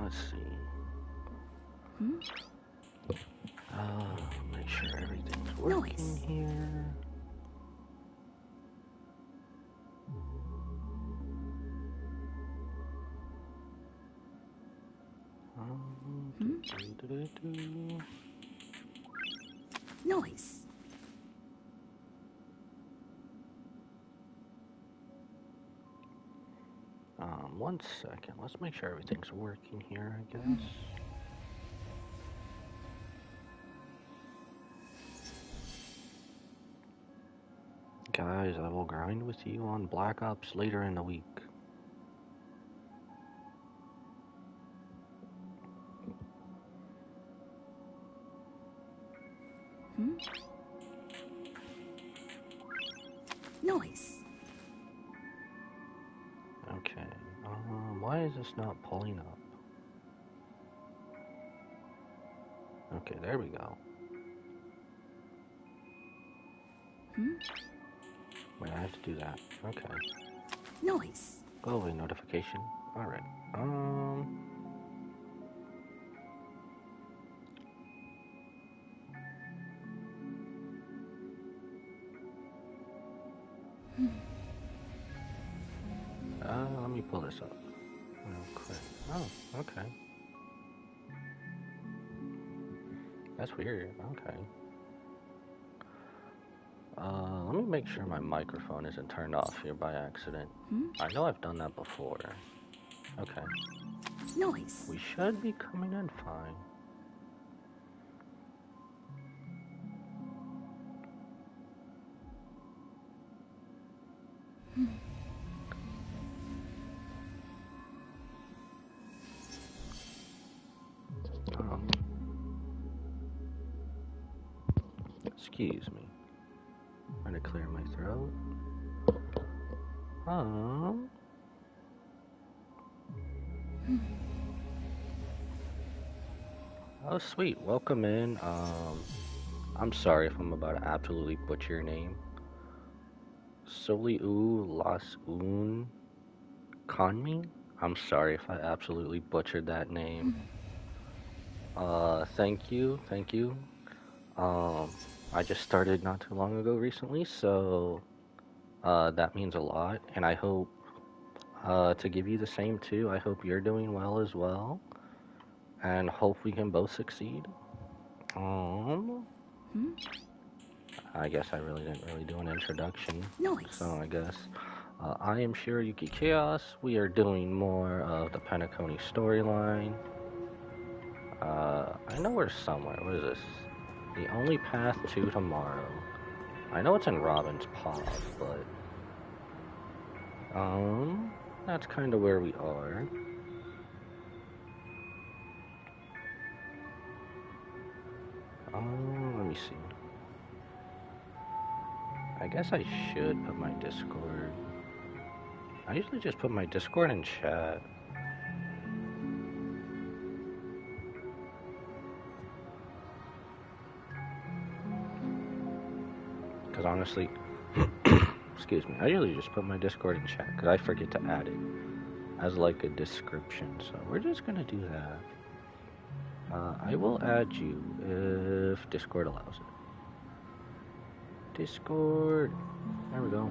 let's see. Make sure everything's working here. Noise. 1 second. Let's make sure everything's working here, I guess. Guys, I will grind with you on Black Ops later in the week. Noise. Okay. Why is this not pulling up? Okay, there we go. Wait, I have to do that. Okay. Noise. Go away, notification. Alright. Let me pull this up real quick. Oh, okay. That's weird. Okay. Let me make sure my microphone isn't turned off here by accident. I know I've done that before. Okay. Noise. We should be coming in fine. Excuse me. Trying to clear my throat. Oh, sweet. Welcome in. I'm sorry if I'm about to absolutely butcher your name. Soliu Las Un Conmi? I'm sorry if I absolutely butchered that name. Thank you. I just started not too long ago recently, so that means a lot, and I hope to give you the same too. I hope you're doing well as well, and hope we can both succeed. I guess I really didn't do an introduction. Noise. So I guess I am Shirayuki Chaos. We are doing more of the Penacony storyline. I know we're somewhere. What is this? The only path to tomorrow. I know it's in Robin's Paw, but that's kind of where we are. Let me see. I guess I should put my Discord. I usually just put my Discord in chat. Because honestly, excuse me, I usually just put my Discord in chat because I forget to add it as like a description. So we're just gonna do that. I will add you if Discord allows it. Discord. There we go.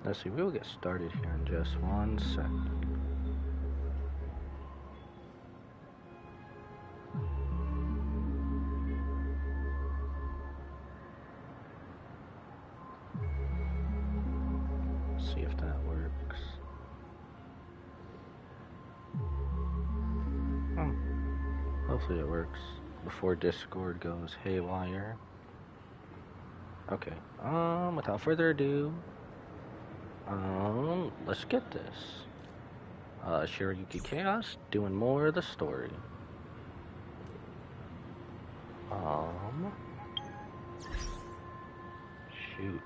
Let's see, we will get started here in just 1 second. See if that works. Hopefully it works before Discord goes haywire. Okay, without further ado, let's get this. Shirayuki Chaos doing more of the story. Shoot.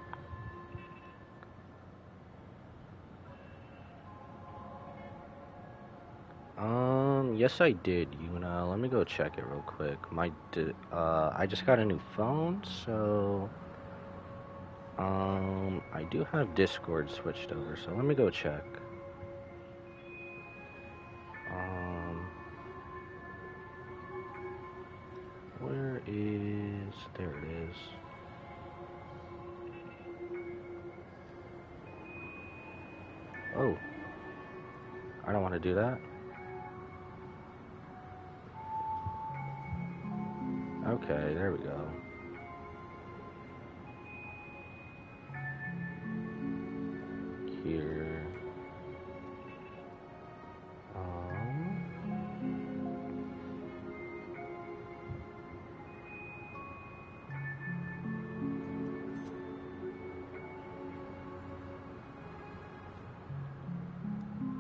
Yes, I did, Yuna. Let me go check it real quick. I just got a new phone, so I do have Discord switched over, so let me go check. Where is... There it is. Oh. I don't want to do that. Okay, there we go. Here.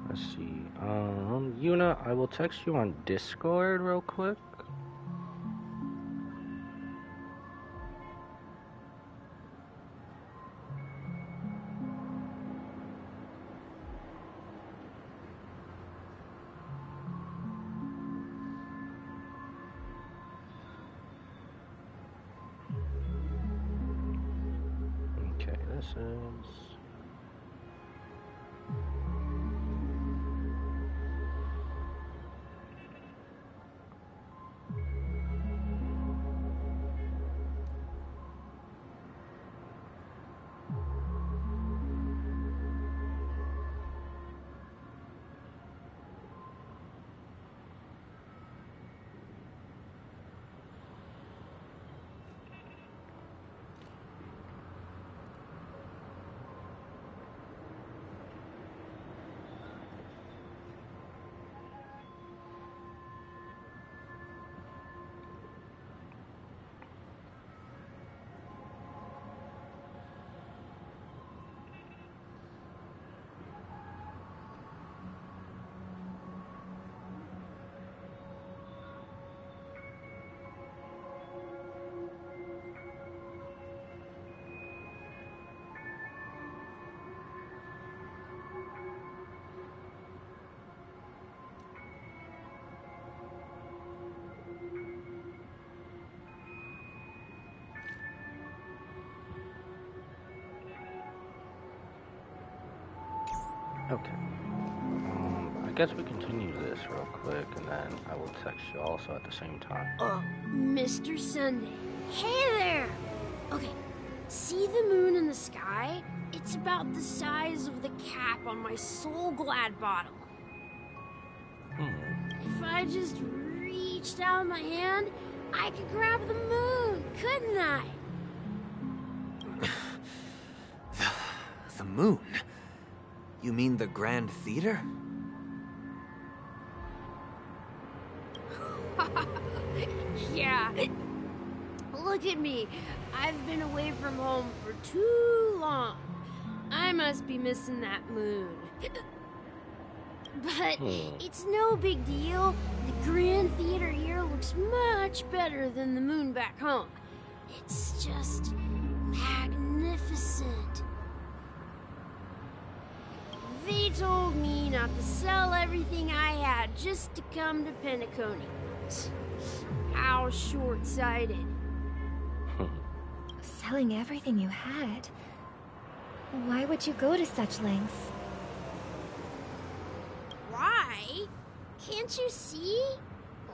Let's see. Yuna, I will text you on Discord real quick. Okay, this is... Okay. I guess we continue this real quick, and then I will text you also at the same time. Oh, Mr. Sunday. Hey there! Okay, see the moon in the sky? It's about the size of the cap on my Soul Glad bottle. If I just reached out my hand, I could grab the moon, couldn't I? The moon? You mean the Grand Theater? Yeah. Look at me. I've been away from home for too long. I must be missing that moon. But it's no big deal. The Grand Theater here looks much better than the moon back home. It's just magnificent. They told me not to sell everything I had just to come to Penacony. How short-sighted. Selling everything you had? Why would you go to such lengths? Why? Can't you see?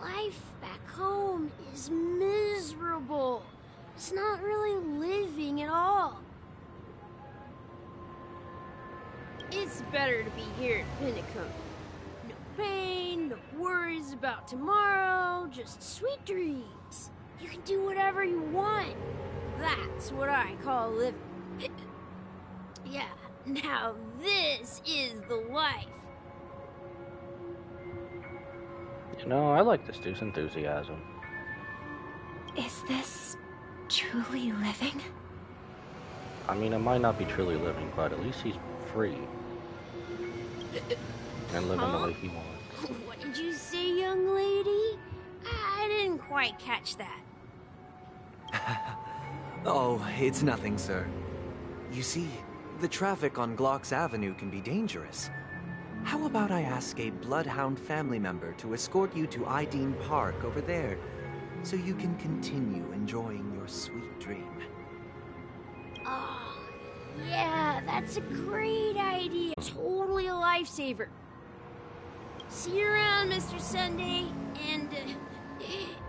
Life back home is miserable. It's not really living at all. It's better to be here at Penacony. No pain, no worries about tomorrow, just sweet dreams. You can do whatever you want. That's what I call living. Yeah, now this is the life. You know, I like this dude's enthusiasm. Is this truly living? I mean, it might not be truly living, but at least he's free. And living the life he wants. What did you say, young lady? I didn't quite catch that. Oh, it's nothing, sir. You see, the traffic on Glock's Avenue can be dangerous. How about I ask a bloodhound family member to escort you to Ideen Park over there, so you can continue enjoying your sweet dream? Oh, yeah, that's a great idea. Totally a lifesaver. See you around, Mr. Sunday, and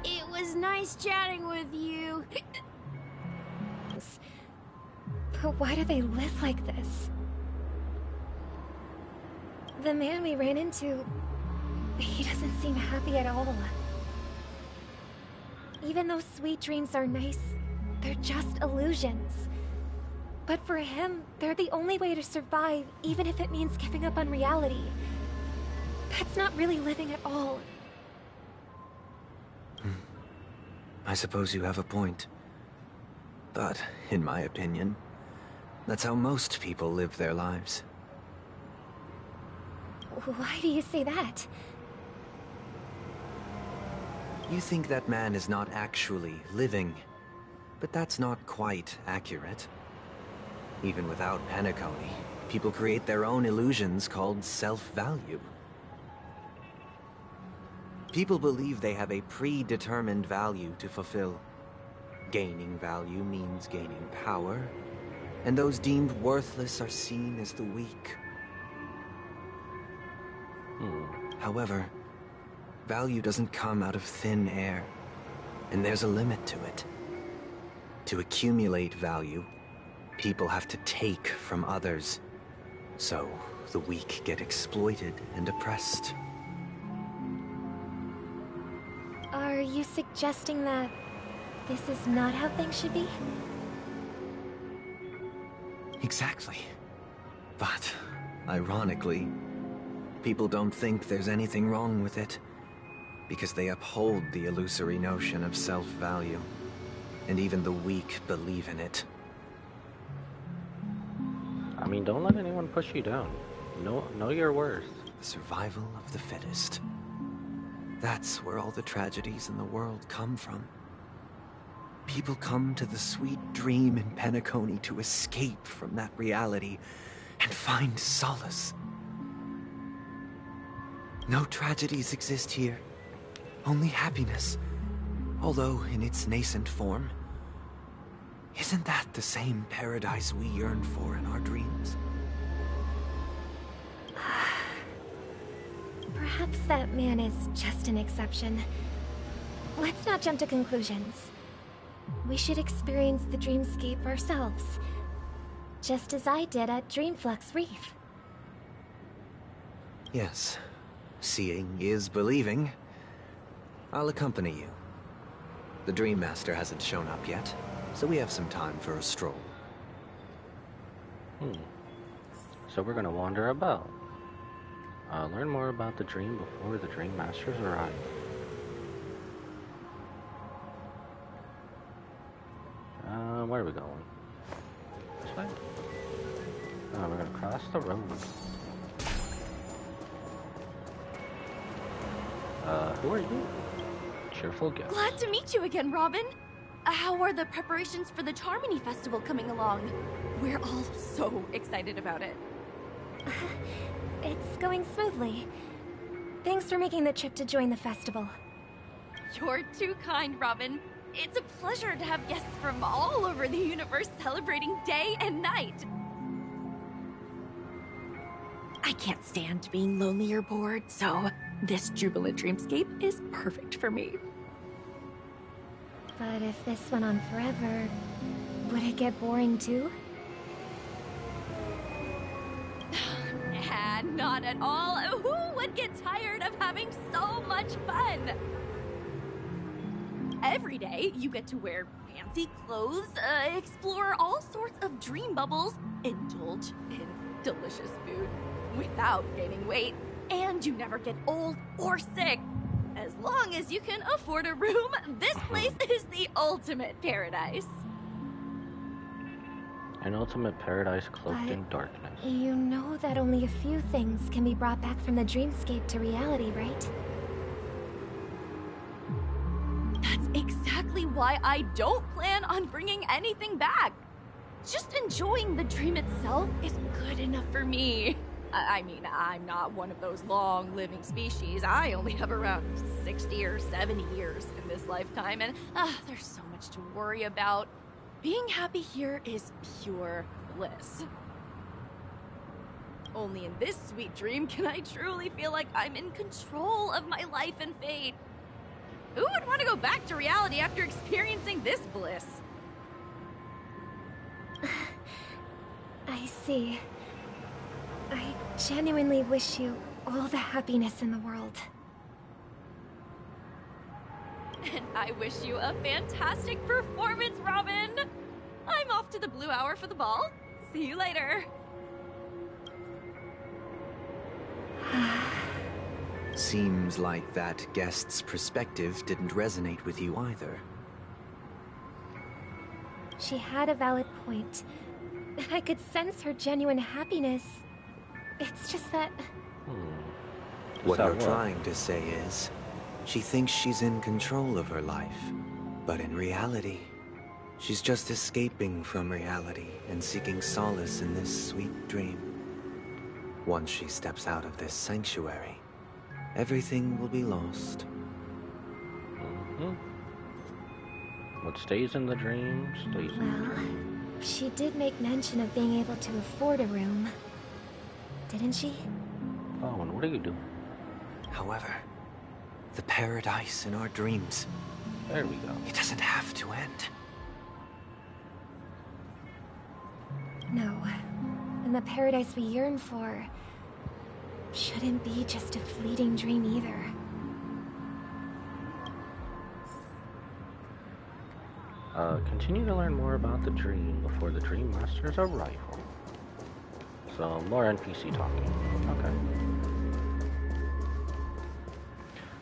it was nice chatting with you. But why do they live like this? The man we ran into, he doesn't seem happy at all. Even though sweet dreams are nice, they're just illusions. But for him, they're the only way to survive, even if it means giving up on reality. That's not really living at all. I suppose you have a point. But, in my opinion, that's how most people live their lives. Why do you say that? You think that man is not actually living, but that's not quite accurate. Even without Penacony, people create their own illusions called self-value. People believe they have a predetermined value to fulfill. Gaining value means gaining power, and those deemed worthless are seen as the weak. However, value doesn't come out of thin air, and there's a limit to it. To accumulate value, people have to take from others, so the weak get exploited and oppressed. Are you suggesting that this is not how things should be? Exactly. But, ironically, people don't think there's anything wrong with it, because they uphold the illusory notion of self-value, and even the weak believe in it. I mean, don't let anyone push you down. Know your worth. The survival of the fittest. That's where all the tragedies in the world come from. People come to the sweet dream in Penacony to escape from that reality and find solace. No tragedies exist here, only happiness, although in its nascent form. Isn't that the same paradise we yearn for in our dreams? Perhaps that man is just an exception. Let's not jump to conclusions. We should experience the dreamscape ourselves, just as I did at Dreamflux Reef. Yes, seeing is believing. I'll accompany you. The Dream Master hasn't shown up yet, so we have some time for a stroll. So we're gonna wander about. Learn more about the dream before the Dream Masters arrive. Where are we going? This way? Oh, we're gonna cross the road. Who are you? Cheerful guest. Glad to meet you again, Robin. How are the preparations for the Charmony Festival coming along? We're all so excited about it. It's going smoothly. Thanks for making the trip to join the festival. You're too kind, Robin. It's a pleasure to have guests from all over the universe celebrating day and night. I can't stand being lonely or bored, so this jubilant dreamscape is perfect for me. But if this went on forever, would it get boring too? Nah, not at all. Who would get tired of having so much fun? Every day, you get to wear fancy clothes, explore all sorts of dream bubbles, indulge in delicious food without gaining weight, and you never get old or sick. As long as you can afford a room, this place is the ultimate paradise. An ultimate paradise cloaked in darkness. You know that only a few things can be brought back from the dreamscape to reality, right? That's exactly why I don't plan on bringing anything back. Just enjoying the dream itself is good enough for me. I mean, I'm not one of those long-living species. I only have around 60 or 70 years in this lifetime, and there's so much to worry about. Being happy here is pure bliss. Only in this sweet dream can I truly feel like I'm in control of my life and fate. Who would want to go back to reality after experiencing this bliss? I see. I genuinely wish you all the happiness in the world. And I wish you a fantastic performance, Robin! I'm off to the Blue Hour for the ball. See you later. Seems like that guest's perspective didn't resonate with you either. She had a valid point. I could sense her genuine happiness. It's just that... What you're trying to say is, she thinks she's in control of her life. But in reality, she's just escaping from reality and seeking solace in this sweet dream. Once she steps out of this sanctuary, everything will be lost. What stays in the dream stays in the Well, dream. she did make mention of being able to afford a room. Didn't she? Oh, and what are you doing? However, the paradise in our dreams, There we go. it doesn't have to end. No. And the paradise we yearn for shouldn't be just a fleeting dream either. Continue to learn more about the dream before the Dream Master's arrival. So, more NPC talking. Okay.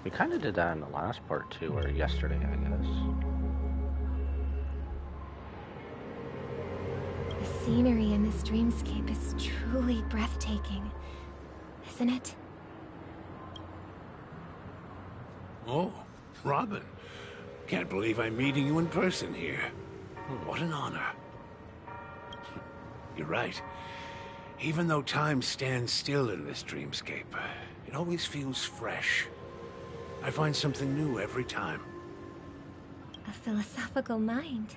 We kind of did that in the last part too, or yesterday, I guess. The scenery in this dreamscape is truly breathtaking, isn't it? Oh, Robin. Can't believe I'm meeting you in person here. What an honor. You're right. Even though time stands still in this dreamscape, it always feels fresh. I find something new every time. A philosophical mind.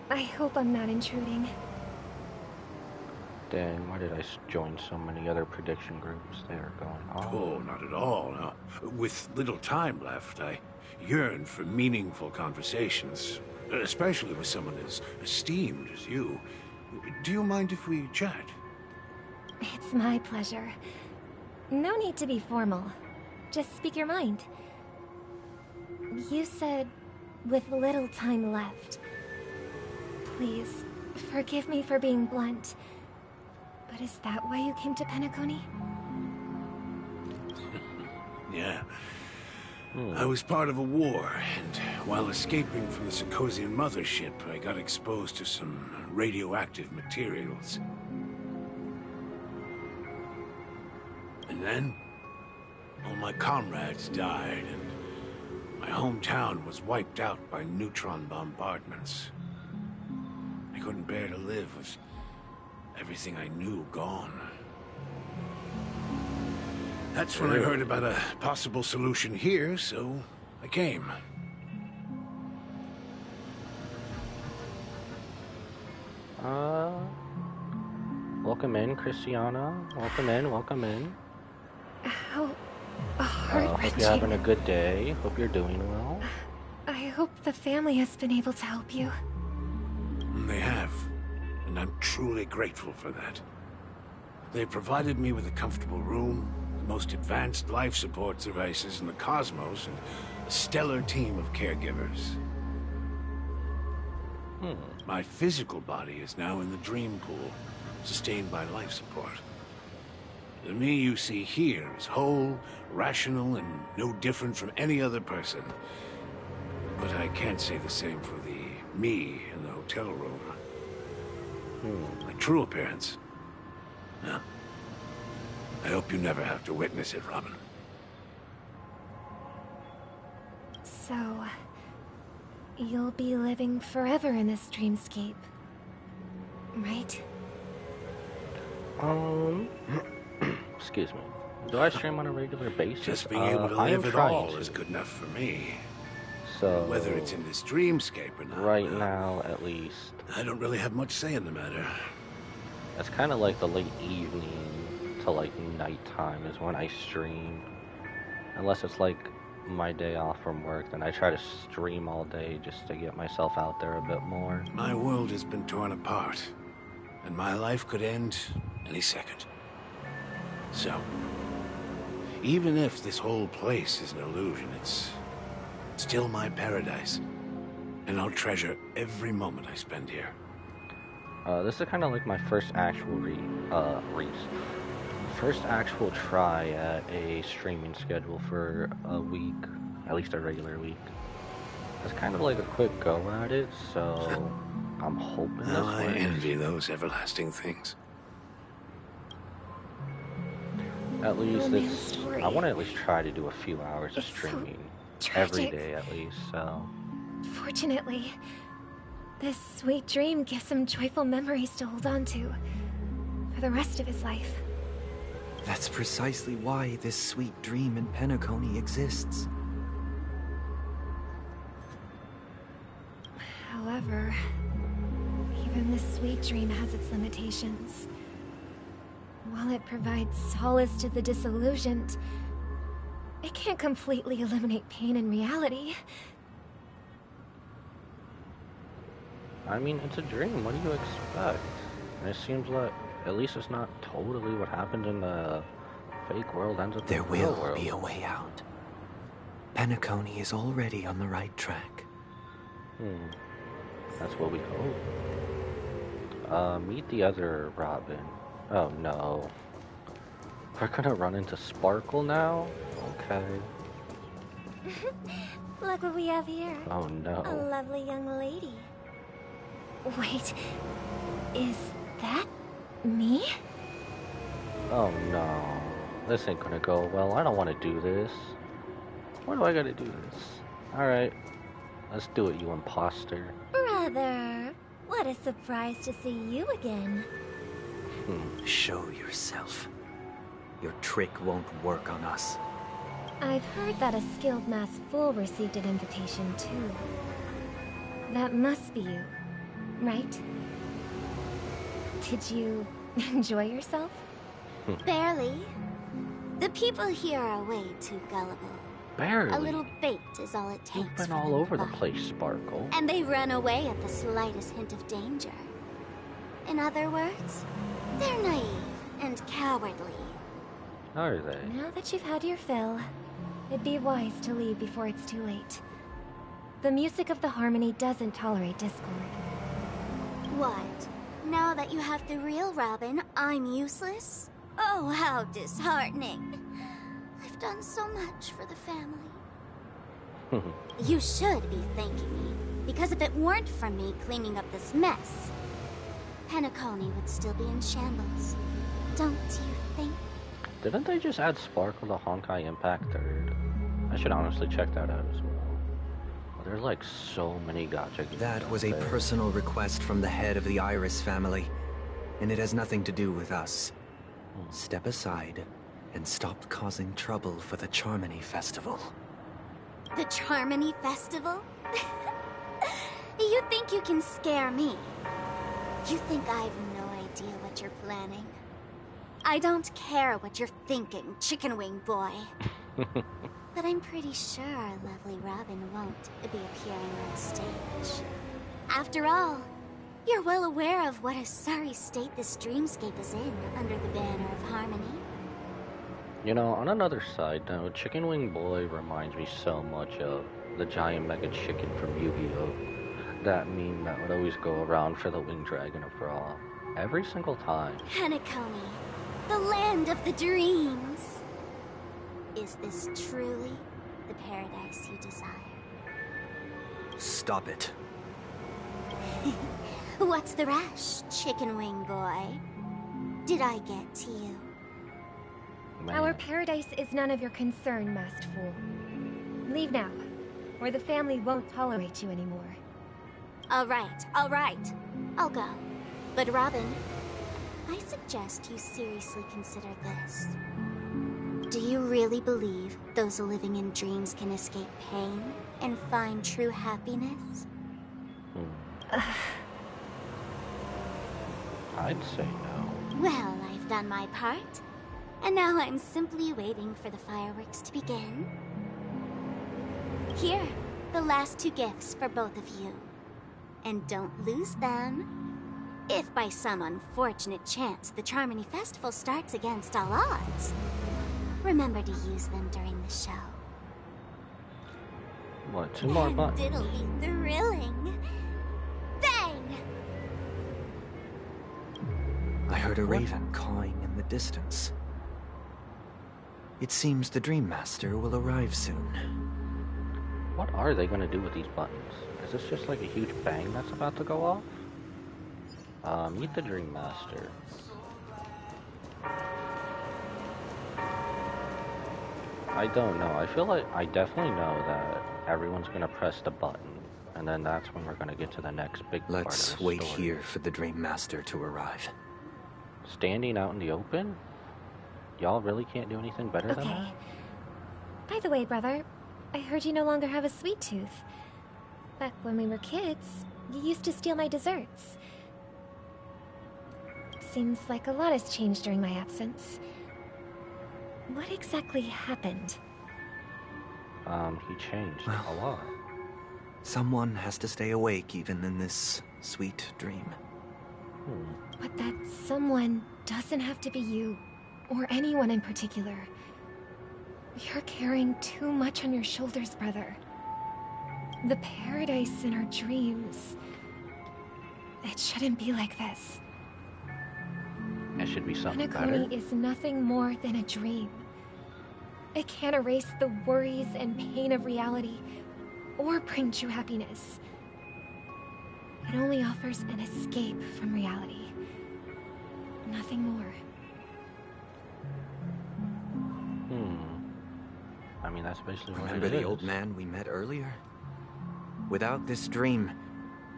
I hope I'm not intruding. Dang, why did I join so many other prediction groups? They are going on. Oh, not at all, no. With little time left, I yearn for meaningful conversations, especially with someone as esteemed as you. Do you mind if we chat? It's my pleasure. No need to be formal. Just speak your mind. You said, with little time left. Please, forgive me for being blunt. But is that why you came to Penacony? Yeah. I was part of a war, and while escaping from the Sarkosian mothership, I got exposed to some radioactive materials. And then, all my comrades died, and my hometown was wiped out by neutron bombardments. I couldn't bear to live with everything I knew gone. That's when I heard about a possible solution here, so I came. Welcome in, Christiana. Welcome in, welcome in. How Hope heart-wrenching. you're having a good day. Hope you're doing well. I hope the family has been able to help you. They have, and I'm truly grateful for that. They provided me with a comfortable room, the most advanced life support devices in the cosmos, and a stellar team of caregivers. My physical body is now in the dream pool, sustained by life support. The me you see here is whole, rational, and no different from any other person. But I can't say the same for the me in the hotel room. My true appearance. Yeah. I hope you never have to witness it, Robin. So, you'll be living forever in this dreamscape, right? Excuse me. Do I stream on a regular basis? Just being able to I am live at trying all to. is good enough for me. So, Whether it's in this dreamscape or not, right well, now, at least, I don't really have much say in the matter. it's kind of like the late evening to like nighttime is when I stream. Unless it's like my day off from work, then I try to stream all day just to get myself out there a bit more. My world has been torn apart, and my life could end any second. So, even if this whole place is an illusion, it's still my paradise, and I'll treasure every moment I spend here. This is kind of like my first actual first actual try at a streaming schedule for a week, at least a regular week. It's kind of like a quick go at it, so I'm hoping this Now I works. envy those everlasting things. At least Romance it's, story. I want to at least try to do a few hours of It's so streaming every tragic. day at least, so. Fortunately, this sweet dream gives him joyful memories to hold on to for the rest of his life. That's precisely why this sweet dream in Penacony exists. However, even this sweet dream has its limitations. While it provides solace to the disillusioned, it can't completely eliminate pain in reality. I mean, it's a dream. What do you expect? And it seems like at least it's not totally what happened in the fake world ends up in There the real will world. be a way out. Penacony is already on the right track. That's what we hope. Meet the other Robin. Oh no. We're gonna run into Sparkle now? Okay. Look what we have here. Oh A no. lovely young lady. Wait, is that me? Oh no. This ain't gonna go well. I don't wanna do this. Why do I gotta do this? Alright. Let's do it, you imposter. Brother, what a surprise to see you again. Show yourself. Your trick won't work on us. I've heard that a skilled masked fool received an invitation too. That must be you, right? Did you enjoy yourself? Barely. The people here are way too gullible. Barely. A little bait is all it takes. You've been for all them to over the bite. place, Sparkle. And they run away at the slightest hint of danger. In other words, they're naive and cowardly. Are they? Now that you've had your fill, it'd be wise to leave before it's too late. The music of the harmony doesn't tolerate discord. What? Now that you have the real Robin, I'm useless? Oh, how disheartening. I've done so much for the family. You should be thanking me, because if it weren't for me cleaning up this mess, Penacony would still be in shambles. Don't you think? Didn't they just add Sparkle to Honkai Impact 3rd? I should honestly check that out as well. There's like so many gacha games That out was a there. personal request from the head of the Iris family, and it has nothing to do with us. Step aside and stop causing trouble for the Charmony Festival. The Charmony Festival? You think you can scare me? You think I have no idea what you're planning? I don't care what you're thinking, chicken wing boy. But I'm pretty sure our lovely Robin won't be appearing on stage. After all, you're well aware of what a sorry state this dreamscape is in under the banner of harmony. You know, on another side note, Chicken Wing Boy reminds me so much of the giant mega chicken from Yu-Gi-Oh! That meme that would always go around for the winged dragon of Raw. Every single time. Penacony, the land of the dreams. Is this truly the paradise you desire? Stop it. What's the rush, chicken wing boy? Did I get to you? Man. Our paradise is none of your concern, masked fool. Leave now, or the family won't tolerate you anymore. All right. I'll go. But Robin, I suggest you seriously consider this. Do you really believe those living in dreams can escape pain and find true happiness? I'd say no. Well, I've done my part. And now I'm simply waiting for the fireworks to begin. Here, the last 2 gifts for both of you. And don't lose them. If by some unfortunate chance the Charmony Festival starts against all odds, remember to use them during the show. What, 2 more buttons? And it'll be thrilling. Bang! I heard a raven cawing in the distance. It seems the Dream Master will arrive soon. What are they going to do with these buttons? Is this just like a huge bang that's about to go off? Meet the Dream Master. I don't know. I feel like I definitely know that everyone's going to press the button. And then that's when we're going to get to the next big part of the Let's story. wait here for the Dream Master to arrive. Standing out in the open? Y'all really can't do anything better than Okay. that? By the way, brother, I heard you no longer have a sweet tooth. Back when we were kids, you used to steal my desserts. Seems like a lot has changed during my absence. What exactly happened? He changed Well, a lot. Someone has to stay awake even in this sweet dream. But that someone doesn't have to be you, or anyone in particular. You're carrying too much on your shoulders, brother. The paradise in our dreams. It shouldn't be like this. It should be something Penacony better. is nothing more than a dream. It can't erase the worries and pain of reality, or bring true happiness. It only offers an escape from reality. Nothing more. I mean, that's basically what Remember it the is. old man we met earlier? Without this dream,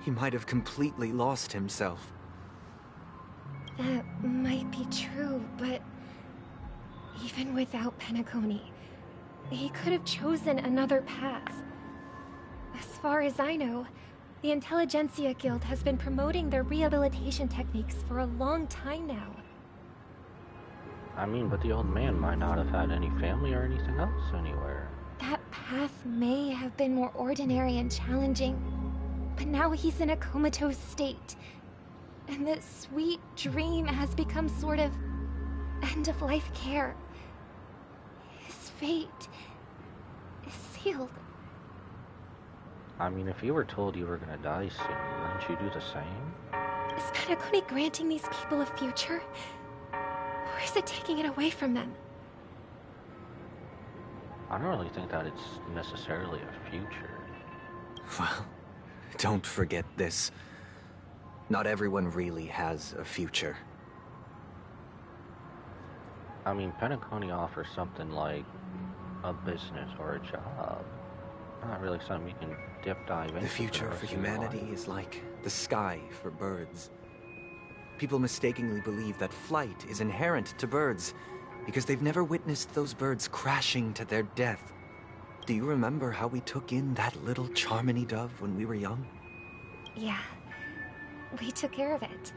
he might have completely lost himself. That might be true, but even without Penacony, he could have chosen another path. As far as I know, the Intelligentsia Guild has been promoting their rehabilitation techniques for a long time now. I mean, but the old man might not have had any family or anything else anywhere. That path may have been more ordinary and challenging, but now he's in a comatose state. And the sweet dream has become sort of end-of-life care. His fate is sealed. I mean, if you were told you were gonna die soon, wouldn't you do the same? Is Penacony granting these people a future? Or is it taking it away from them? I don't really think that it's necessarily a future. Well, don't forget this. Not everyone really has a future. I mean, Penacony offers something like a business or a job. Not really something you can dive into. The future the for rest of your humanity life. is like the sky for birds. People mistakenly believe that flight is inherent to birds because they've never witnessed those birds crashing to their death. Do you remember how we took in that little Charmony dove when we were young? Yeah. We took care of it.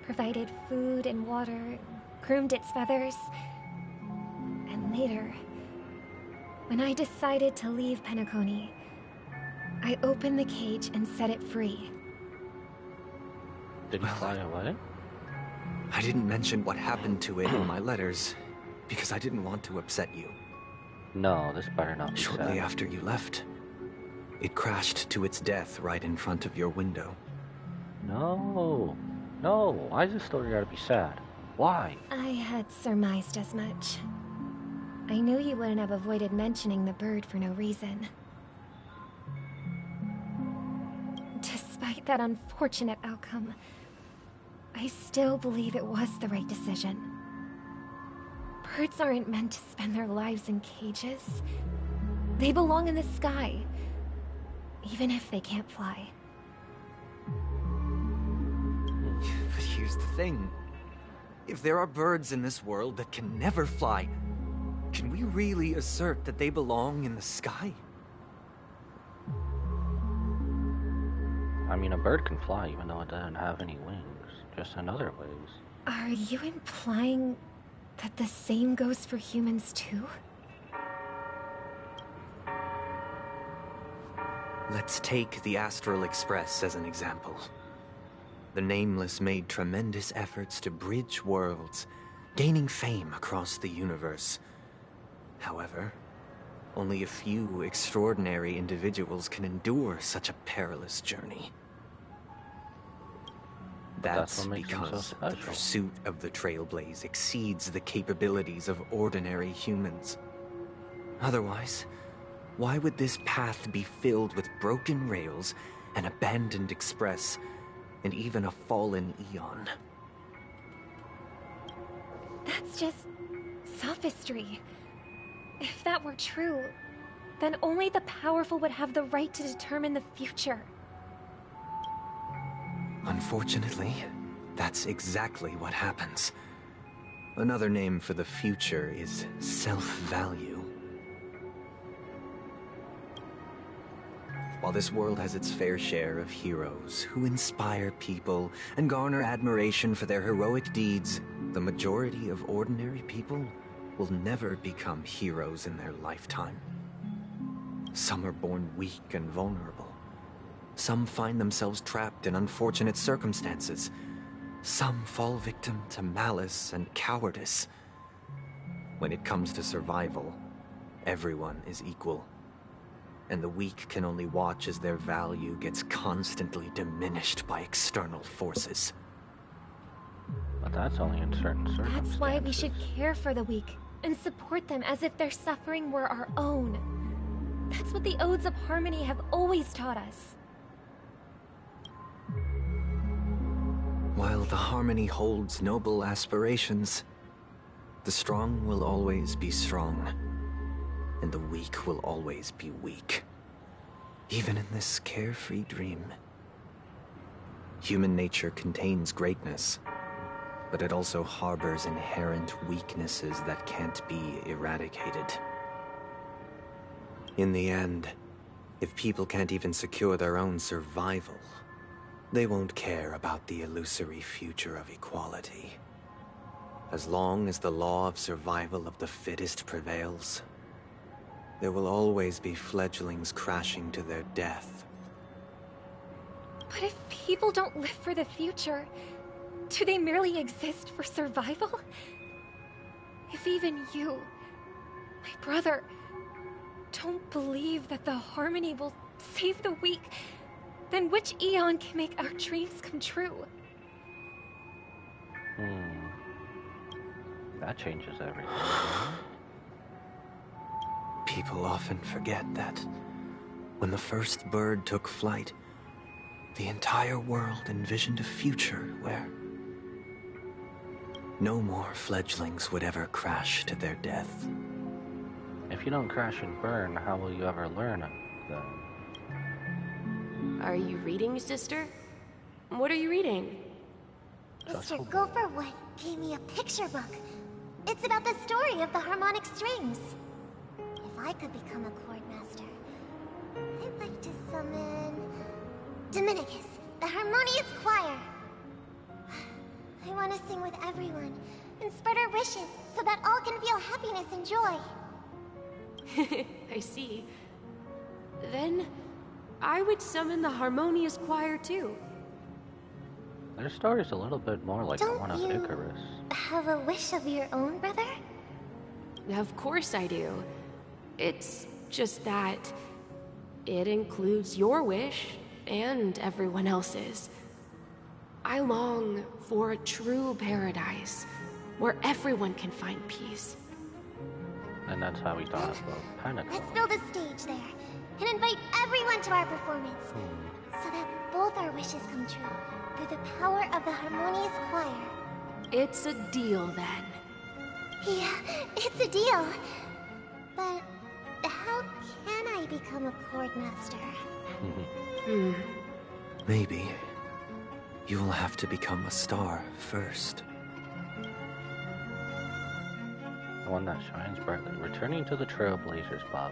Provided food and water, groomed its feathers. And later, when I decided to leave Penacony, I opened the cage and set it free. Did he fly away? I didn't mention what happened to it in my letters because I didn't want to upset you. No, this better not be Shortly sad. after you left, it crashed to its death right in front of your window. No. No. Why is this story gotta be sad? Why? I had surmised as much. I knew you wouldn't have avoided mentioning the bird for no reason. Despite that unfortunate outcome, I still believe it was the right decision. Birds aren't meant to spend their lives in cages. They belong in the sky, even if they can't fly. But here's the thing. If there are birds in this world that can never fly, can we really assert that they belong in the sky? I mean, a bird can fly even though it doesn't have any wings, just in other ways. Are you implying that the same goes for humans too? Let's take the Astral Express as an example. The Nameless made tremendous efforts to bridge worlds, gaining fame across the universe. However, only a few extraordinary individuals can endure such a perilous journey. That's what makes them so because the special. pursuit of the Trailblaze exceeds the capabilities of ordinary humans. Otherwise, why would this path be filled with broken rails, an abandoned express, and even a fallen Eon? That's just sophistry. If that were true, then only the powerful would have the right to determine the future. Unfortunately, that's exactly what happens. Another name for the future is self-value. While this world has its fair share of heroes who inspire people and garner admiration for their heroic deeds, the majority of ordinary people will never become heroes in their lifetime. Some are born weak and vulnerable. Some find themselves trapped in unfortunate circumstances. Some fall victim to malice and cowardice. When it comes to survival, everyone is equal. And the weak can only watch as their value gets constantly diminished by external forces. But that's only in certain circumstances. That's why we should care for the weak and support them as if their suffering were our own. That's what the Odes of Harmony have always taught us. While the Harmony holds noble aspirations, the strong will always be strong, and the weak will always be weak. Even in this carefree dream. Human nature contains greatness, but it also harbors inherent weaknesses that can't be eradicated. In the end, if people can't even secure their own survival, they won't care about the illusory future of equality. As long as the law of survival of the fittest prevails, there will always be fledglings crashing to their death. But if people don't live for the future, do they merely exist for survival? If even you, my brother, don't believe that the Harmony will save the weak, then which Eon can make our dreams come true? That changes everything. People often forget that when the first bird took flight, the entire world envisioned a future where no more fledglings would ever crash to their death. If you don't crash and burn, how will you ever learn it, then? Are you reading, sister? What are you reading? Mr. Gopherwood gave me a picture book. It's about the story of the harmonic strings. If I could become a chord master, I'd like to summon Dominicus, the harmonious choir. I want to sing with everyone and spread our wishes so that all can feel happiness and joy. I see. Then I would summon the harmonious choir too. Their story's a little bit more like the one of Icarus. Have a wish of your own, brother? Of course I do. It's just that it includes your wish and everyone else's. I long for a true paradise where everyone can find peace. And that's how we thought about Penacony. Let's build a stage there and invite everyone to our performance so that both our wishes come true through the power of the harmonious choir. It's a deal then. Yeah, it's a deal. But how can I become a chord master? Maybe you will have to become a star first. one that shines brightly. Returning to the Trailblazers, Bob.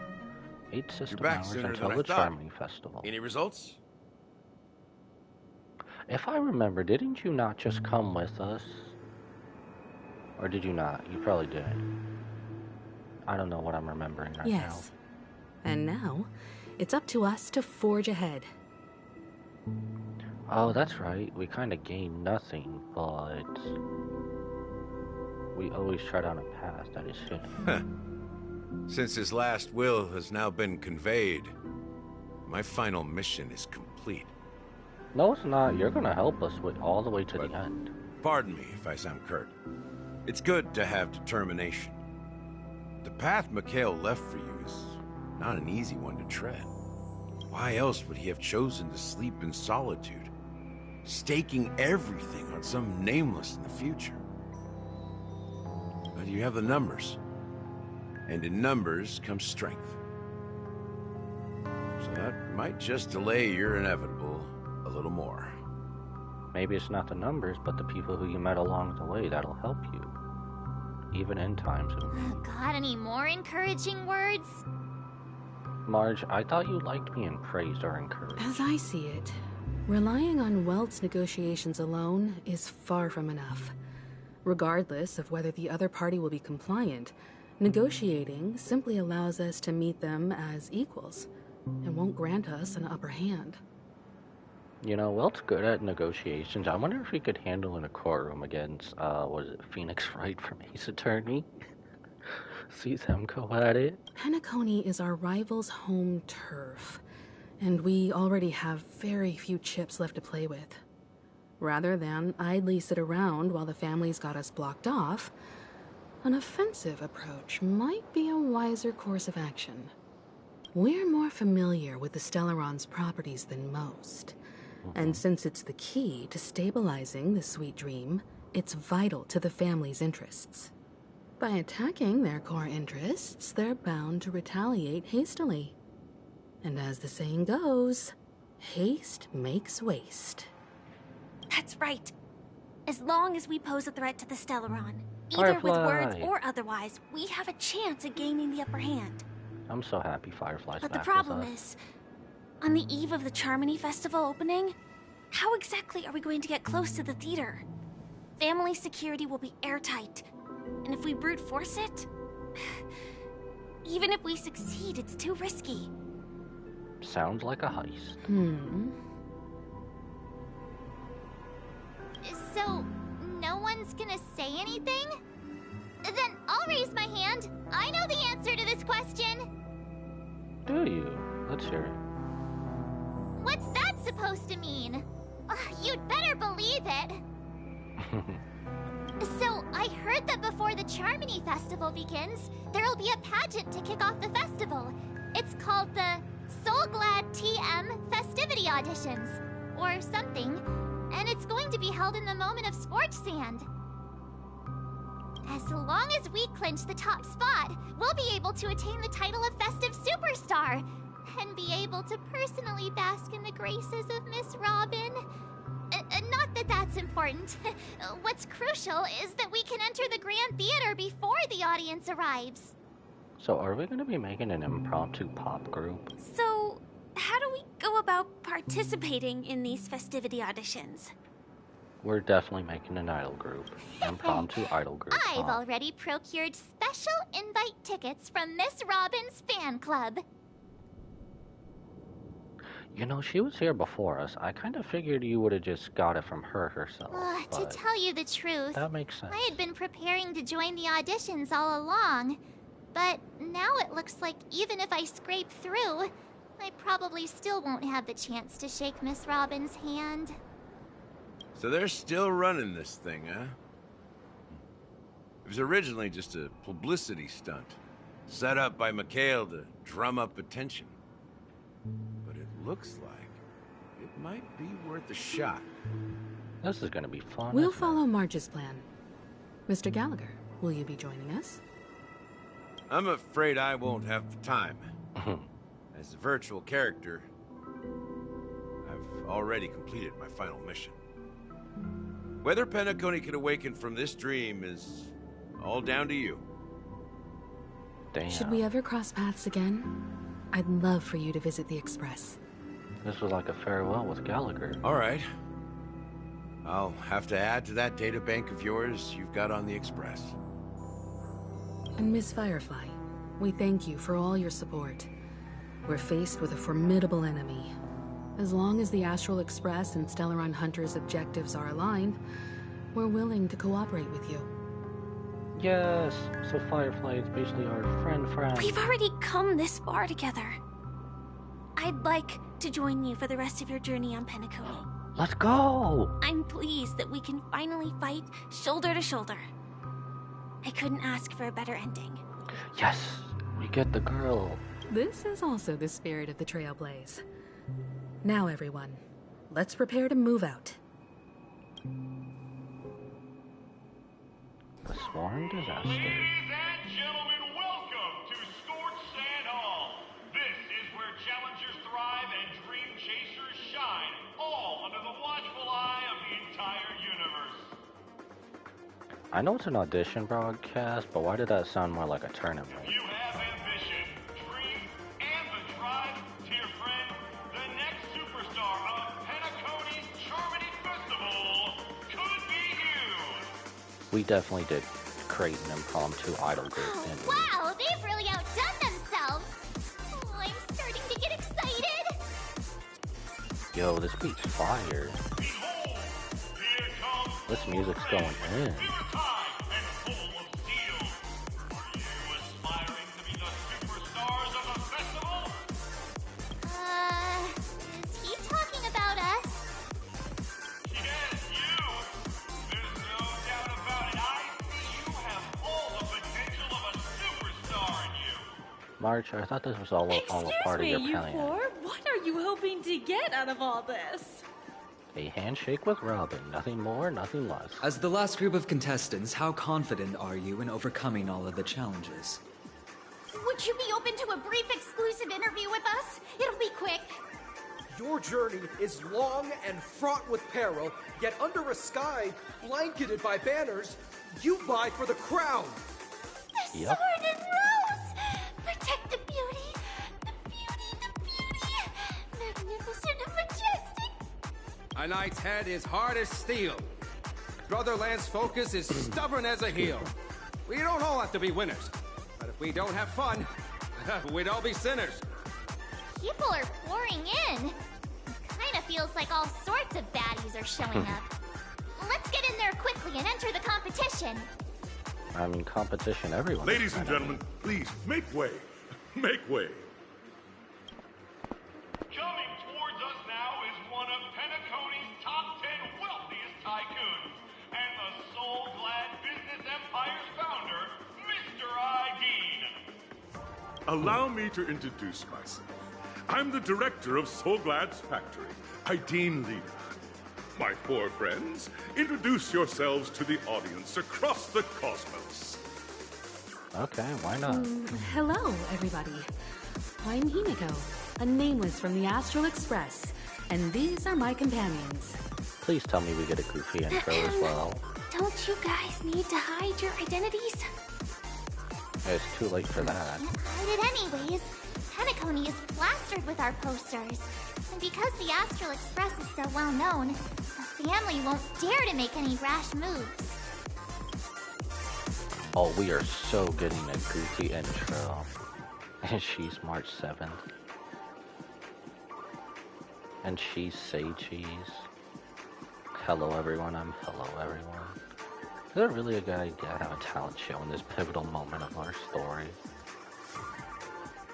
8 system You're back hours sooner until than the I thought. Charming Festival. Any results? If I remember, didn't you not just come with us? Or did you not? You probably didn't. I don't know what I'm remembering right now. Yes. And now, it's up to us to forge ahead. Oh, that's right. We kind of gained nothing, but we always tread on a path that is hidden. Since his last will has now been conveyed, my final mission is complete. No, it's not. You're gonna help us with all the way to the end. Pardon me if I sound curt. It's good to have determination. The path Mikhail left for you is not an easy one to tread. Why else would he have chosen to sleep in solitude, staking everything on some nameless in the future? But you have the numbers, and in numbers comes strength. So that might just delay your inevitable a little more. Maybe it's not the numbers, but the people who you met along the way that'll help you. Even in times of... Got any more encouraging words? Marge, I thought you liked being praised or encouraged. As I see it, relying on Welt's negotiations alone is far from enough. Regardless of whether the other party will be compliant, negotiating simply allows us to meet them as equals and won't grant us an upper hand. You know, Welt's good at negotiations. I wonder if we could handle in a courtroom against, was it Phoenix Wright from Ace Attorney? See them go at it. Penacony is our rival's home turf, and we already have very few chips left to play with. Rather than idly sit around while the family's got us blocked off, an offensive approach might be a wiser course of action. We're more familiar with the Stellaron's properties than most. And since it's the key to stabilizing the sweet dream, it's vital to the family's interests. By attacking their core interests, they're bound to retaliate hastily. And as the saying goes, haste makes waste. That's right. As long as we pose a threat to the Stellaron, either with words or otherwise, we have a chance at gaining the upper hand. I'm so happy Firefly's But back the problem with us. is, on the eve of the Charmony Festival opening, how exactly are we going to get close to the theater? Family security will be airtight, and if we brute force it, even if we succeed, it's too risky. Sounds like a heist. So, no one's gonna say anything? Then I'll raise my hand. I know the answer to this question. Do you? Let's hear it. What's that supposed to mean? You'd better believe it. So, I heard that before the Charmony Festival begins, there'll be a pageant to kick off the festival. It's called the Soulglad TM Festivity Auditions, or something, and it's going to be held in the moment of Scorch Sand. As long as we clinch the top spot, we'll be able to attain the title of Festive Superstar, and be able to personally bask in the graces of Miss Robin. Not that that's important. What's crucial is that we can enter the Grand Theater before the audience arrives. So are we going to be making an impromptu pop group? So, how do we go about participating in these festivity auditions? We're definitely making an idol group. Impromptu idol group. I've already procured special invite tickets from Miss Robin's fan club. You know, she was here before us. I kind of figured you would have just got it from her herself. To tell you the truth, that makes sense. I had been preparing to join the auditions all along. But now it looks like even if I scrape through, I probably still won't have the chance to shake Miss Robin's hand. So they're still running this thing, huh? It was originally just a publicity stunt, set up by Mikhail to drum up attention. But it looks like it might be worth a shot. This is going to be fun. We'll follow Marge's plan. Mr. Gallagher, will you be joining us? I'm afraid I won't have the time. As a virtual character, I've already completed my final mission. Whether Penacony can awaken from this dream is all down to you. Damn. Should we ever cross paths again, I'd love for you to visit the Express. This was like a farewell with Gallagher. All right. I'll have to add to that data bank of yours you've got on the Express. And Miss Firefly, we thank you for all your support. We're faced with a formidable enemy. As long as the Astral Express and Stellaron Hunter's objectives are aligned, we're willing to cooperate with you. Yes, so Firefly is basically our friend. We've already come this far together. I'd like to join you for the rest of your journey on Penacony. Let's go! I'm pleased that we can finally fight shoulder to shoulder. I couldn't ask for a better ending. Yes, we get the girl. This is also the spirit of the Trailblaze. Now, everyone, let's prepare to move out. The Swarm Disaster. Ladies and gentlemen, welcome to Scorched Sand Hall. This is where challengers thrive and dream chasers shine, all under the watchful eye of the entire universe. I know it's an audition broadcast, but why did that sound more like a tournament? If you have ambition, dream, and the drive, dear friend, the next superstar of Penacony's Charmony Festival could be you. We definitely did create an impromptu idol group. didn't we? Wow, they've really outdone themselves! Oh, I'm starting to get excited! Yo, this beat's fire. Behold, here comes This music's going in. time and full of steel. Are you aspiring to be the superstars of the festival? Is he talking about us? Yes, you. There's no doubt about it. I see you have all the potential of a superstar in you. March, I thought this was all a part of your plan. What are you hoping to get out of all this? A handshake with Robin. Nothing more, nothing less. As the last group of contestants, how confident are you in overcoming all of the challenges? Would you be open to a brief exclusive interview with us? It'll be quick. Your journey is long and fraught with peril, yet under a sky blanketed by banners, you vie for the crown. The Yep. sword and rose! Protect the beauty! The beauty, the beauty! Magnificent and majestic! A knight's head is hard as steel. Brother Lance's focus is stubborn as a heel. We don't all have to be winners. But if we don't have fun, we'd all be sinners. People are pouring in. Kinda feels like all sorts of baddies are showing up. Let's get in there quickly and enter the competition. I mean, competition, everyone. Ladies and gentlemen, please make way. Make way. Coming towards us now is one of Penacony's top 10 wealthiest tycoons and the soul-glad business empire's founder, Mr. Dean. Allow me to introduce myself. I'm the director of Soulglad's factory, Ideen Leader. My four friends, introduce yourselves to the audience across the cosmos. Okay, why not? Hello, everybody. I'm Himiko, a nameless from the Astral Express, and these are my companions. Please tell me we get a goofy intro as well. Don't you guys need to hide your identities? It's too late for that. Hide it anyways. Penacony is plastered with our posters. And because the Astral Express is so well known, the family won't dare to make any rash moves. Oh, we are so getting a goofy intro. And she's March 7th. And she's Say Cheese. Hello everyone, I'm hello everyone. Is it really a good idea to have a talent show in this pivotal moment of our story?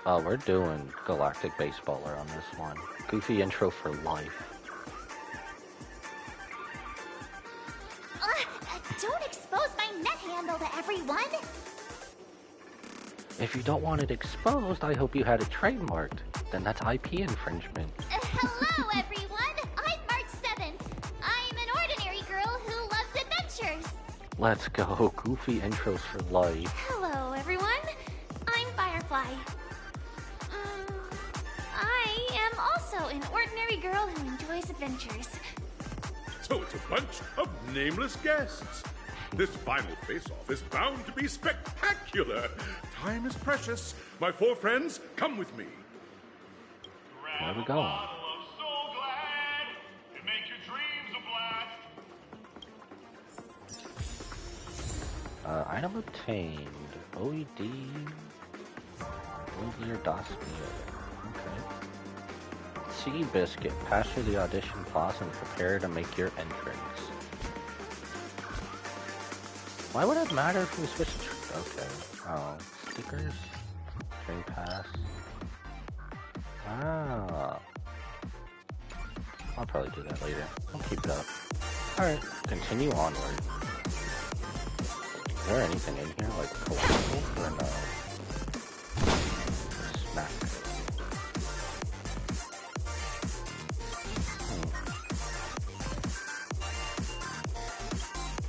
We're doing Galactic Baseballer on this one. Goofy intro for life. Don't expose my net handle to everyone! If you don't want it exposed, I hope you had it trademarked. Then that's IP infringement. Hello, everyone! I'm March 7th. I'm an ordinary girl who loves adventures. Let's go. Goofy intros for life. Hello, everyone. I'm Firefly. I am also an ordinary girl who enjoys adventures. So it's a bunch of nameless guests. This final face-off is bound to be spectacular. Time is precious. My four friends, come with me. Where are we going? Item obtained. OED. Olivier Dosmier. Okay. Sea Biscuit. Pass through the audition plaza and prepare to make your entrance. Why would it matter if we switch to... Okay. Oh. Stickers. Train pass. Ah. I'll probably do that later. I'll keep it up. Alright. Continue onward. Is there anything in here, like collectible, or no? Smack.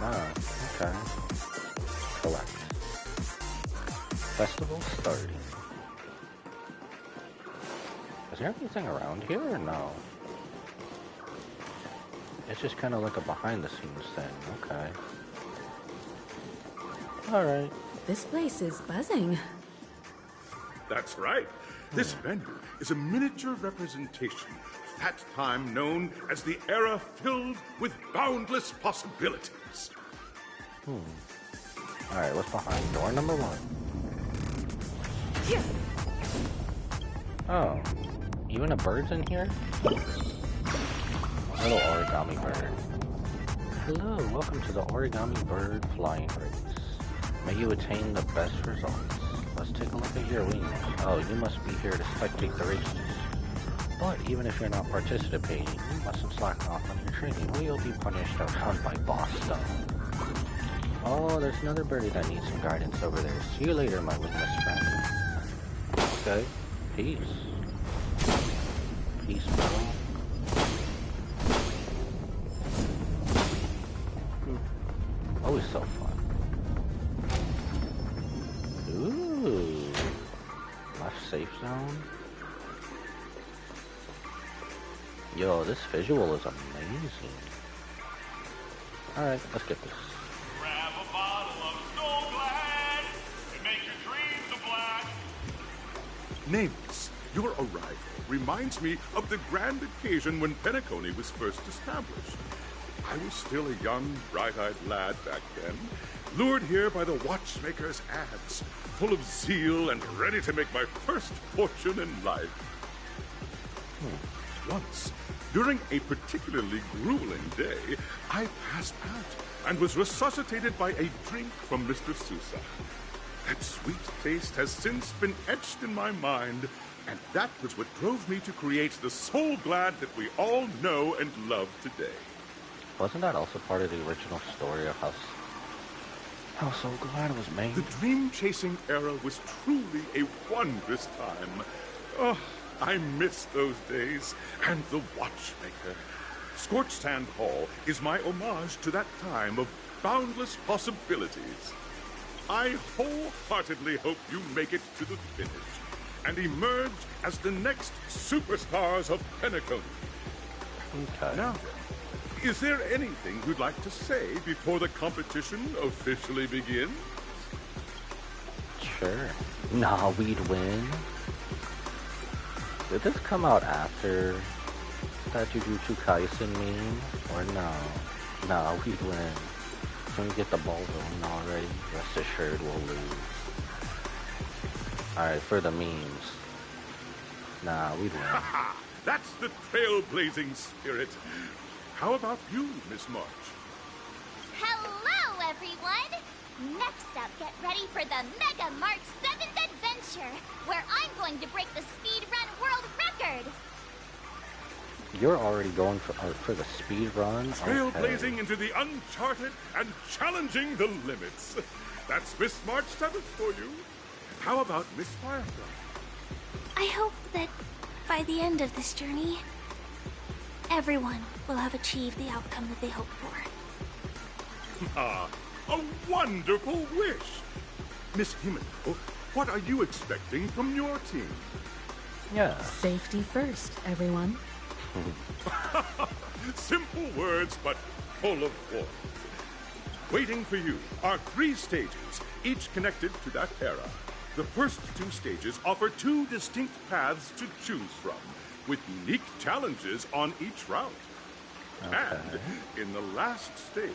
Ah, okay. Collect. Festival starting. Is there anything around here, or no? It's just kind of like a behind-the-scenes thing, okay. Alright. This place is buzzing. That's right. This venue is a miniature representation of that time known as the era filled with boundless possibilities. Alright, what's behind door number 1? Oh. Even a bird's in here? A little origami bird. Hello, welcome to the origami bird flying race. May you attain the best results. Let's take a look at your wings. Oh, you must be here to spectate the races. But even if you're not participating, you mustn't slack off on your training, or you'll be punished around by boss stone. Oh, there's another birdie that needs some guidance over there. See you later, my wingless friend. Okay, peace. Peace, bro. Always so fun. Ooh. Left safe zone. Yo, this visual is amazing. Alright, let's get this. Grab a bottle of Soul Glad and make your dreams a black. Nameless, your arrival reminds me of the grand occasion when Penacony was first established. I was still a young, bright-eyed lad back then, lured here by the watchmaker's ads, full of zeal and ready to make my first fortune in life. Once, during a particularly grueling day, I passed out and was resuscitated by a drink from Mr. Sousa. That sweet taste has since been etched in my mind, and that was what drove me to create the Soul Glad that we all know and love today. Wasn't that also part of the original story of how Soul Glad was made? The dream-chasing era was truly a wondrous time. Oh, I miss those days, and the watchmaker. Scorched Sand Hall is my homage to that time of boundless possibilities. I wholeheartedly hope you make it to the finish and emerge as the next superstars of Penacony. Okay. Now then, is there anything you'd like to say before the competition officially begins? Sure. Nah, we'd win. Did this come out after that Jujutsu Kaisen meme? Or no? Nah, we'd win. Can we get the ball rolling already? Rest assured we'll lose. Alright, for the memes. Nah, we'd win. That's the trailblazing spirit. How about you, Miss March? Hello, everyone! Next up, get ready for the Mega March 7th Adventure, where I'm going to break the speedrun world record! You're already going for the speed run? Trailblazing Okay. into the uncharted and challenging the limits. That's Miss March 7th for you. How about Miss Firefly? I hope that by the end of this journey, everyone will have achieved the outcome that they hoped for. Ah, a wonderful wish! Miss Himeno, what are you expecting from your team? Yeah. Safety first, everyone. Simple words, but full of warmth. Waiting for you are 3 stages, each connected to that era. The first 2 stages offer 2 distinct paths to choose from, with unique challenges on each route. Okay. And in the last stage,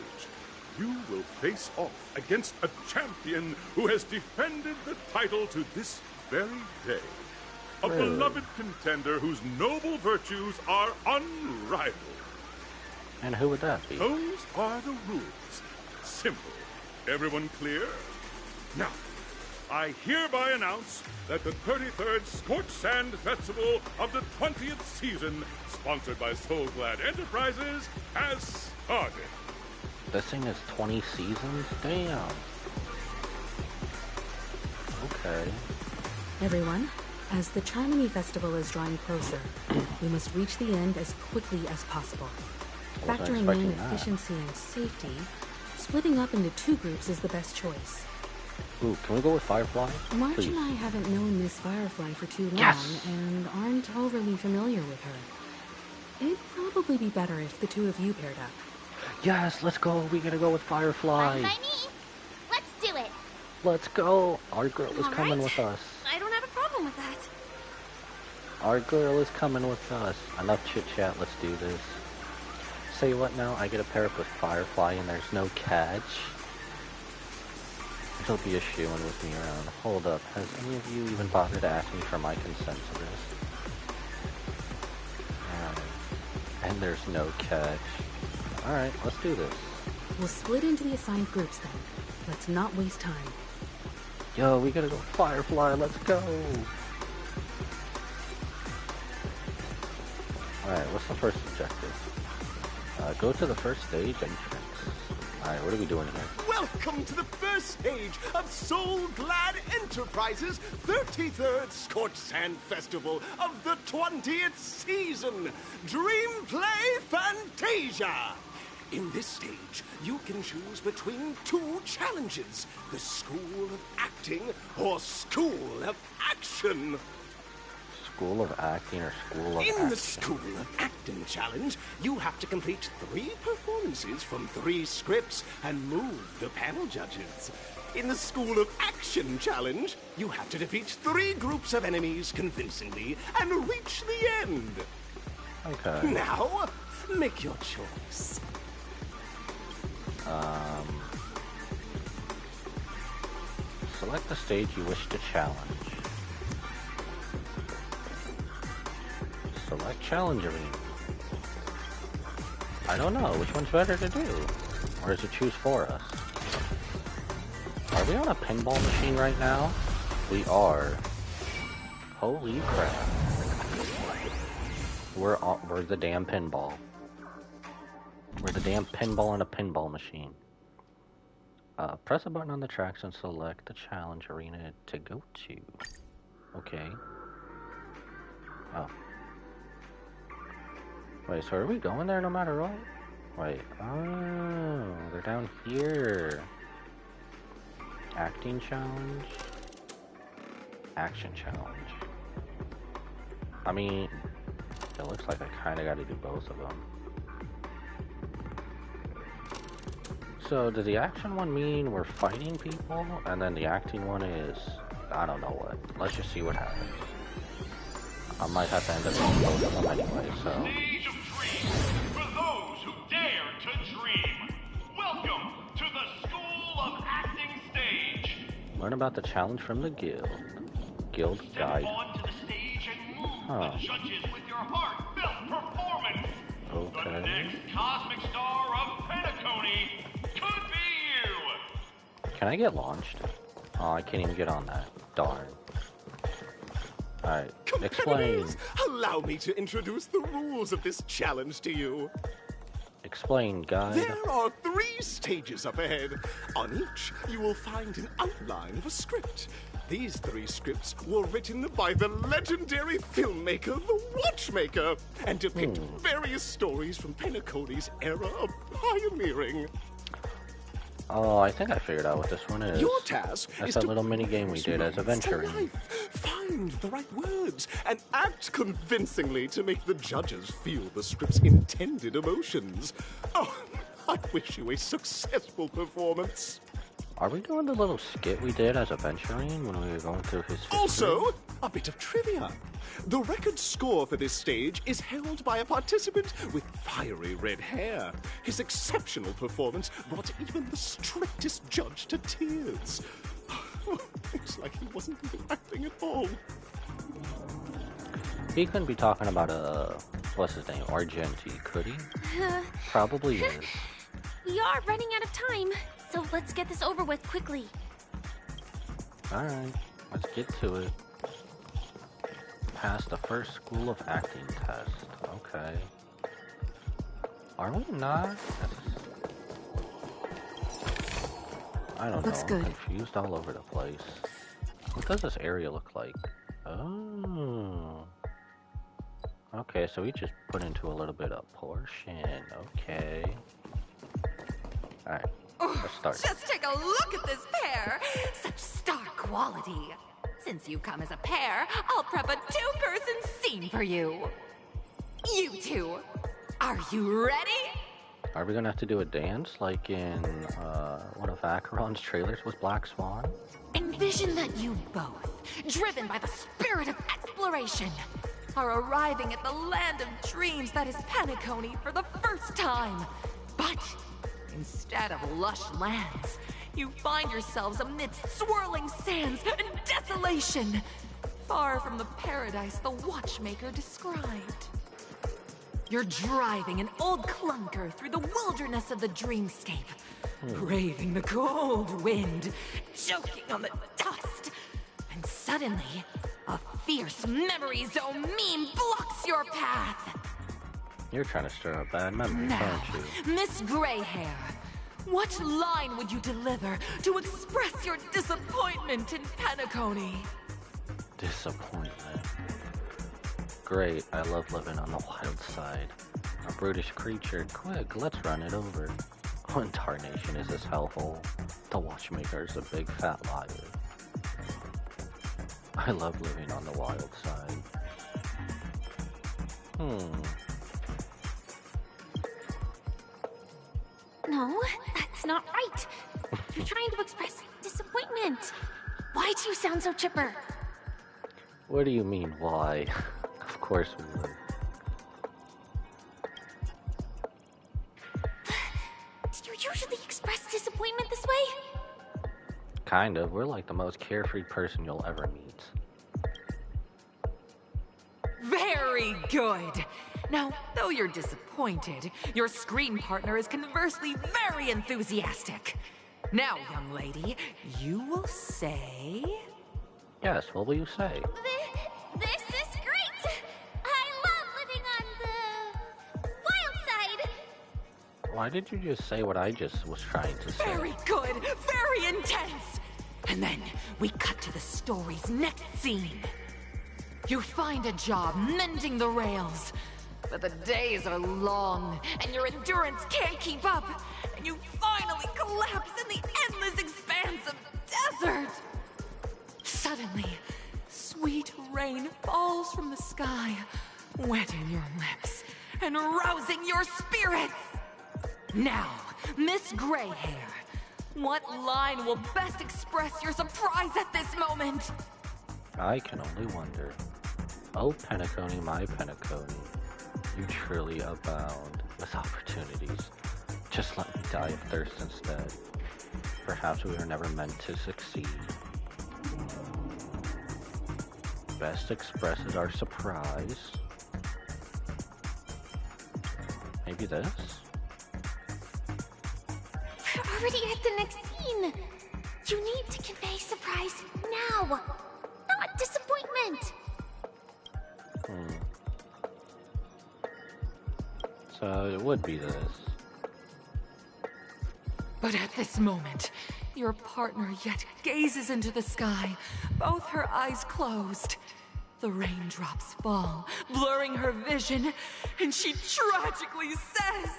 you will face off against a champion who has defended the title to this very day. A Really? beloved contender whose noble virtues are unrivaled. And who would that be? Those are the rules. Simple. Everyone clear? Now, I hereby announce that the 33rd Scorched Sand Festival of the 20th season, sponsored by Soul Glad Enterprises, has started. This thing is 20 seasons? Damn. Okay. Everyone, as the Charmony Festival is drawing closer, we must reach the end as quickly as possible. Wasn't Factoring in expecting that. efficiency and safety, splitting up into 2 groups is the best choice. Ooh, can we go with Firefly? March Please. and I haven't known Miss Firefly for too long, Yes! and aren't overly familiar with her. It'd probably be better if the 2 of you paired up. Yes, let's go. We gotta go with Firefly. Fine by me. Let's do it. Let's go. Our girl is All coming right. with us. I don't have a problem with that. Our girl is coming with us. Enough chit chat. Let's do this. Say what now? I get a pair up with Firefly and there's no catch. She'll be eschewing with me around. Hold up. Has any of you even bothered to ask me for my consent to this? And there's no catch. Alright, let's do this. We'll split into the assigned groups then. Let's not waste time. Yo, we gotta go Firefly. Let's go. Alright, what's the first objective? Go to the first stage entrance. Alright, what are we doing here? Welcome to the first stage of Soul Glad Enterprises' 33rd Scorched Sand Festival of the 20th season, Dream Play Fantasia. In this stage, you can choose between 2 challenges, the School of Acting or School of Action. School of Acting or School of Action? In the School of Acting challenge, you have to complete 3 performances from 3 scripts and move the panel judges. In the School of Action challenge, you have to defeat 3 groups of enemies convincingly and reach the end. Okay. Now, make your choice. Select the stage you wish to challenge. Select challenge arena. I don't know, which one's better to do? Or does it choose for us? Are we on a pinball machine right now? We are. Holy crap. We're the damn pinball. We're the damn pinball in a pinball machine. Press a button on the tracks and select the challenge arena to go to. Okay. Oh. Wait, so are we going there no matter what? Wait, oh, they're down here. Acting challenge? Action challenge. I mean, it looks like I kinda gotta do both of them. So, does the action one mean we're fighting people? And then the acting one is, I don't know what. Let's just see what happens. I might have to end up doing both of them anyway, so. Stage of dreams for those who dare to dream. Welcome to the School of Acting stage. Learn about the challenge from the guild. Guild guide. Step onto the stage and move Huh. the judges with your heartfelt performance. The Okay. next cosmic star of Penacony could be you. Can I get launched? Oh, I can't even get on that. Darn. Alright, explain. Competitors, allow me to introduce the rules of this challenge to you. Explain, guide. There are 3 stages up ahead. On each, you will find an outline of a script. These 3 scripts were written by the legendary filmmaker, The Watchmaker, and depict various stories from Penacony's era of pioneering. Oh, I think I figured out what this one is. Your task That's is that to little mini game we did as a venture. find the right words and act convincingly to make the judges feel the script's intended emotions. Oh, I wish you a successful performance. Are we doing the little skit we did as a Venturine when we were going through his history? Also, a bit of trivia. The record score for this stage is held by a participant with fiery red hair. His exceptional performance brought even the strictest judge to tears. Looks like he wasn't even acting at all. He couldn't be talking about what's his name, Argenti, could he? Probably is. We are running out of time, so let's get this over with quickly. Alright, let's get to it. Pass the first school of acting test. Okay. Are we not? I don't Looks know. good. I'm confused all over the place. What does this area look like? Oh. Okay, so we just put into a little bit of portion. Okay. Alright, let's start. Just take a look at this pair! Such star quality. Since you come as a pair, I'll prep a two-person scene for you. You two, are you ready? Are we gonna have to do a dance like in one of Acheron's trailers with Black Swan? Envision that you both, driven by the spirit of exploration, are arriving at the land of dreams that is Penacony for the first time. But instead of lush lands, you find yourselves amidst swirling sands and desolation, far from the paradise the Watchmaker described. You're driving an old clunker through the wilderness of the dreamscape, braving the cold wind, choking on the dust, and suddenly, a fierce memory zone meme blocks your path. You're trying to stir up bad memories, Now, aren't you? Miss Greyhair, what line would you deliver to express your disappointment in Penacony? Disappointment. Great, I love living on the wild side. A brutish creature, quick, let's run it over. What in tarnation is this hellhole? The Watchmaker's a big fat liar. I love living on the wild side. No, that's not right. You're trying to express disappointment. Why do you sound so chipper? What do you mean, why? Of course we would. Do you usually express disappointment this way? Kind of. We're like the most carefree person you'll ever meet. Very good. Now, though you're disappointed, your screen partner is conversely very enthusiastic. Now, young lady, you will say... Yes, what will you say? This is great! I love living on the wild side! Why did you just say what I just was trying to say? Very good, very intense. And then we cut to the story's next scene. You find a job mending the rails, but the days are long and your endurance can't keep up, and you finally collapse in the endless expanse of desert. Suddenly, sweet rain falls from the sky, wetting your lips and rousing your spirits. Now, Miss Greyhair, what line will best express your surprise at this moment? I can only wonder. Oh, Penacony, my Penacony, you truly abound with opportunities. Just let me die of thirst instead. Perhaps we were never meant to succeed. Best expresses our surprise. Maybe this? We're already at the next scene! You need to convey surprise now, not disappointment! So it would be this. But at this moment, your partner yet gazes into the sky, both her eyes closed. The raindrops fall, blurring her vision, and she tragically says...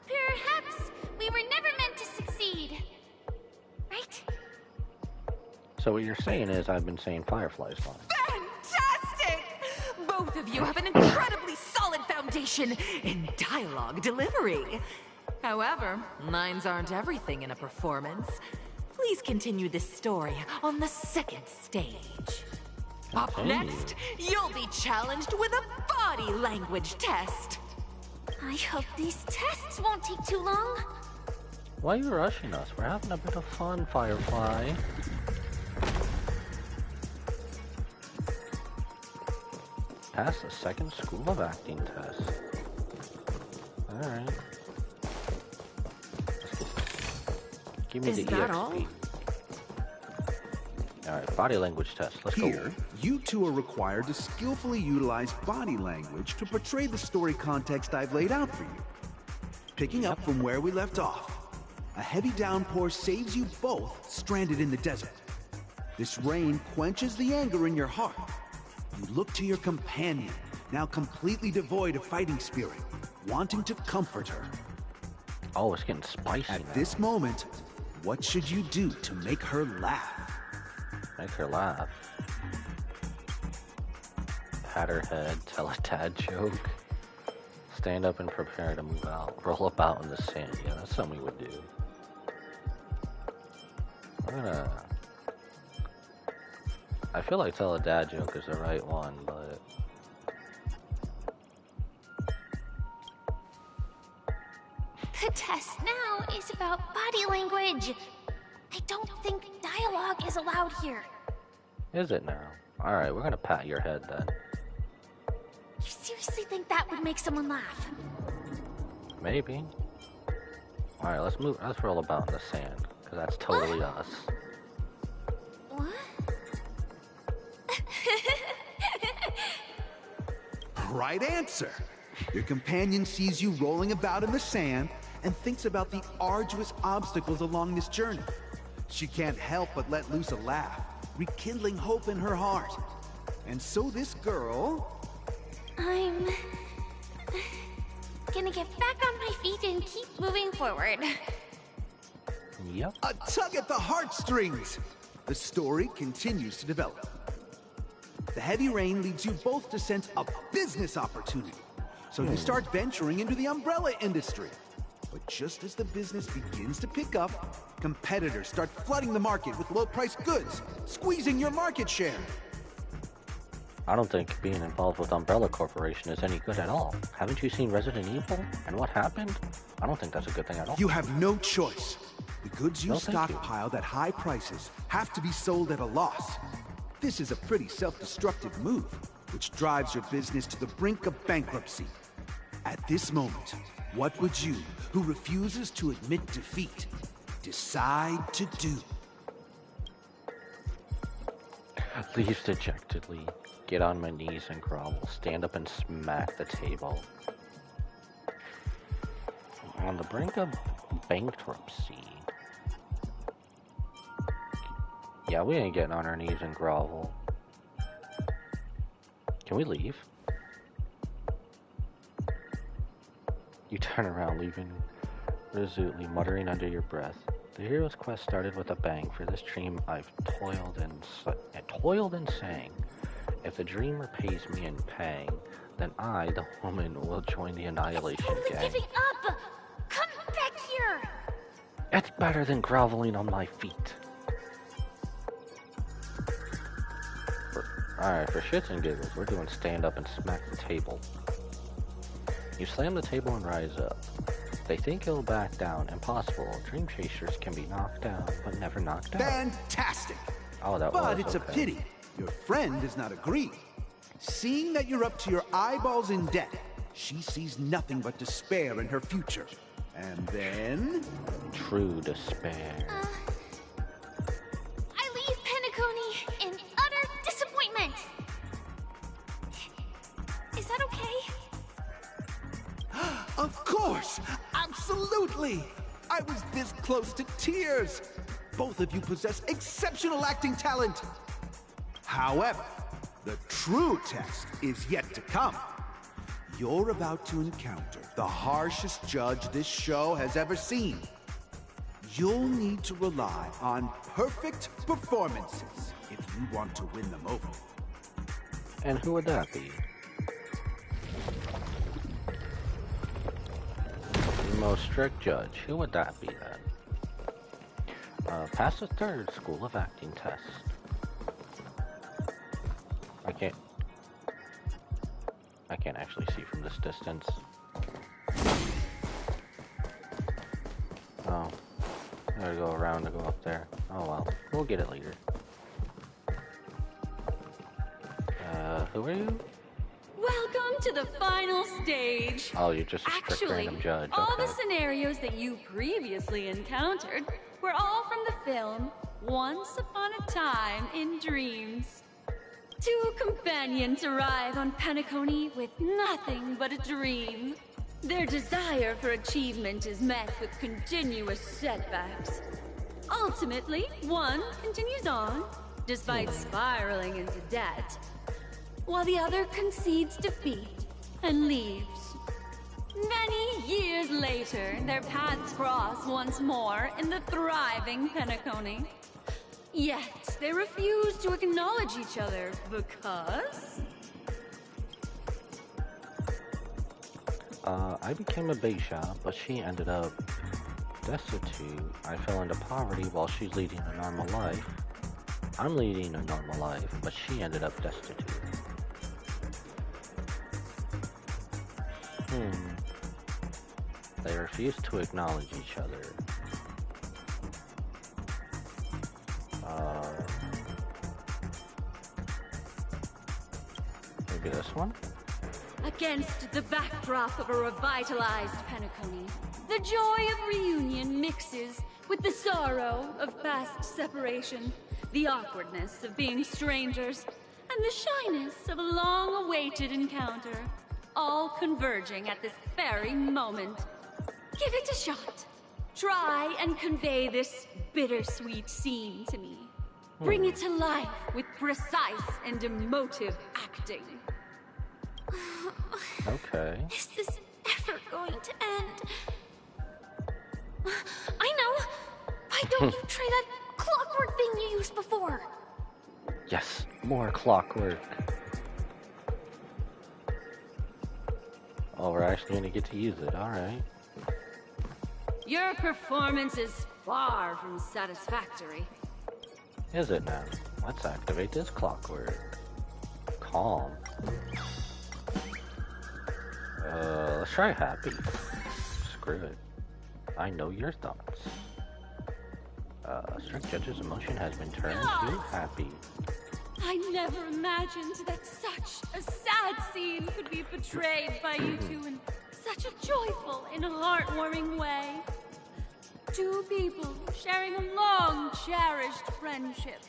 Perhaps we were never meant to succeed. Right? So what you're saying is I've been saying Firefly's line. Fantastic! both of you have an incredibly solid foundation in dialogue delivery. However, minds aren't everything in a performance. Please continue this story on the second stage. Up next, you'll be challenged with a body language test. I hope these tests won't take too long. Why are you rushing us? We're having a bit of fun, Firefly. Pass the second School of Acting test. Alright. Give me the EXP. Alright, body language test. Let's go. Here, you two are required to skillfully utilize body language to portray the story context I've laid out for you. Picking up from where we left off, a heavy downpour saves you both stranded in the desert. This rain quenches the anger in your heart. You look to your companion, now completely devoid of fighting spirit, wanting to comfort her. Oh, it's getting spicy At now. this moment, what should you do to make her laugh? Make her laugh. Pat her head, tell a dad joke. Stand up and prepare to move out. Roll up out in the sand. Yeah, that's something we would do. I feel like tell a dad joke is the right one, but... The test now is about body language. I don't think dialogue is allowed here. Is it now? Alright, we're gonna pat your head then. You seriously think that would make someone laugh? Maybe. Alright, let's roll about in the sand, because that's totally us. What? Right answer. Your companion sees you rolling about in the sand and thinks about the arduous obstacles along this journey. She can't help but let loose a laugh, rekindling hope in her heart. And so this girl... I'm... gonna get back on my feet and keep moving forward. Yep. A tug at the heartstrings! The story continues to develop. The heavy rain leads you both to sense a business opportunity. So you start venturing into the umbrella industry. But just as the business begins to pick up, competitors start flooding the market with low-priced goods, squeezing your market share. I don't think being involved with Umbrella Corporation is any good at all. Haven't you seen Resident Evil and what happened? I don't think that's a good thing at all. You have no choice. The goods you stockpiled at high prices have to be sold at a loss. This is a pretty self-destructive move, which drives your business to the brink of bankruptcy. At this moment, what would you, who refuses to admit defeat, decide to do? Leaves dejectedly. Get on my knees and grovel. Stand up and smack the table. On the brink of bankruptcy. Yeah, we ain't getting on our knees and grovel. Can we leave? You turn around, leaving resolutely, muttering under your breath. The hero's quest started with a bang. For this dream, I've toiled and sang. If the dreamer pays me in pang, then I, the woman, will join the annihilation gang. Giving up! Come back here! It's better than groveling on my feet. Alright, for shits and giggles, we're doing stand up and smack the table. You slam the table and rise up. They think he'll back down. Impossible. Dream chasers can be knocked down, but never knocked out. Fantastic! Oh, that but was it's okay. a pity. Your friend does not agree. Seeing that you're up to your eyeballs in debt, she sees nothing but despair in her future. And then... True despair. I leave Penacony in utter disappointment. Is that okay? Of course! Absolutely! I was this close to tears! Both of you possess exceptional acting talent! However, the true test is yet to come. You're about to encounter the harshest judge this show has ever seen. You'll need to rely on perfect performances if you want to win them over. And who would that be? most strict judge. Who would that be then? Pass the third School of Acting test. I can't actually see from this distance. Oh. I gotta go around to go up there. Oh well. We'll get it later. Who are you? Welcome to the final stage. Oh, you're just a strict random judge. All Okay. the scenarios that you previously encountered were all from the film Once Upon a Time in Dreams. Two companions arrive on Penacony with nothing but a dream. Their desire for achievement is met with continuous setbacks. Ultimately, one continues on, despite spiraling into debt, while the other concedes defeat and leaves. Many years later, their paths cross once more in the thriving Penacony. Yet, they refuse to acknowledge each other because... I became a Beisha, but she ended up destitute. I fell into poverty while she's leading a normal life. I'm leading a normal life, but she ended up destitute. They refuse to acknowledge each other. Maybe this one? Against the backdrop of a revitalized Penacony, the joy of reunion mixes with the sorrow of past separation, the awkwardness of being strangers, and the shyness of a long-awaited encounter, all converging at this very moment. Give it a shot. Try and convey this bittersweet scene to me. Bring it to life with precise and emotive acting. Okay. Is this ever going to end? I know! Why don't you try that clockwork thing you used before? Yes, more clockwork. Oh, we're actually gonna get to use it, alright. Your performance is far from satisfactory. Is it now? Let's activate this clockwork. Calm. Let's try happy. Screw it. I know your thoughts. Strict judge's emotion has been turned to happy. I never imagined that such a sad scene could be portrayed by you two in such a joyful and heartwarming way. Two people sharing a long, cherished friendship,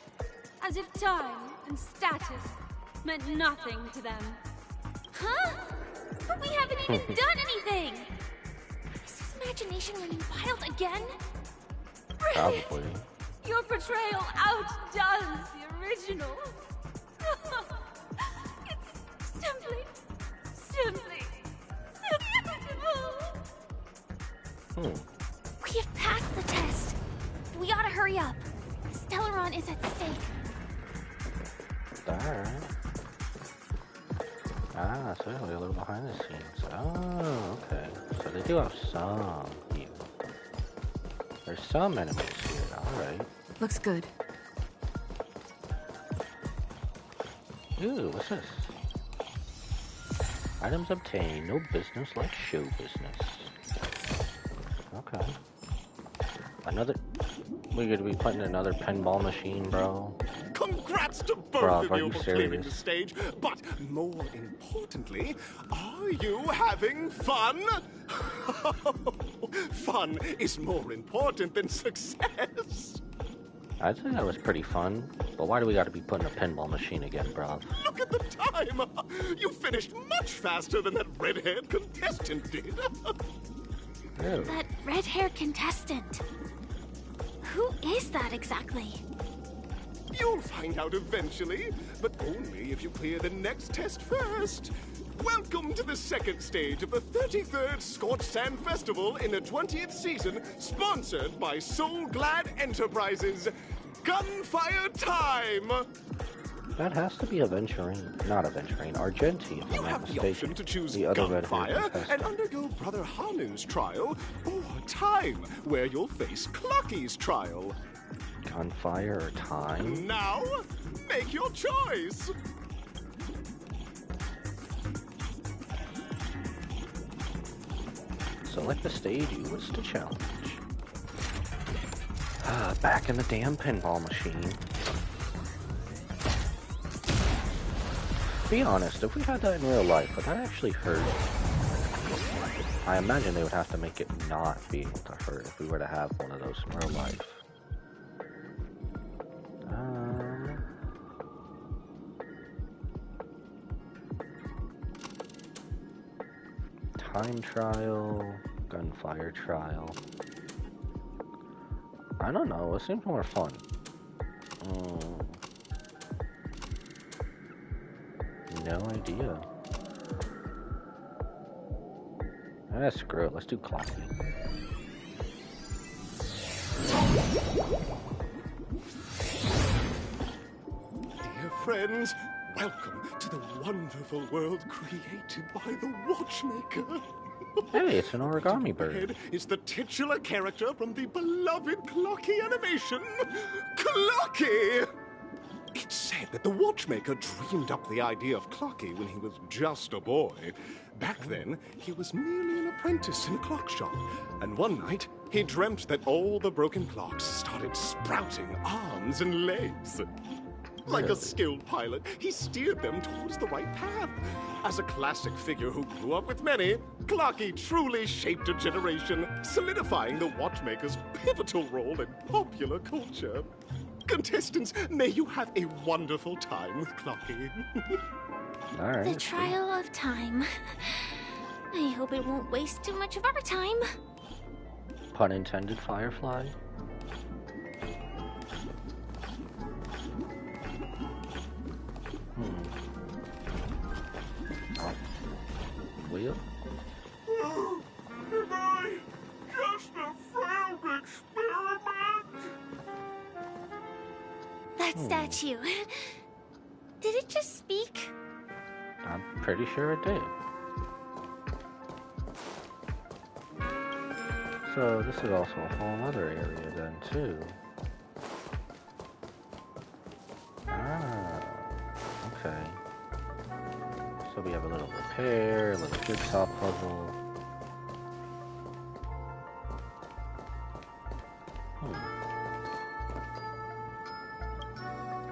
as if time and status meant nothing to them. Huh? But we haven't even done anything! Is this imagination running wild again? Probably. Your portrayal outdoes the original. It's simply beautiful. We have passed the test. We ought to hurry up. Stellaron is at stake. Alright. Ah, so we're a little behind the scenes. Oh, okay. So they do have some here. There's some enemies here, alright. Looks good. Ooh, what's this? Items obtained, no business like show business. Okay. Another... We're gonna be putting another pinball machine, bro. Congrats to both of you for clearing the stage, but more importantly, are you having fun? Fun is more important than success. I'd say that was pretty fun, but why do we gotta be putting a pinball machine again, bro? Look at the time! You finished much faster than that red-haired contestant did. Ew. That red-haired contestant. Who is that exactly? You'll find out eventually, but only if you clear the next test first. Welcome to the second stage of the 33rd Scorched Sand Festival in the 20th season, sponsored by Soul Glad Enterprises. Gunfire time! That has to be Aventurine, not Aventurine, Argenti, if You I'm not have the mistaken. option to choose The other red gunfire and undergo Brother Hanu's trial, or time, where you'll face Clucky's trial. Gunfire or time? Now, make your choice. Select the stage you wish to challenge. Back in the damn pinball machine. Be honest, if we had that in real life, would that actually hurt? I imagine they would have to make it not be able to hurt if we were to have one of those in real life. Time trial, gunfire trial. I don't know, it seems more fun. No idea. Screw it, let's do Clocky. Dear friends, welcome to the wonderful world created by the Watchmaker. Hey, it's an origami bird. Head is the titular character from the beloved Clocky animation, Clocky! It's said that the Watchmaker dreamed up the idea of Clocky when he was just a boy. Back then, he was merely an apprentice in a clock shop, and one night, he dreamt that all the broken clocks started sprouting arms and legs. Like a skilled pilot, he steered them towards the right path. As a classic figure who grew up with many, Clocky truly shaped a generation, solidifying the Watchmaker's pivotal role in popular culture. Contestants, may you have a wonderful time with Clocky. The trial of time. I hope it won't waste too much of our time. Pun intended, Firefly. Oh. Wheel? Am I just a failed experiment? That statue. Did it just speak? I'm pretty sure it did. So this is also a whole other area then too. Okay. So we have a little repair, a little jigsaw puzzle.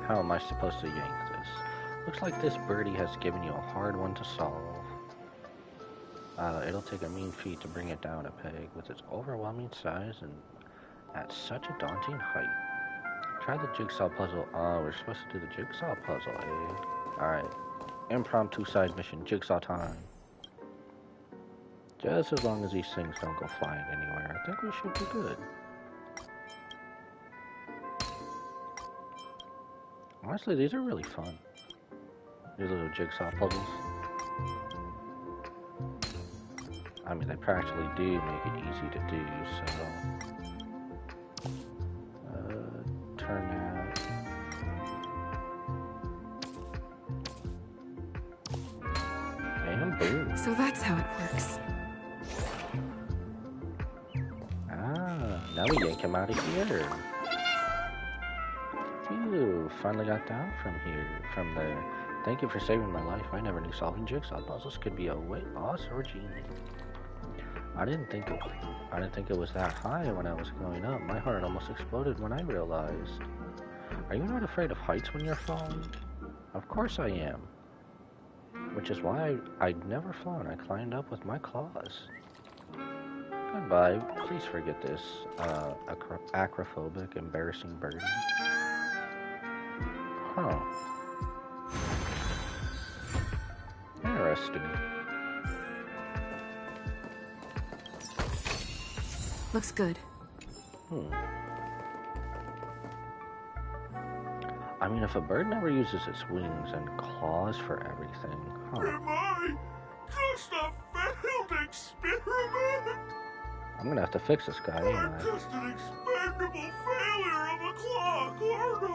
How am I supposed to yank this? Looks like this birdie has given you a hard one to solve. It'll take a mean feat to bring it down a peg with its overwhelming size and at such a daunting height. Try the jigsaw puzzle. Oh, we're supposed to do the jigsaw puzzle, eh? Alright. Impromptu side mission, jigsaw time. Just as long as these things don't go flying anywhere, I think we should be good. Honestly, these are really fun. These little jigsaw puzzles. I mean, they practically do make it easy to do, so... turn that. And boom. So that's how it works. Now we yank him out of here. Phew, finally got down from there. Thank you for saving my life. I never knew solving jigsaw puzzles could be a weight loss or genie. I didn't think it was that high when I was growing up. My heart almost exploded when I realized. Are you not afraid of heights when you're falling? Of course I am. Which is why I'd never flown. I climbed up with my claws. Goodbye. Please forget this acrophobic, embarrassing birdie. Huh. Interesting. Looks good. I mean, if a bird never uses its wings and claws for everything, Am I just a failed experiment? I'm gonna have to fix this guy, ain't I'm I? just an expendable failure of a clock, aren't I?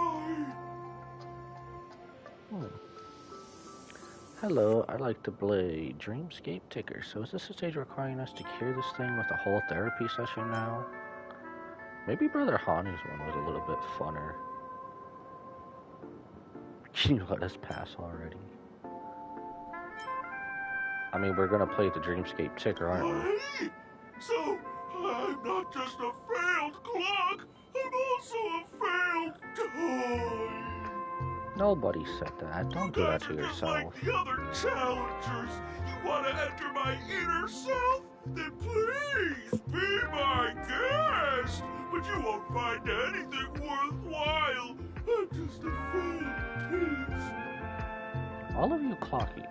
Hello, I'd like to play Dreamscape Ticker. So is this a stage requiring us to cure this thing with a whole therapy session now? Maybe Brother Hanu's one was a little bit funner. Can you let us pass already? I mean, we're gonna play the Dreamscape Ticker, aren't we? So, I'm not just a failed clock, I'm also a failed toy. Nobody said that. Don't do that to Just yourself. like the other challengers, you want to enter my inner self? Then please be my guest. But you won't find anything worthwhile. I'm just a failed piece. All of you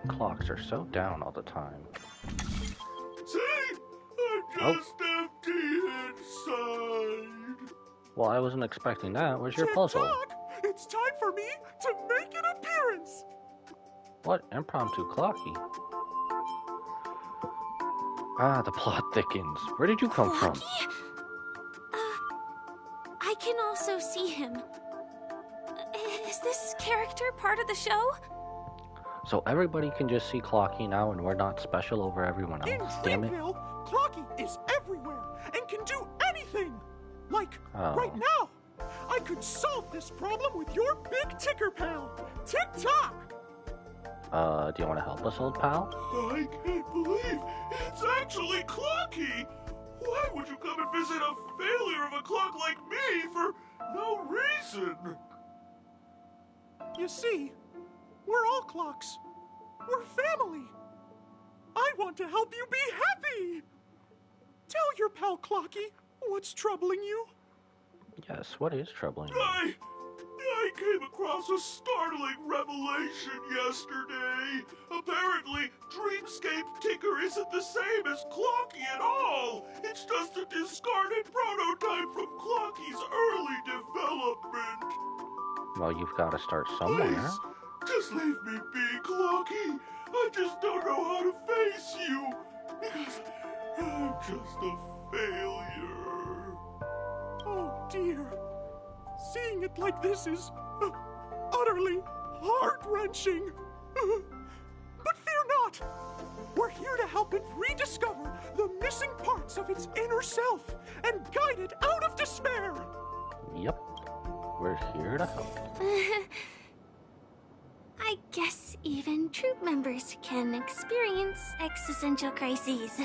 clocks are so down all the time. See? I'm just empty inside. Well, I wasn't expecting that. Where's your puzzle? It's time for me to make an appearance! What? Impromptu clocky? Ah, the plot thickens. Where did you come from? I can also see him. Is this character part of the show? So everybody can just see Clocky now and we're not special over everyone else? Damn it. Clocky is everywhere and can do anything! Like, Oh. right now! I could solve this problem with your big ticker pal, Tick-Tock! Do you want to help us, old pal? I can't believe it's actually Clocky! Why would you come and visit a failure of a clock like me for no reason? You see, we're all clocks. We're family. I want to help you be happy! Tell your pal Clocky what's troubling you. Yes, what is troubling you? I came across a startling revelation yesterday. Apparently, Dreamscape Ticker isn't the same as Clocky at all. It's just a discarded prototype from Clocky's early development. Well, you've got to start somewhere. Please, just leave me be, Clocky. I just don't know how to face you. Because I'm just a failure. Oh dear. Seeing it like this is utterly heart-wrenching. But fear not. We're here to help it rediscover the missing parts of its inner self and guide it out of despair. Yep. We're here to help. I guess even troop members can experience existential crises.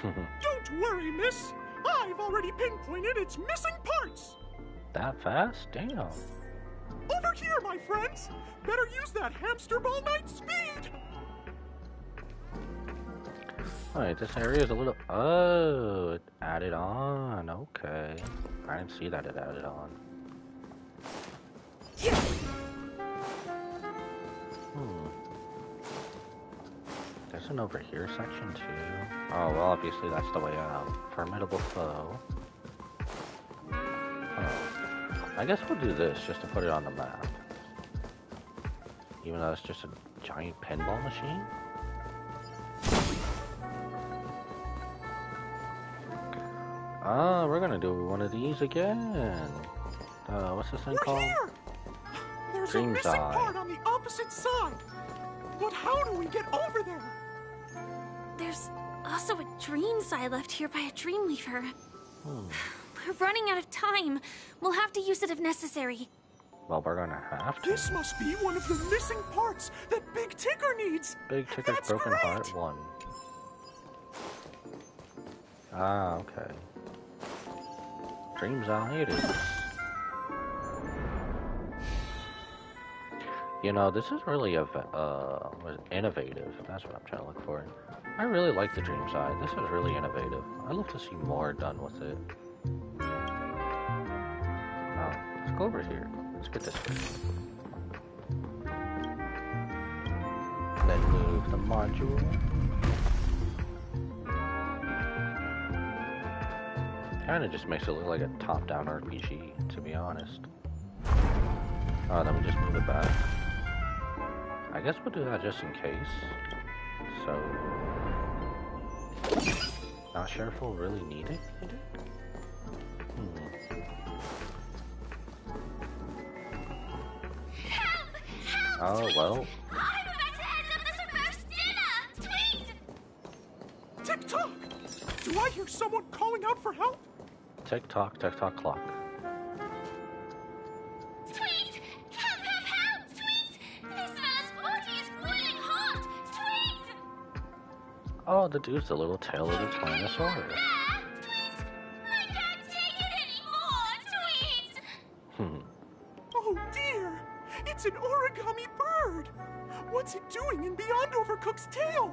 Don't worry, miss. I've already pinpointed its missing parts. That fast? Damn. Over here, my friends. Better use that hamster ball night speed. Alright, this area is a little... Oh, it added on. Okay. I didn't see that it added on. There's an over here section too. Oh, well, obviously that's the way out. Formidable foe. Oh. I guess we'll do this just to put it on the map. Even though it's just a giant pinball machine. Ah, we're gonna do one of these again. What's this thing called? Here. There's a missing part on the opposite side. But how do we get over there? There's also a dream side left here by a Dreamweaver. We're running out of time. We'll have to use it if necessary. Well, we're gonna have to. This must be one of the missing parts that Big Ticker needs. Big Ticker's Broken Heart 1. Ah, okay. Dream's Eye it is. You know, this is really innovative. That's what I'm trying to look for. I really like the Dream Side. This is really innovative. I'd love to see more done with it. Now, let's go over here. Let's get this way. Then move the module. Kinda just makes it look like a top-down RPG, to be honest. Oh, then we just move it back. I guess we'll do that just in case. So... Not sure if we'll really need it. Help! Help! Oh, well. I'm about to end up this roast dinner! Tweet! Tick-tock! Do I hear someone calling out for help? Tick-tock, tick-tock clock. Tweet! Help, help, help! Tweet! This fella's body is boiling hot! Tweet! Oh, the dude's the little tail of the Tyrannosaurus. I can't take it anymore! Tweet! Oh dear! It's an origami bird! What's it doing in beyond Overcooked's tail?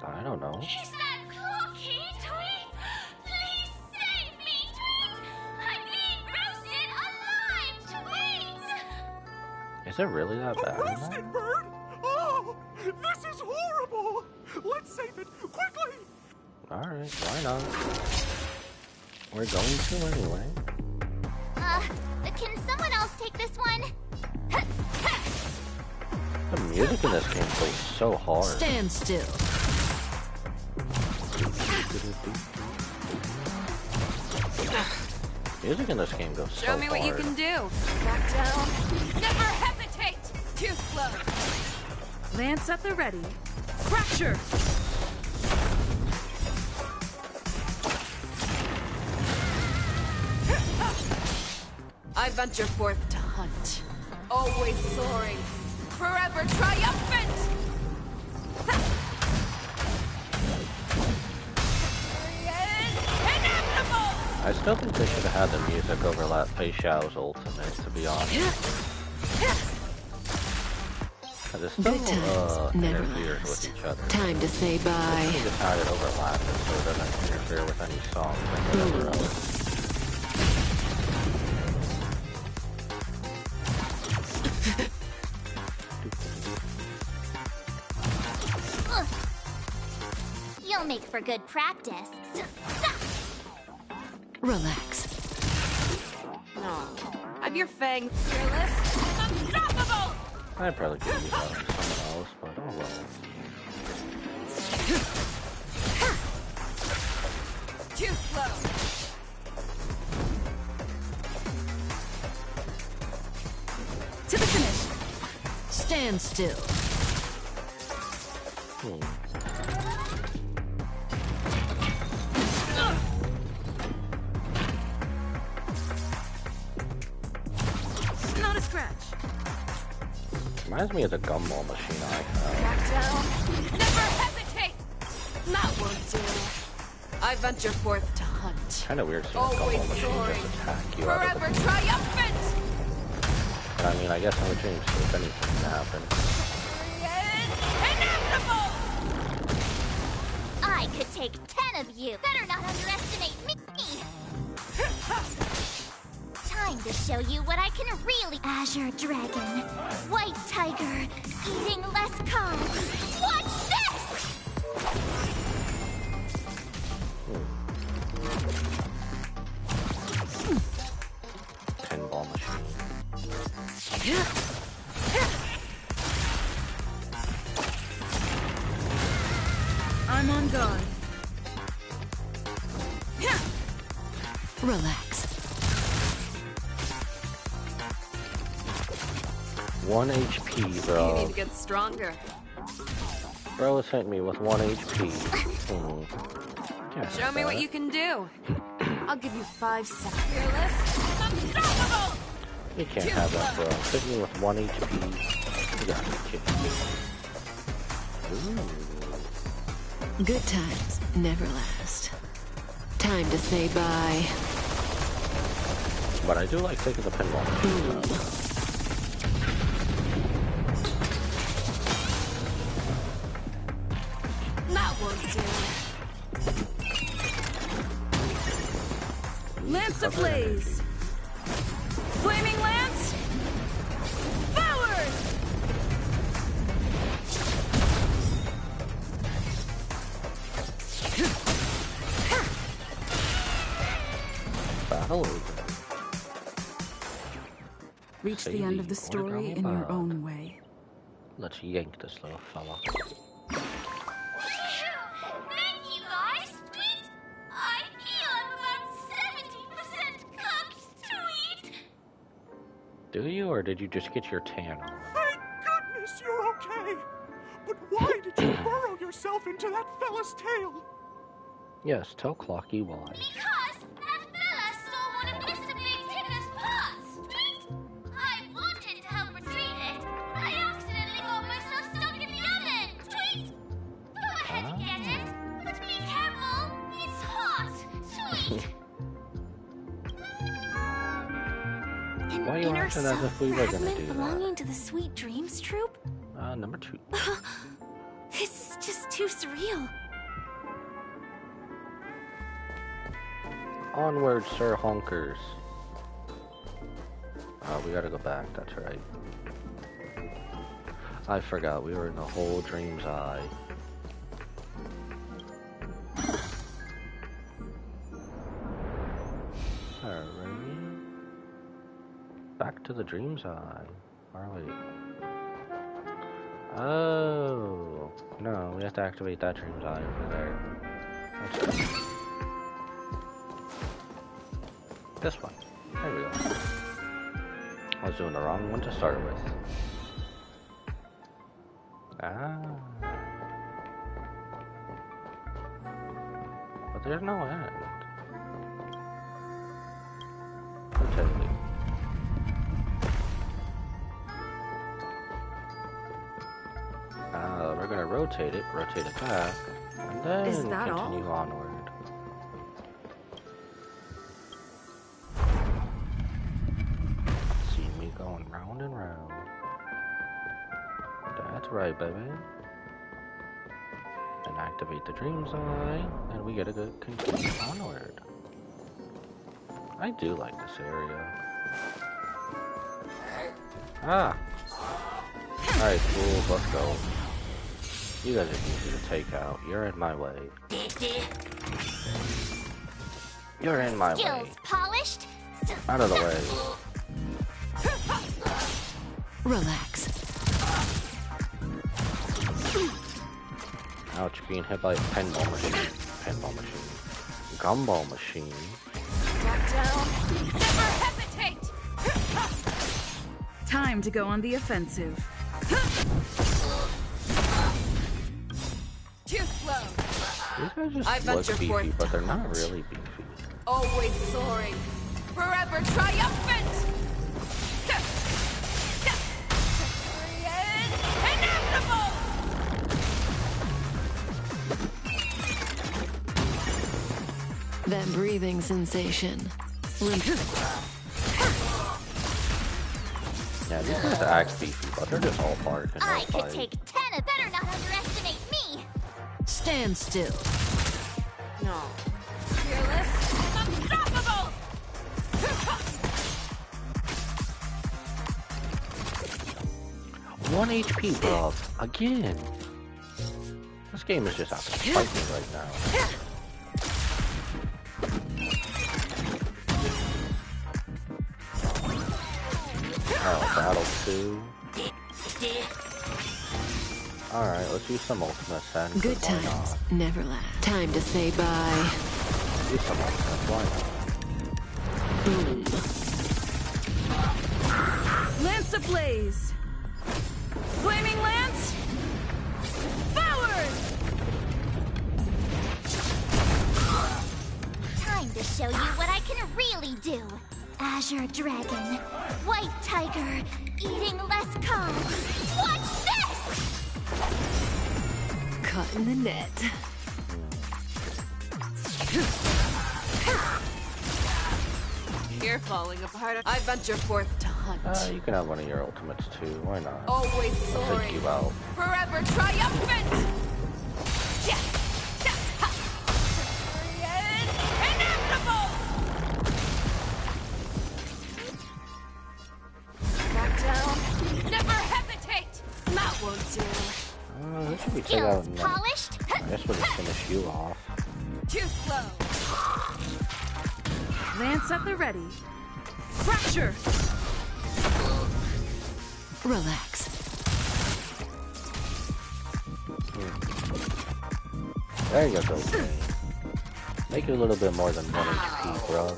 I don't know. Is that Clocky? Tweet! Please save me! Tweet! I'm being roasted alive! Tweet! Is it really that A bad? roasted bird? Oh! This is horrible! Let's save it! Quickly! Alright, why not? We're going to anyway. Can someone else take this one? The music in this game plays so hard. Stand still. Music in this game goes so Show me hard. what you can do. Back down. Never hesitate. Too slow. Lance at the ready. Fracture! I venture forth to hunt. Always soaring. Forever triumphant! I still think they should have had the music overlap Fei Xiao's ultimate, to be honest. Because it still interferes with each other. Time to say bye. They just had it overlap it so it doesn't interfere with any songs or whatever else. You'll make for good practice. Relax. No. Have your fangs fearless. Unstoppable! I'd probably could use that on someone else, but oh well. Too slow. To the finish. Stand still. Not a scratch. Reminds me of the gumball machine I have. Back down. Never hesitate. That won't do. I venture forth to hunt. Kind of weird seeing a Always gumball machine soaring. just attack you out of Forever the... triumphant. But I mean, I guess in the dreams, if anything can happen. I could take 10 of you. Better not underestimate me. Time to show you what I can really. Azure Dragon, White Tiger, eating less carbs. Watch this! Pinball machine. I'm on guard. Relax. 1 HP, You bro. need to get stronger. Bro was hitting me with 1 HP. Show me what you can do. I'll give you 5 seconds. Fearless. Unstoppable! You can't have that, bro. Hit me with 1 HP. You gotta be kidding me. Ooh. Good times never last. Time to say bye. But I do like taking the pinball machine. That won't do. Lance ablaze. Flaming lance. Forward. Battle over. Reach the end of the story in your own way. Let's yank this little fella. Thank you guys. Tweet. I feel I'm about 70% cooked. Tweet. Do you, or did you just get your tan on? Thank But why did you burrow yourself into that fella's tail? Yes, tell Clocky why. Because that fella stole one of Mr. Big Tinder's paws. I wanted to help retrieve it, but I accidentally got myself stuck in the oven. Tweet! Go ahead and get it, but be careful. It's hot. Sweet. Why are you acting as if we were gonna do that? Belonging to the Sweet Dreams troupe? Number 2. This is just too surreal. Onward, Sir Honkers. We gotta go back, that's right. I forgot, we were in the whole Dream's Eye. Alright. Back to the Dream's Eye. Where are we? Oh, no, we have to activate that Dream's Eye over there. That's right. This one. There we go. I was doing the wrong one to start with. But there's no end. Rotate. We're gonna rotate it back, and then continue onward. See me going round and round. That's right, baby. And activate the Dream's Eye, and we get to go continue onward. I do like this area. Alright, cool, let's go. You guys are easy to take out. You're in my way. You're in my way. Skills polished. Out of the way. Relax. Ouch, being hit by a pinball machine. Pinball machine. Gumball machine. Back down. Never hesitate. Time to go on the offensive. Too slow. These guys just look beefy, but they're not really beefy. Always soaring. Forever triumphant. Victory is inevitable. That breathing sensation. Yeah, these guys act beefy, but they're just all part in I no could fight. take 10. Better not underestimate me. Stand still. No. Fearless and unstoppable. 1 HP, bruv. Again. This game is just out to fight me right now. Oh, battle 2. Alright, let's use some ultimates then. Good why times not? never last. Time to say bye. Use some ultimates, why not? Boom. Lance ablaze. Flaming lance. Forward. Time to show you what I can really do. Azure Dragon, White Tiger, eating less carbs. Watch this! Caught in the net. You're falling apart. I venture forth to hunt. You can have one of your ultimates too, why not? Always I'll soaring. take you out. Forever triumphant. Back down. Never hesitate. That won't do. This should be take out and then Polished. I guess we'll just finish you off. Too slow. Lance at the ready. Fracture. Relax. There you go, Jane. Make it a little bit more than 1 HP, bro.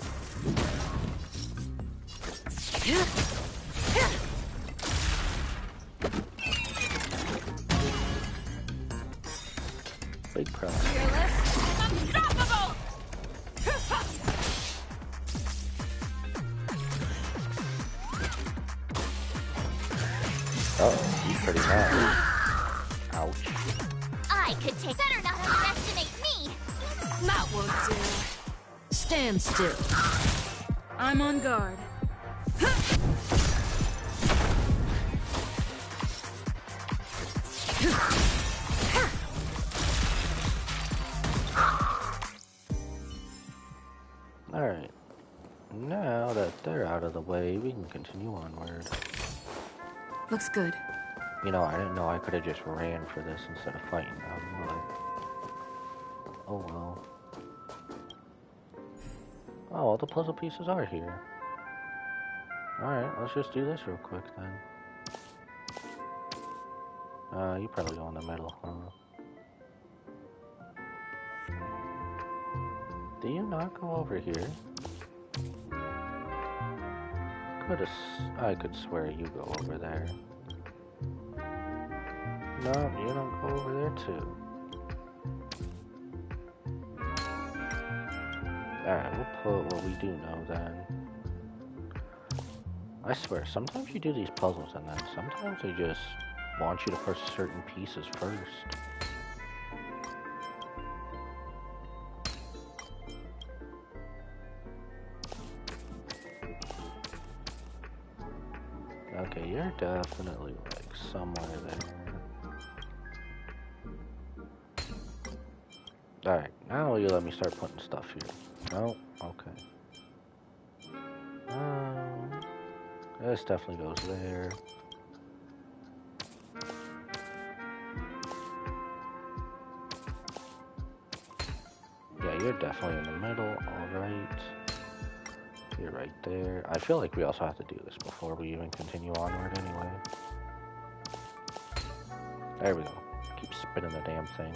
Big press. Unstoppable! Oh, he's pretty mad. Ouch. I could take better not underestimate me. That won't do. Stand still. I'm on guard. Alright. Now that they're out of the way, we can continue onward. Looks good. You know, I didn't know I could have just ran for this instead of fighting them, but... Oh well. Oh, all the puzzle pieces are here. Alright, let's just do this real quick then. You probably go in the middle, huh? Do you not go over here? I could swear you go over there. No, you don't go over there too. Alright, we'll put what we do know then. I swear, sometimes you do these puzzles and then sometimes they just want you to push certain pieces first. Okay, you're definitely like somewhere there. Alright, now you let me start putting stuff here. No? Okay. This definitely goes there. Yeah, you're definitely in the middle, alright. You're right there. I feel like we also have to do this before we even continue onward anyway. There we go. Keep spinning the damn thing.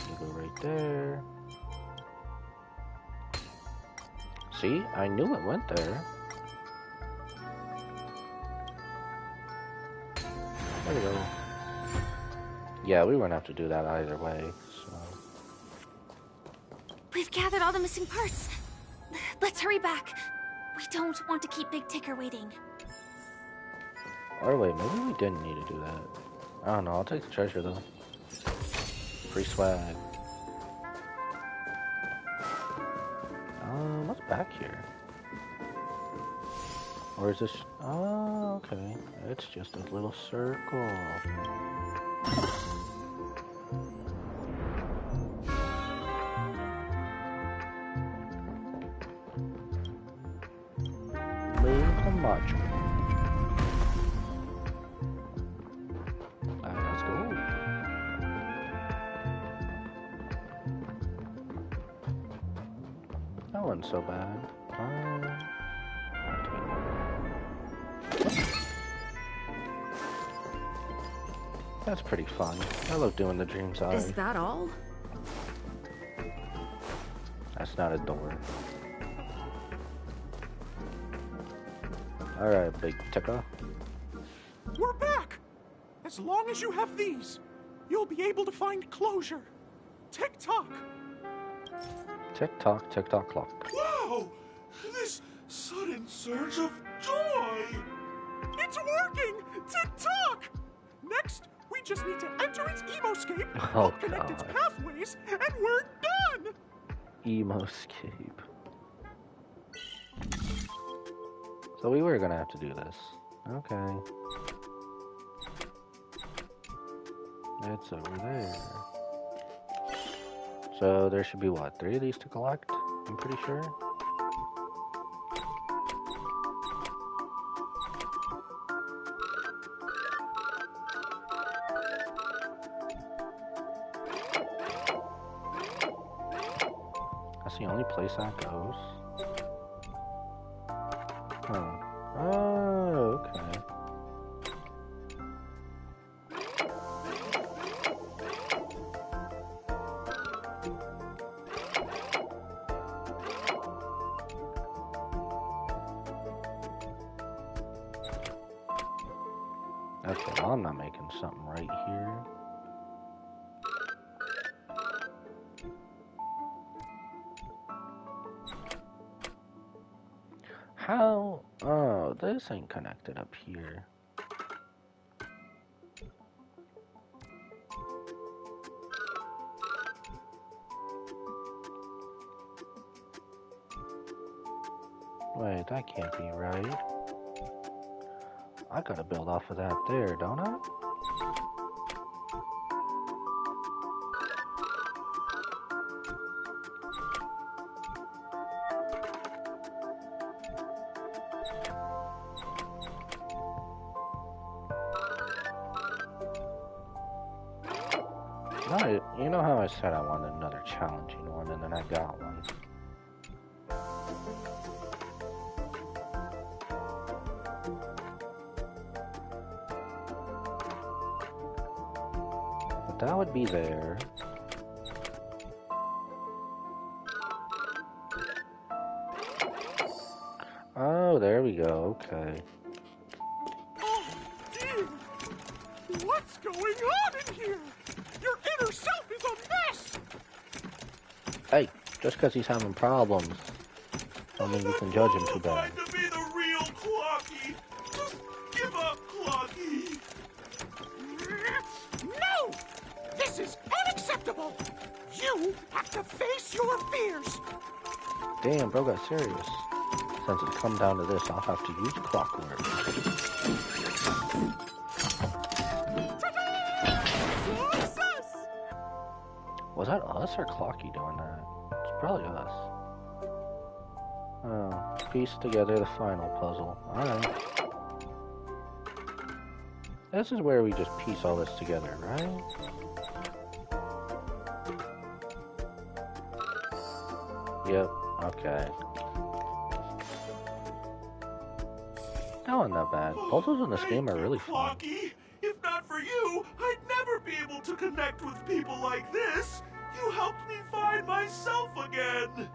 You go right there. See? I knew it went there. There we go. Yeah, we wouldn't have to do that either way, so... We've gathered all the missing parts. Let's hurry back. We don't want to keep Big Ticker waiting. Or wait, maybe we didn't need to do that. I don't know, I'll take the treasure though. Free swag. What's back here? Or is this... Oh, okay. It's just a little circle. Move the module. Let's go. That wasn't so bad. That's pretty fun. I love doing the dream side. Is that all? That's not a door. Alright, Big Ticker. We're back! As long as you have these, you'll be able to find closure. Tick-tock! Tick-tock, tick-tock clock. Wow! This sudden surge of joy! It's working! Tick-tock! Next, we just need to enter its emoscape, Oh, connect its God. pathways, and we're done! Emoscape. So we were gonna have to do this. Okay. It's over there. So there should be, what, 3 of these to collect? I'm pretty sure. That's the only place that goes. Huh. Oh, okay. Okay, well, I'm not making something right here. How? Oh, this ain't connected up here. Wait, that can't be right. I gotta build off of that there, don't I? No, you know how I said I wanted another challenging one, and then I got one. But that would be there. Oh, there we go, okay. Oh, dear! What's going on in here? Your inner self is a mess! Hey, just because he's having problems, don't mean you can judge him too bad. To be the real Clocky. Just give up, Clocky. No! This is unacceptable! You have to face your fears! Damn, bro got serious. Since it's come down to this, I'll have to use clockwork. Was that us or Clocky doing that? It's probably us. Oh, piece together the final puzzle. Alright. This is where we just piece all this together, right? Yep, okay. That wasn't that bad. Puzzles in this game are really fun. Clocky, if not for you, I'd never be able to connect with people like this. You helped me find myself again.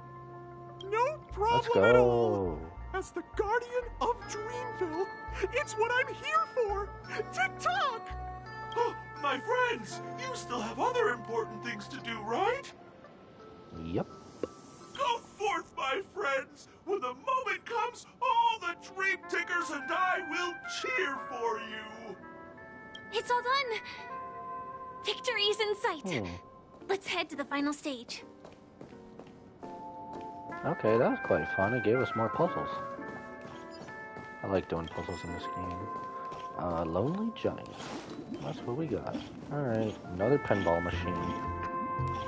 No problem Let's go. at all. As the guardian of Dreamville, it's what I'm here for. Tick-tock! Oh, my friends, you still have other important things to do, right? Yep. Go forth, my friends. When the moment comes, all the Dream Tickers and I will cheer for you. It's all done. Victory's in sight. Let's head to the final stage. Okay, that was quite fun. It gave us more puzzles. I like doing puzzles in this game. Lonely Giant. That's what we got. Alright, another pinball machine.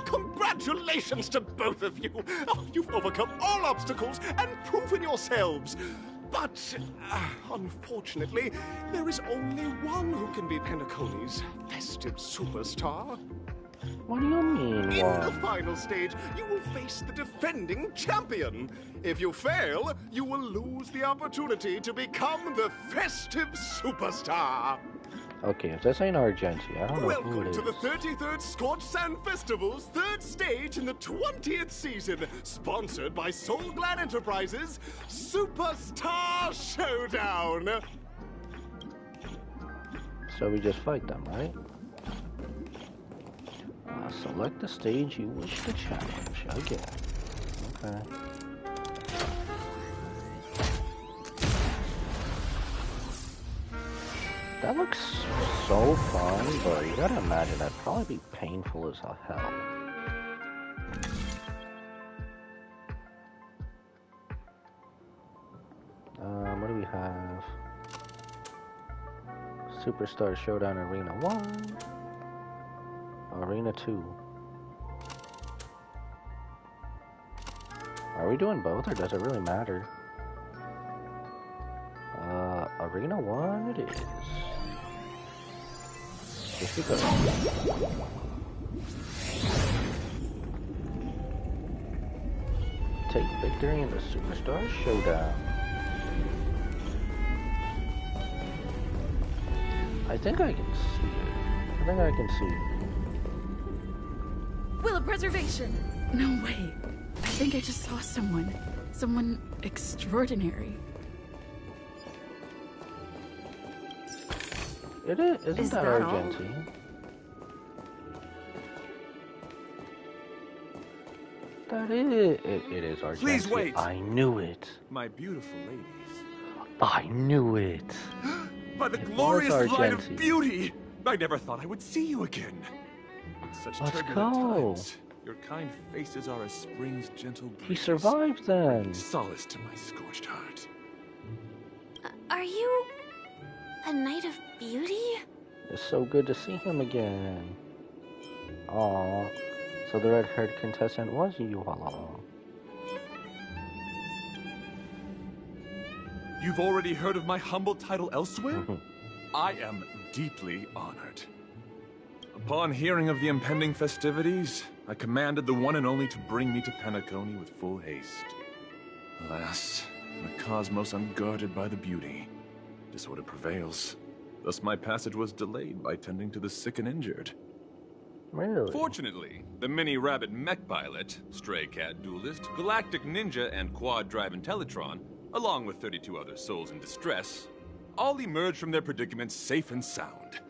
Congratulations to both of you! Oh, you've overcome all obstacles and proven yourselves. But, unfortunately, there is only one who can be Penacony's festive superstar. What do you mean, In the final stage, you will face the defending champion. If you fail, you will lose the opportunity to become the festive superstar. Okay, if this ain't Argenty, I don't know who it Welcome is. to the 33rd Scorch Sand Festival's third stage in the 20th season, sponsored by Soul Glad Enterprises, Superstar Showdown. So we just fight them, right? Select the stage you wish to challenge. Again. Okay. That looks so fun, but you gotta imagine that'd probably be painful as hell. What do we have? Superstar Showdown Arena 1. Arena 2. Are we doing both, or does it really matter? Arena 1 it is. Just because. Take victory in the Superstar Showdown. I think I can see it. I think I can see it. Will of preservation! No way. I think I just saw someone. Someone extraordinary. It is. Isn't that Argenty? that it? It is our Please wait. I knew it. My beautiful ladies. I knew it. By the It was glorious light Argenti. of beauty! I never thought I would see you again. In such Let's turbulent go. times, your kind faces are as spring's gentle breeze. He survived then. Solace to my scorched heart. Are you a knight of beauty? It's so good to see him again. Aw. So the red-haired contestant was you all along. You've already heard of my humble title elsewhere? I am deeply honored. Upon hearing of the impending festivities, I commanded the one and only to bring me to Penacony with full haste. Alas, the cosmos unguarded by the beauty. Disorder prevails. Thus my passage was delayed by tending to the sick and injured. Really? Fortunately, the mini-rabbit mech pilot, stray cat duelist, galactic ninja, and quad-drive Intellitron, along with 32 other souls in distress, all emerged from their predicaments safe and sound.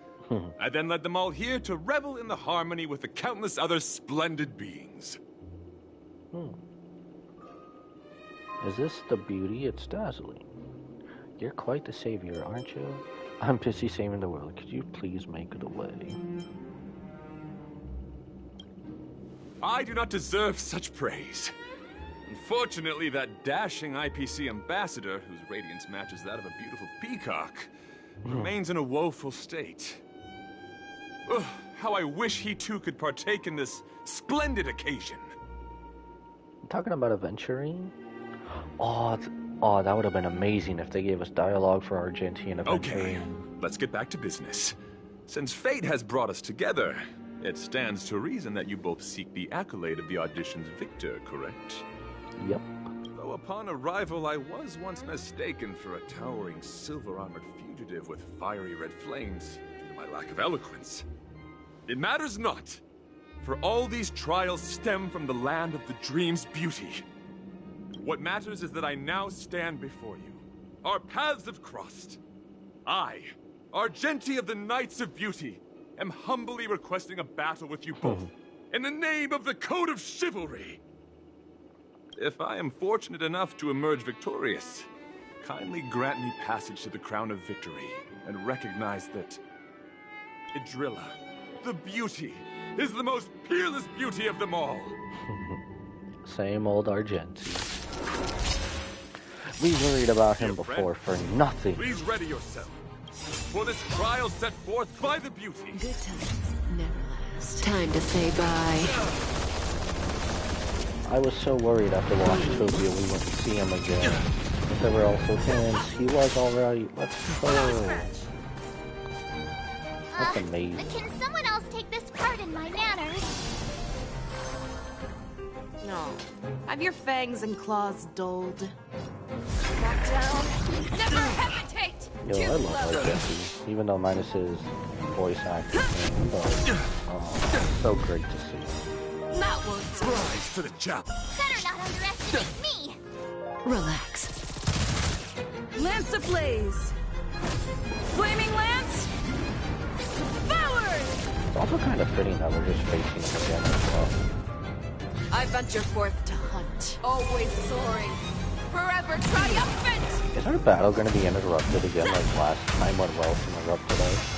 I then led them all here to revel in the harmony with the countless other splendid beings. Is this the beauty? It's dazzling. You're quite the savior, aren't you? I'm busy saving the world. Could you please make it away? I do not deserve such praise. Unfortunately, that dashing IPC ambassador, whose radiance matches that of a beautiful peacock, remains in a woeful state. Ugh, how I wish he too could partake in this splendid occasion. I'm talking about Aventurine? Oh, that would have been amazing if they gave us dialogue for Argenti and Aventurine. Okay, let's get back to business. Since fate has brought us together, it stands to reason that you both seek the accolade of the audition's victor, correct? Yep. Though upon arrival I was once mistaken for a towering silver-armored fugitive with fiery red flames due to my lack of eloquence. It matters not, for all these trials stem from the land of the dream's beauty. What matters is that I now stand before you. Our paths have crossed. I, Argenti of the Knights of Beauty, am humbly requesting a battle with you both, in the name of the Code of Chivalry. If I am fortunate enough to emerge victorious, kindly grant me passage to the Crown of Victory, and recognize that Idrilla, the beauty, is the most peerless beauty of them all. Same old Argenti. We worried about him before for nothing. Please ready yourself for this trial set forth by the beauty. Good times never last. Time to say bye. I was so worried after Watchtopia we wouldn't see him again. But there were also hints. He was alright. Let's go. That's amazing. Can someone else take this part in my manners? No. Have your fangs and claws dulled. Back down. Never hesitate! Yo, I love Argenti, even though minus his voice acting thing, but so great to see. That won't rise to the job. Better not underestimate me. Relax. Lance ablaze! Flaming lance! Forward! It's also kind of fitting that we're just facing him again as well. I venture forth to hunt. Always soaring. Forever triumphant! Is our battle going to be interrupted again like last time when Welsh interrupted us?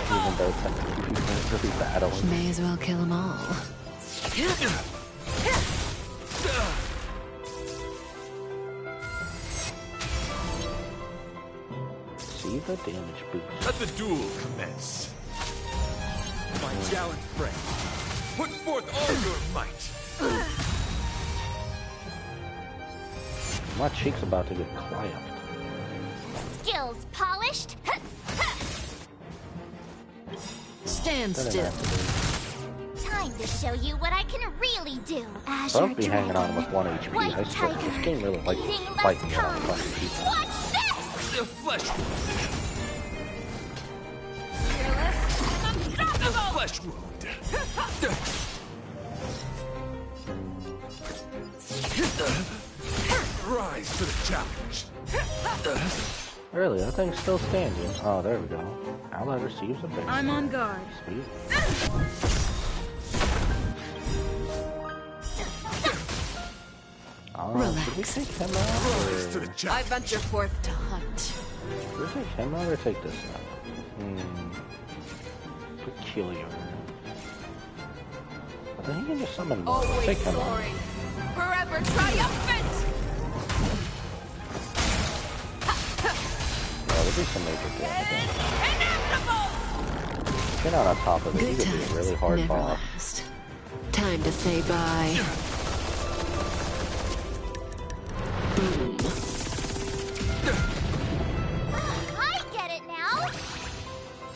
Even though technically we weren't really battling. May as well kill them all. See the damage boost. Let the duel commence. My gallant friend, put forth all your might. My cheek's about to get clamped. Skills polished. Stand still. Time to show you what I can really do. Don't be hanging on with 1 HP. I swear, this game really likes fighting it on fucking people. Watch this! The flesh Fearless, flesh wound. Rise to the challenge. Really, that thing's still standing. Oh, there we go. Ally receives a big. I'm on guard. Sweet. relax. Take him out, or... I venture forth to hunt. Do we take him out or take this out? Peculiar. But then he can just summon more. Always Take him out. soaring, forever triumphant. Yeah, we'll do some major damage. Get out on top of it. He could be a really hard never boss. last. Time to say bye. Boom. I get it now.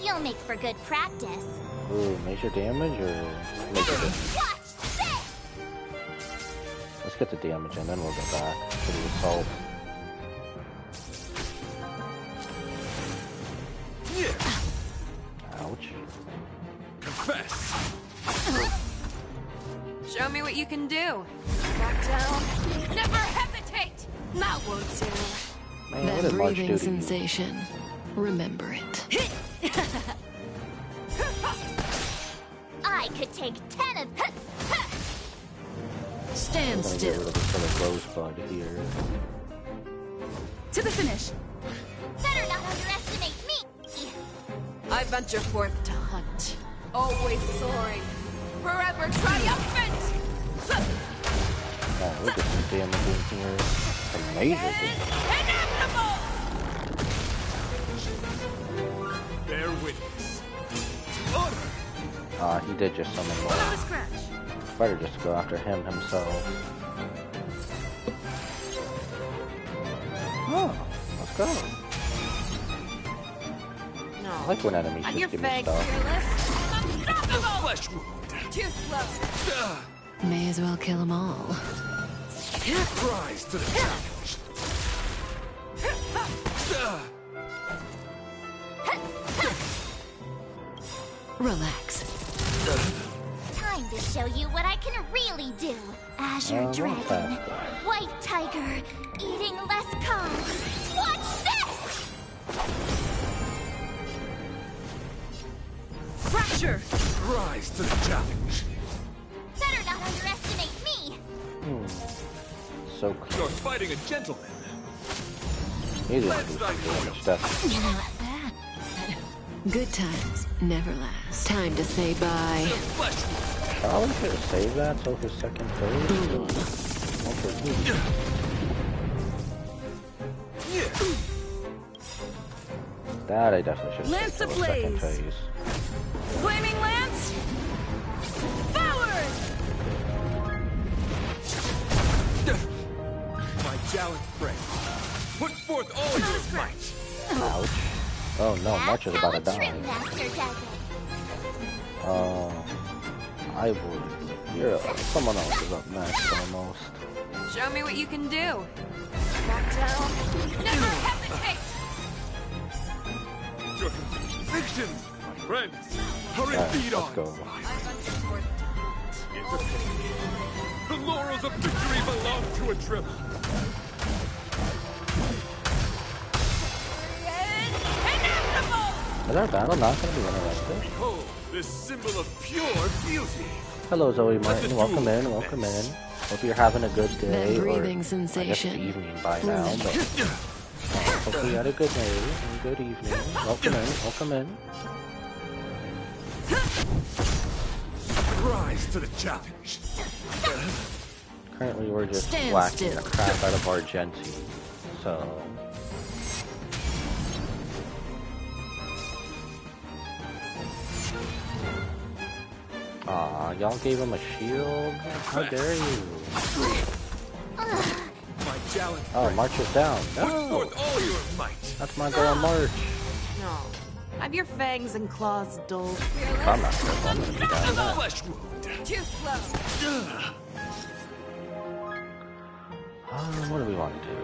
You'll make for good practice. Ooh, major damage or major damage? Watch this! Let's get the damage and then we'll go back to the assault. Ouch. Confess. Show me what you can do. Back down. Never hesitate. That won't do. Man, what That did March breathing do to you? sensation. Remember it. I could take 10 of... Stand I'm gonna get still. rid of this little rosebud here. To the finish. Better not underestimate me. I venture forth to hunt. Always soaring, forever triumphant. Oh, look at some damage in here. Some major damage. Bear witness. He did just summon more. Better just go after him himself. Oh, let's go. No. I like when enemies On just your give me fang, stuff. fearless. Unstoppable. Flesh wound. Too slow. May as well kill them all. Rise to the challenge. Relax. Time to show you what I can really do. Azure Dragon, White Tiger, eating less carbs. Watch this! Fracture. Rise to the challenge. Better not underestimate me. So close. You're fighting a gentleman. He's gonna do some damage, definitely. Not bad. Good times never last. Time to say bye. Probably should have saved that till his second phase. That I definitely should have Lance saved till his second ablaze. phase. Flaming Lance! Forward! My gallant friend, put forth all your might. Ouch. Oh no, March is about to die. Trim Master does it. I would. Someone else is up next almost. Show me what you can do. Back down. Never hesitate. Your convictions, my friends. Hurry, Alright, feed let's on. go. The laurels of victory belong to a trip. Is our battle not going to be interrupted? Behold, this symbol of pure beauty. Hello, Zoe Martin. Welcome in. Welcome in. Hope you're having a good day. That breathing or, sensation. I guess evening by now, but hopefully you had a good day and good evening. Welcome in. Welcome in. Rise to the challenge. Currently, we're just Stand whacking still. the crap out of Argenti. So. Aw, y'all gave him a shield? How dare you? My gallant Oh, March is down. put No! forth all your might. That's my girl March. No. Have your fangs and claws dull. If I'm not careful, I'm gonna be down now. Flesh wound. Too slow. What do we want to do?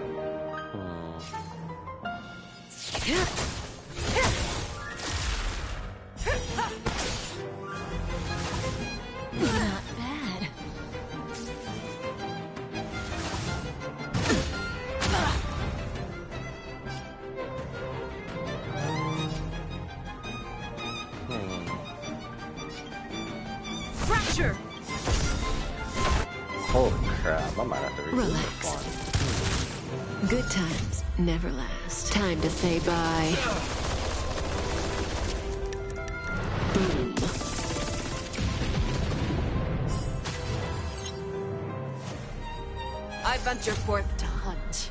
Not bad. Fracture! Holy crap, I might have to redo Relax. this one. Good times never last. Time to say bye. Boom. I venture forth to hunt.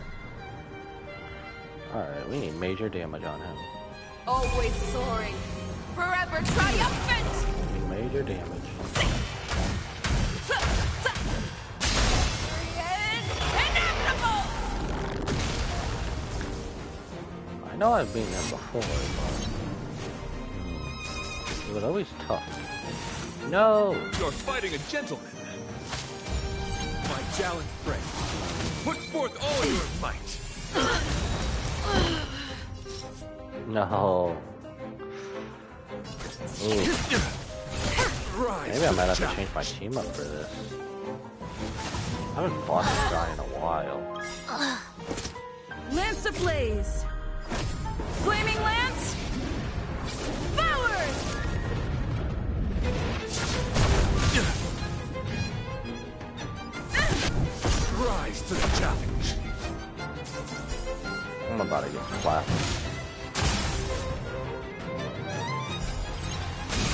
Alright, we need major damage on him. Always soaring. Forever triumphant! We need major damage. I know I've been there before, but it was always tough. No! You're fighting a gentleman. My gallant friend, put forth all your might. No. Ooh. Maybe I might have to change my team up for this. I haven't fought this guy in a while. Lance ablaze! Flaming lance! Forward! Rise to the challenge. I'm about to get slapped.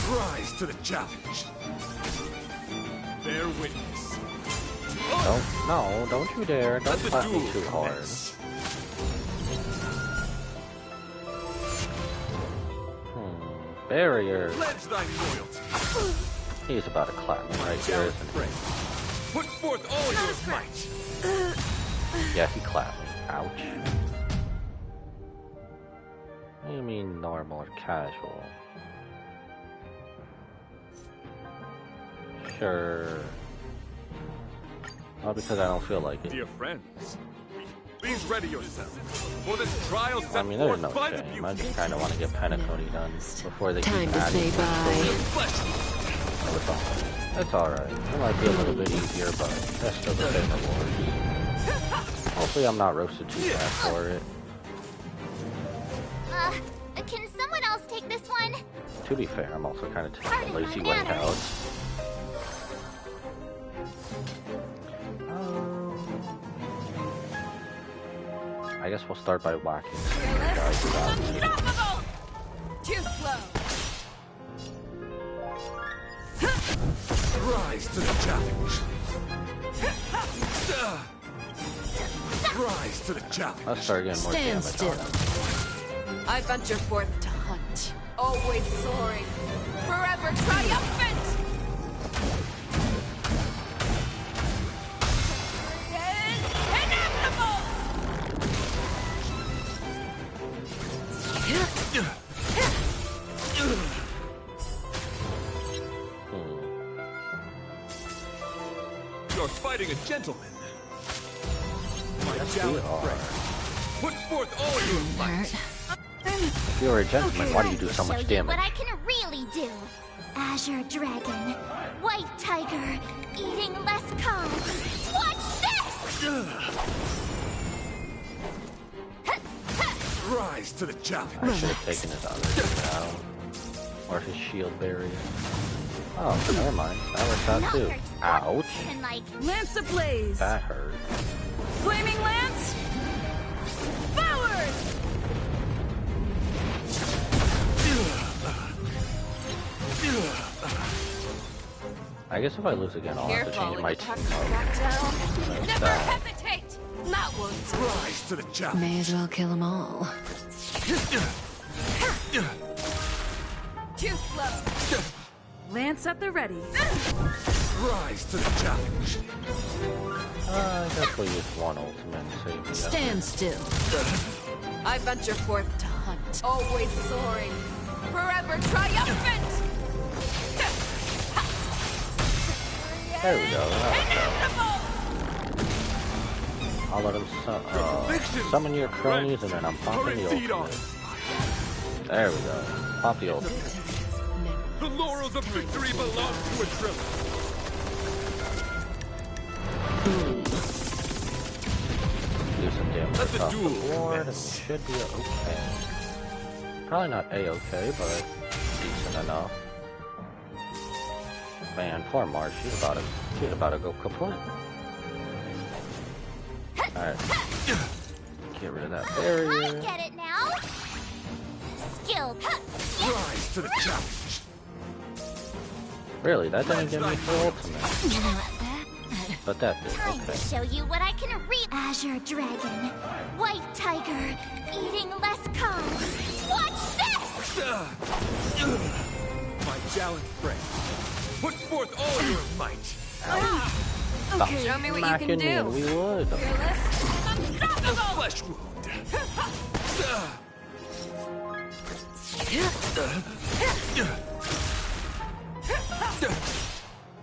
Rise to the challenge. Bear witness. Don't you dare. Don't slap me too hard. Barrier. Pledge thy loyalty. He's about to clap me right here, isn't he? Put forth all your might. Yeah, he clapped me. Ouch. What do you mean normal or casual? Sure. Not because I don't feel like it. Dear friends, please ready yourselves for this trial set I mean, there's forth no by the shame. I just kind of want to get Penacony done before they Time keep to adding say more bye. stories. It's alright. It might be a little bit easier, but that's still the same reward. Hopefully I'm not roasted too bad for it. Can someone else take this one? To be fair, I'm also kind of taking the lazy way out. I guess we'll start by whacking some of the guys without me. Too slow. Rise to the challenge. Rise to the challenge. Let's start getting more Stand damage still. on him. I venture forth to hunt. Always soaring. Forever triumphant! You're fighting a gentleman. My Yes, gallant we are. friend, put forth all your might. If you're a gentleman, why do you do so much damage? What I can really do. Azure Dragon, White Tiger, eating less carbs. Watch this! Rise to the challenge. I should have taken his other dude down. Or his shield barrier. Oh, never mind. That works out too. Ouch. Lance ablaze! That hurt. Flaming lance! Forward! I guess if I lose again, I'll have to change my team up. Never hesitate! Not once. Rise to the challenge. May as well kill them all. Too slow. Lance at the ready. Rise to the challenge. I guess we'll use one ultimate and save the Stand still. I venture forth to hunt. Always soaring. Forever triumphant! There we go. I'll let him summon your cronies and then I'm popping the ultimate. There we go. Pop the ultimate. The laurels of victory belong to a triller. Do some damage Let the off the duel board and we should be okay. Probably not A-okay, but decent enough. Man, poor Marsh, she's about to go kaput. Alright. Get rid of that barrier. I get it now. Skilled. Rise to the challenge. Really, that didn't give me full ultimate. But that did, Time to okay. show you what I can read. Azure Dragon. White Tiger. Eating less carbs. Watch this! My challenge friend. Put forth all your might. Okay, show me what you can do. And we would. A flesh wound.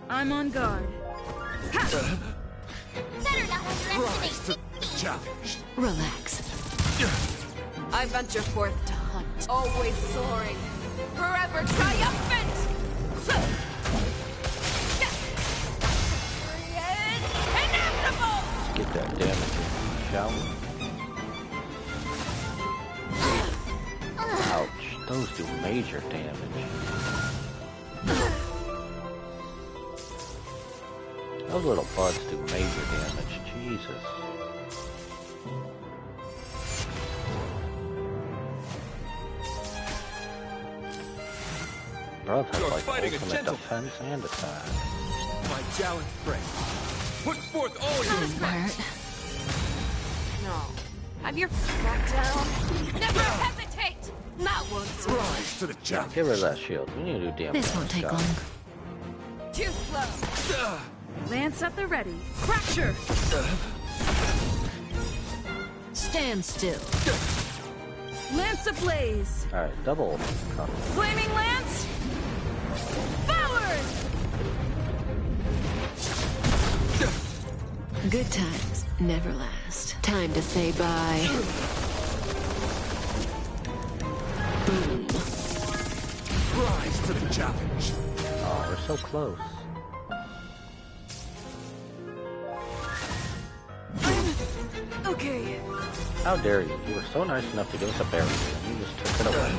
I'm on guard. Better not underestimate Rise to the challenge. Relax. I venture forth to hunt, always soaring, forever triumphant! Inevitable! Get that damage in, shall we? Ouch, those do major damage. Those little buds do major damage, Jesus. Bro, that's You're like fighting a ultimate gentleman. defense and attack. My challenge friend. Put forth all your might. No. Have your back down. Never hesitate! Not once. Rise to the challenge. Get rid of that shield. We need to do damage. This won't take long. Too slow. Lance at the ready. Fracture! Stand still. Lance ablaze! Alright, double. Flaming Lance! Forward! Good times never last. Time to say bye. Boom. Rise to the challenge. Oh, we're so close. Okay. How dare you? You were so nice enough to give us a barrier, and you just took it away.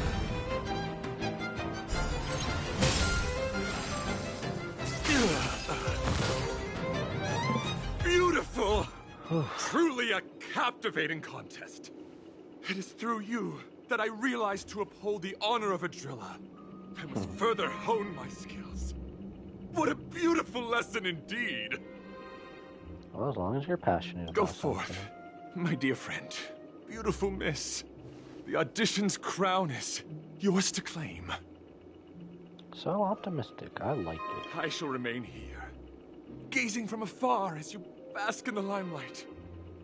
Beautiful! Truly a captivating contest. It is through you that I realized to uphold the honor of a driller. I must further hone my skills. What a beautiful lesson indeed! Well, as long as you're passionate Go about forth, something. my dear friend. Beautiful miss. The audition's crown is yours to claim. So optimistic. I like it. I shall remain here, gazing from afar as you bask in the limelight,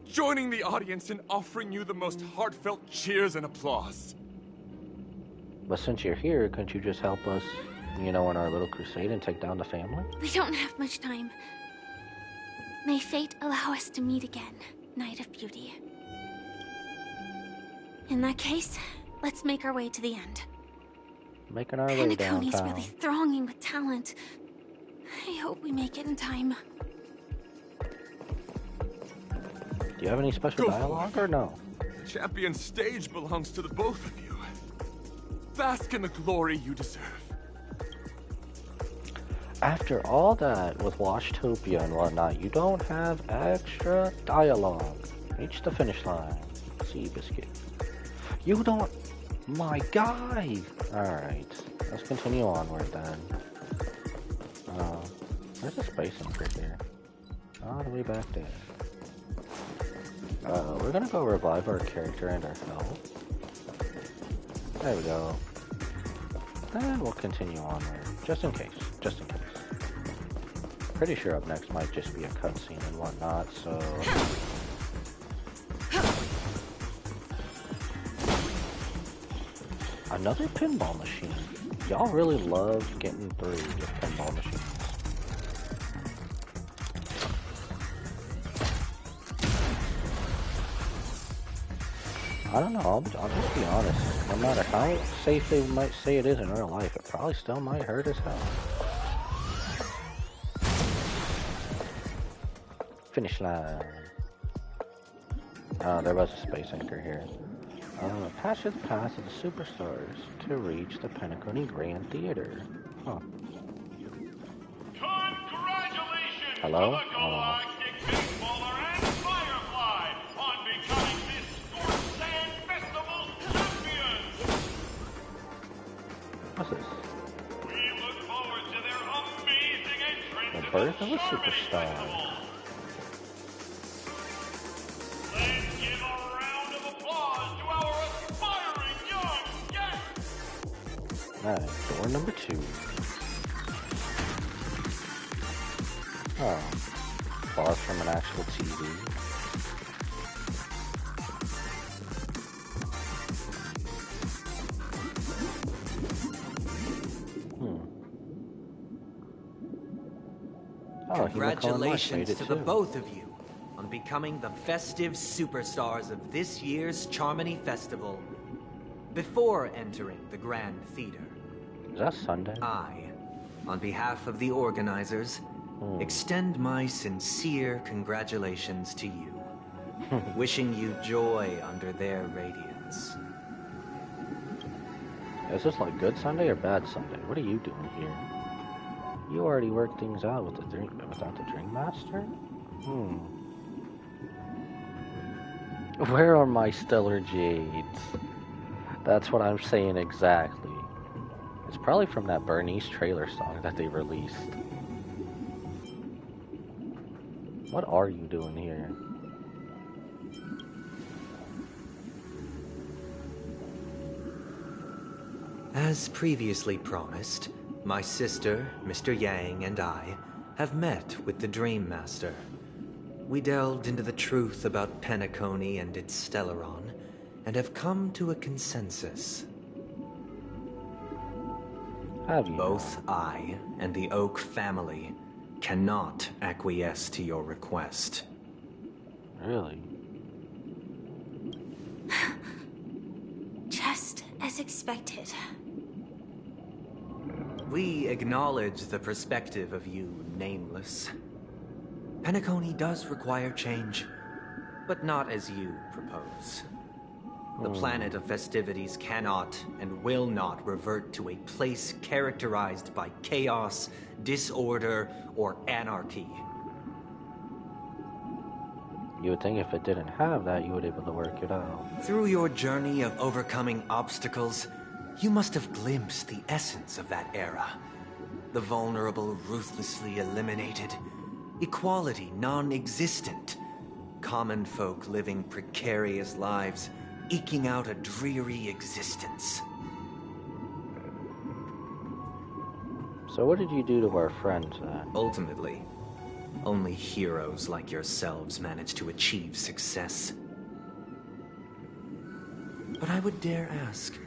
joining the audience in offering you the most heartfelt cheers and applause. But since you're here, couldn't you just help us, you know, in our little crusade and take down the family? We don't have much time. May fate allow us to meet again, Knight of Beauty. In that case, let's make our way to the end. Making our way Penacony's downtown. really thronging with talent. I hope we make it in time. Do you have any special Go dialogue or no? The champion stage belongs to the both of you. Bask in the glory you deserve. After all that with Washtopia and whatnot, you don't have extra dialogue. Reach the finish line. Seabiscuit. You don't... My guy! Alright. Let's continue onward then. There's a space anchor here. All the way back there. We're gonna go revive our character and our health. There we go. And we'll continue onward. Just in case. Just in case. Pretty sure up next might just be a cutscene and whatnot, so... Another pinball machine. Y'all really love getting through with pinball machines. I don't know, I'll just be honest. No matter how safe they might say it is in real life, it probably still might hurt as hell. Finish line. There was a space anchor here. Pass the path of the superstars to reach the Penacony Grand Theater. Huh. Congratulations Hello? to the Galactic Baseballer and Firefly birth of a superstar. Let's give a round of applause to our aspiring young guests! Alright, door number 2. Oh. Applause from an actual TV. Oh, congratulations to the both of you on becoming the festive superstars of this year's Charmony Festival. Before entering the Grand Theater, is that Sunday? I, on behalf of the organizers, extend my sincere congratulations to you, wishing you joy under their radiance. Is this like good Sunday or bad Sunday? What are you doing here? You already worked things out with without the Dream Master? Where are my stellar jades? That's what I'm saying exactly. It's probably from that Bernice trailer song that they released. What are you doing here? As previously promised, my sister, Mr. Yang, and I have met with the Dream Master. We delved into the truth about Penacony and its Stellaron, and have come to a consensus. Have you? Both I and the Oak family cannot acquiesce to your request. Really? Just as expected. We acknowledge the perspective of you, Nameless. Penacony does require change, but not as you propose. The planet of festivities cannot and will not revert to a place characterized by chaos, disorder, or anarchy. You would think if it didn't have that, you would be able to work it out. Through your journey of overcoming obstacles, you must have glimpsed the essence of that era. The vulnerable ruthlessly eliminated, equality non-existent, common folk living precarious lives, eking out a dreary existence. So what did you do to our friends then? Ultimately, only heroes like yourselves manage to achieve success. But I would dare ask,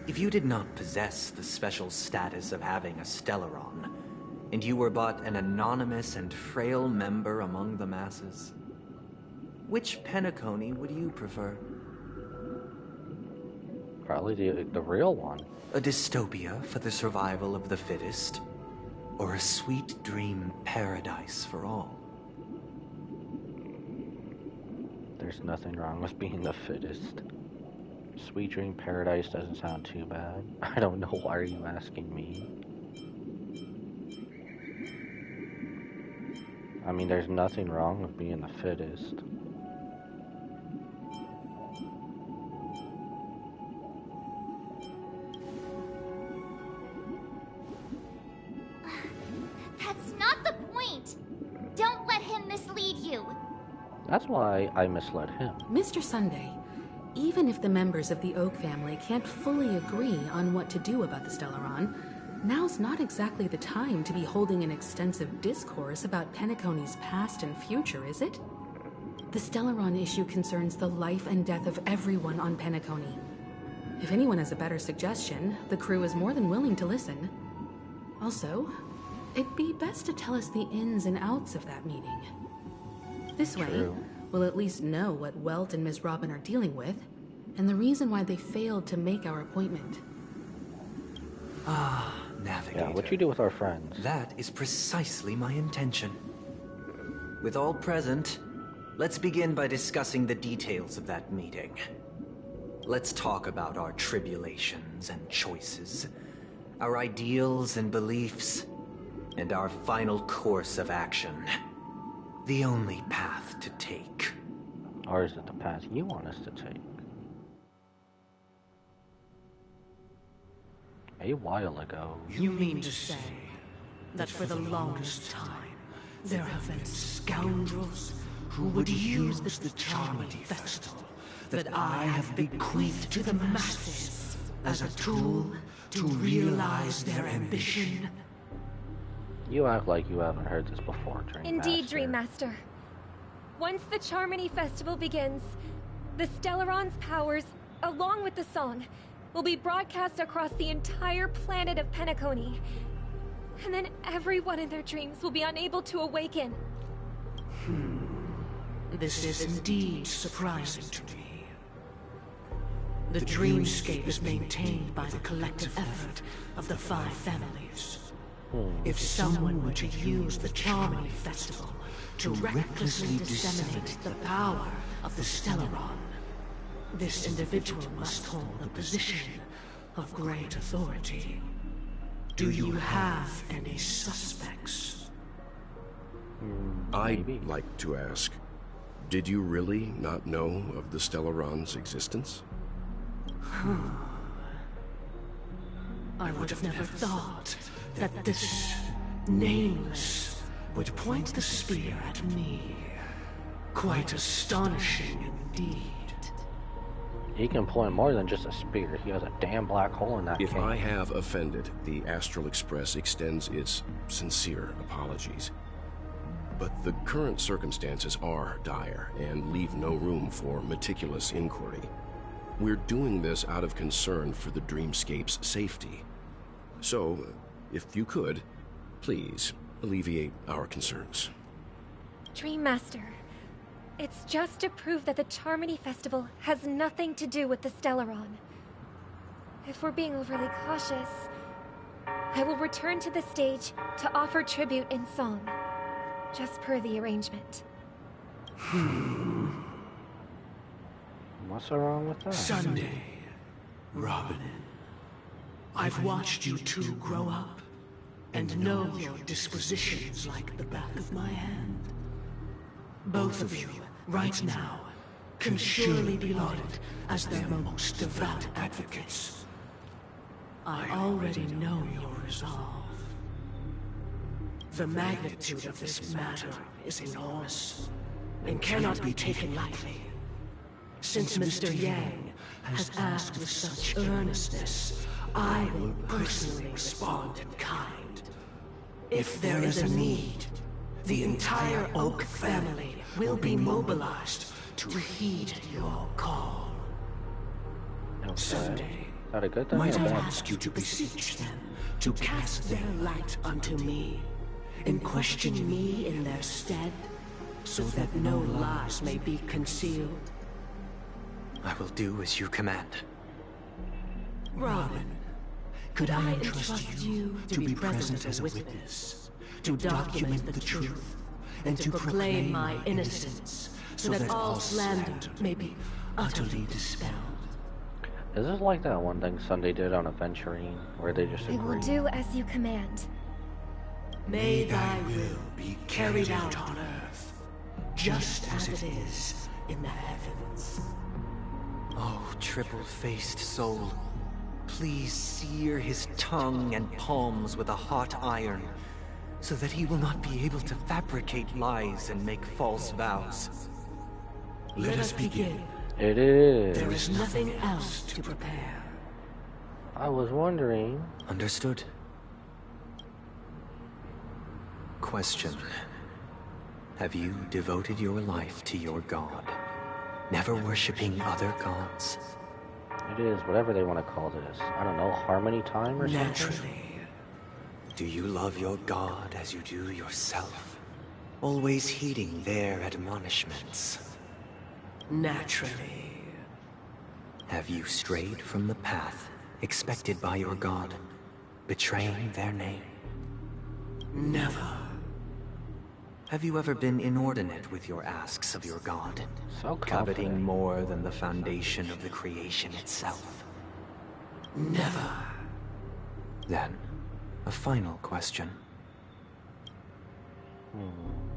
if you did not possess the special status of having a Stellaron, and you were but an anonymous and frail member among the masses, which Penacony would you prefer? Probably the real one. A dystopia for the survival of the fittest, or a sweet dream paradise for all? There's nothing wrong with being the fittest. Sweet dream paradise doesn't sound too bad. I don't know, why are you asking me? I mean, there's nothing wrong with being the fittest. That's not the point! Don't let him mislead you! That's why I misled him. Mr. Sunday, even if the members of the Oak family can't fully agree on what to do about the Stellaron, now's not exactly the time to be holding an extensive discourse about Penacony's past and future, is it? The Stellaron issue concerns the life and death of everyone on Penacony. If anyone has a better suggestion, the crew is more than willing to listen. Also, it'd be best to tell us the ins and outs of that meeting. This way, we'll at least know what Welt and Ms. Robin are dealing with, and the reason why they failed to make our appointment. Ah, Navigator. Yeah, what you do with our friends? That is precisely my intention. With all present, let's begin by discussing the details of that meeting. Let's talk about our tribulations and choices, our ideals and beliefs, and our final course of action. The only path to take. Or is it the path you want us to take? A while ago. You mean to say that for the longest time, There have been scoundrels who would use the Charmony Festival that I have bequeathed to the masses as a tool to realize their ambition. You act like you haven't heard this before, Dream Indeed, Master. Dream Master. Once the Charmony Festival begins, the Stellaron's powers, along with the song, will be broadcast across the entire planet of Penacony. And then everyone in their dreams will be unable to awaken. This is indeed surprising to me. The dreamscape is maintained by the collective effort of the 5 families. If someone were to use the Charmony Festival to recklessly disseminate the power of the Stellaron, this individual must hold a position of great authority. Do you have any suspects? I'd like to ask, did you really not know of the Stellaron's existence? I would have never thought that this nameless would point the spear at me. Quite astonishing indeed. He can point more than just a spear. He has a damn black hole in that If cane. I have offended, the Astral Express extends its sincere apologies. But the current circumstances are dire and leave no room for meticulous inquiry. We're doing this out of concern for the Dreamscape's safety. So, if you could, please alleviate our concerns. Dream Master, it's just to prove that the Charmony Festival has nothing to do with the Stellaron. If we're being overly cautious, I will return to the stage to offer tribute in song, just per the arrangement. What's wrong with that? Sunday, Robin. I've watched you two grow up and know your dispositions like the back of my hand. Both of you, right now, can surely be lauded as their most devout advocates. I already know your resolve. The magnitude of this matter is enormous and cannot be taken lightly. Since Mr. Yang has asked with such earnestness, I will personally respond in kind. If there is a need, the entire Oak family will be mobilized to heed your call. Sunday, That a good thing might or I bad? ask you to beseech them to cast their light unto me and question me in their stead, so that no lies may be concealed? I will do as you command. Robin, could I entrust you to be present as a witness, to document the truth, and to proclaim my innocence, so that all slander may be utterly dispelled? Is this like that one thing Sunday did on Adventuring, where they just I will agreed? do as you command. May thy will be carried out on earth, just as it is in the heavens. Oh, triple-faced soul, please sear his tongue and palms with a hot iron, so that he will not be able to fabricate lies and make false vows. Let us begin. It is. There is nothing else to prepare. I was wondering. Understood. Question. Have you devoted your life to your god, never worshipping other gods? It is, whatever they want to call this. I don't know, harmony time or something? Naturally. Do you love your god as you do yourself? Always heeding their admonishments? Naturally. Have you strayed from the path expected by your god, betraying their name? Never. Have you ever been inordinate with your asks of your god, so coveting more than the foundation of the creation itself? Never. Then, a final question.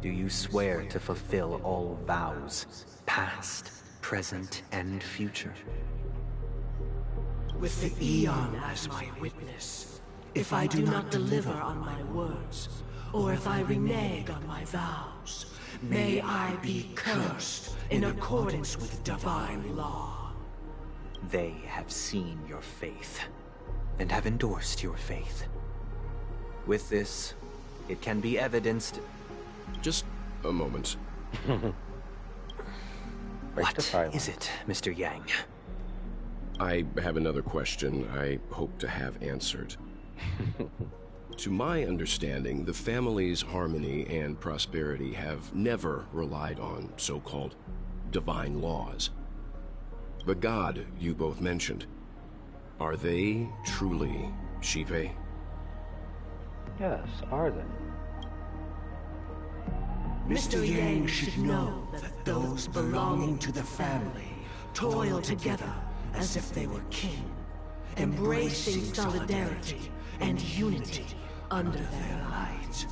Do you swear to fulfill all vows, past, present, and future? With the Eon as my witness, if I do not deliver on my words, or if I renege on my vows, may I be cursed in accordance with divine law. They have seen your faith, and have endorsed your faith. With this, it can be evidenced... Just a moment. What is it, Mr. Yang? I have another question I hope to have answered. To my understanding, the family's harmony and prosperity have never relied on so-called divine laws. The god you both mentioned, are they truly Shipe? Yes, are they? Mr. Yang should know that those belonging to the family toil together as if they were kin, embracing solidarity and unity under their light.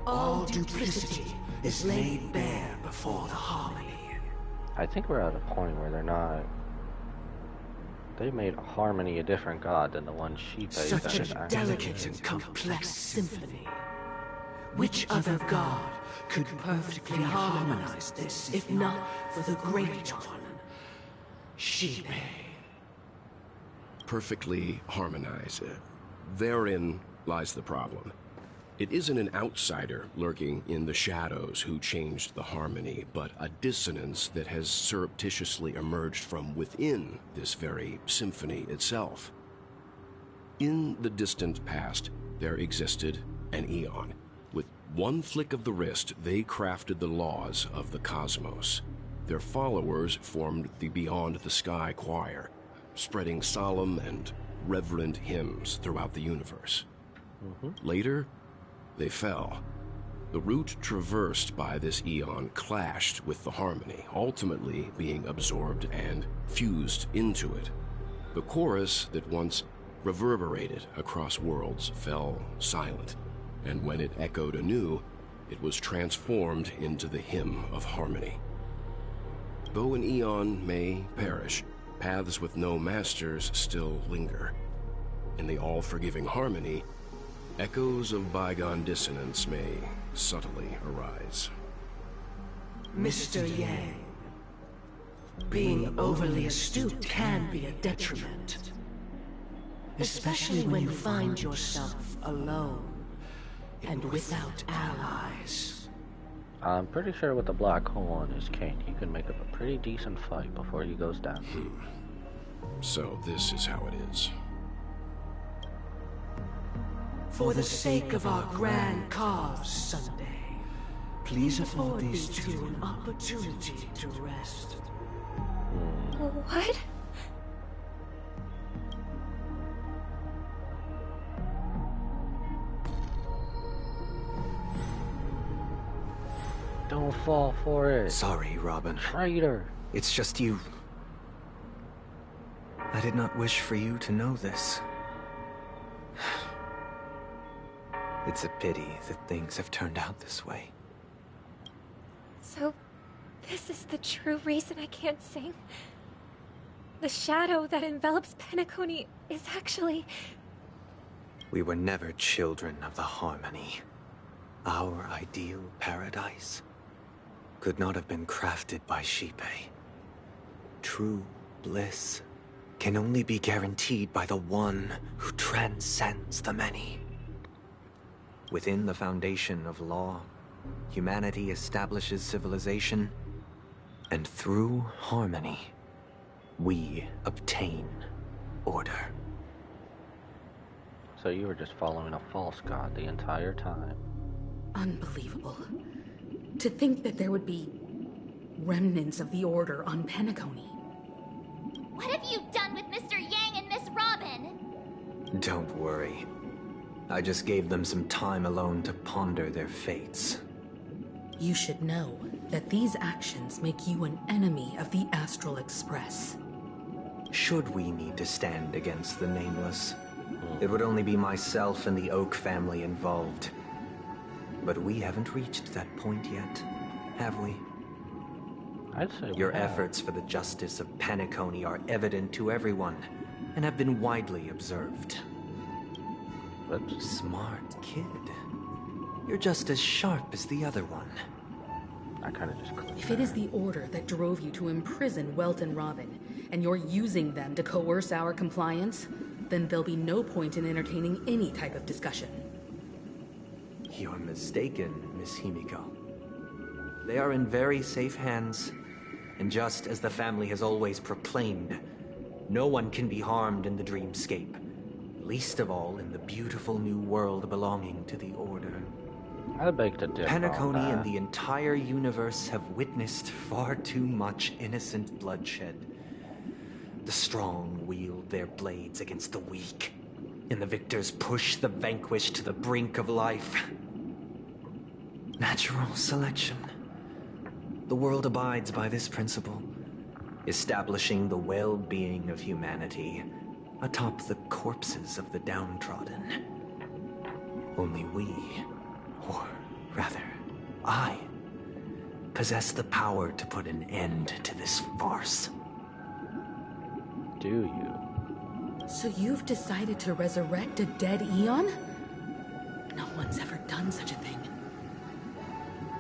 All duplicity is laid bare before the harmony. I think we're at a point where they're not... They made harmony a different god than the one Shipe. Such a delicate and complex symphony. Which other god could perfectly harmonize this, if not for the great one, Shipe? Perfectly harmonize. Therein lies the problem. It isn't an outsider lurking in the shadows who changed the harmony, but a dissonance that has surreptitiously emerged from within this very symphony itself. In the distant past, there existed an Eon. With one flick of the wrist, they crafted the laws of the cosmos. Their followers formed the Beyond the Sky Choir, spreading solemn and reverent hymns throughout the universe. Later, they fell. The route traversed by this Eon clashed with the harmony, ultimately being absorbed and fused into it. The chorus that once reverberated across worlds fell silent, and when it echoed anew, it was transformed into the hymn of harmony. Though an Eon may perish, paths with no masters still linger. In the all-forgiving harmony, echoes of bygone dissonance may subtly arise. Mr. Yang, being overly astute can be a detriment. Especially when you find yourself alone and without allies. I'm pretty sure with the black hole on his cane, he can make up a pretty decent fight before he goes down. So this is how it is. For the sake of our grand cause someday, please afford these two an opportunity to rest. What? Don't fall for it. Sorry, Robin. Traitor. It's just you. I did not wish for you to know this. It's a pity that things have turned out this way. So, this is the true reason I can't sing? The shadow that envelops Penacony is actually... We were never children of the harmony. Our ideal paradise could not have been crafted by Shipe. True bliss can only be guaranteed by the one who transcends the many. Within the foundation of law, humanity establishes civilization, and through harmony, we obtain order. So you were just following a false god the entire time. Unbelievable. To think that there would be remnants of the Order on Penacony. What have you done with Mr. Yang and Miss Robin? Don't worry. I just gave them some time alone to ponder their fates. You should know that these actions make you an enemy of the Astral Express. Should we need to stand against the Nameless, it would only be myself and the Oak family involved. But we haven't reached that point yet, have we? I'd say your efforts for the justice of Penacony are evident to everyone, and have been widely observed. Whoops. Smart kid. you're just as sharp as the other one. I kind of just clicked. If it is the order that drove you to imprison Welt and Robin, and you're using them to coerce our compliance, then there'll be no point in entertaining any type of discussion. You're mistaken, Miss Himiko. They are in very safe hands, and just as the family has always proclaimed, no one can be harmed in the dreamscape, least of all in the beautiful new world belonging to the Order. I beg to differ. Penacony and the entire universe have witnessed far too much innocent bloodshed. The strong wield their blades against the weak, and the victors push the vanquished to the brink of life. Natural selection. The world abides by this principle, establishing the well-being of humanity atop the corpses of the downtrodden. Only we, or rather, I, possess the power to put an end to this farce. Do you? So you've decided to resurrect a dead Eon? No one's ever done such a thing.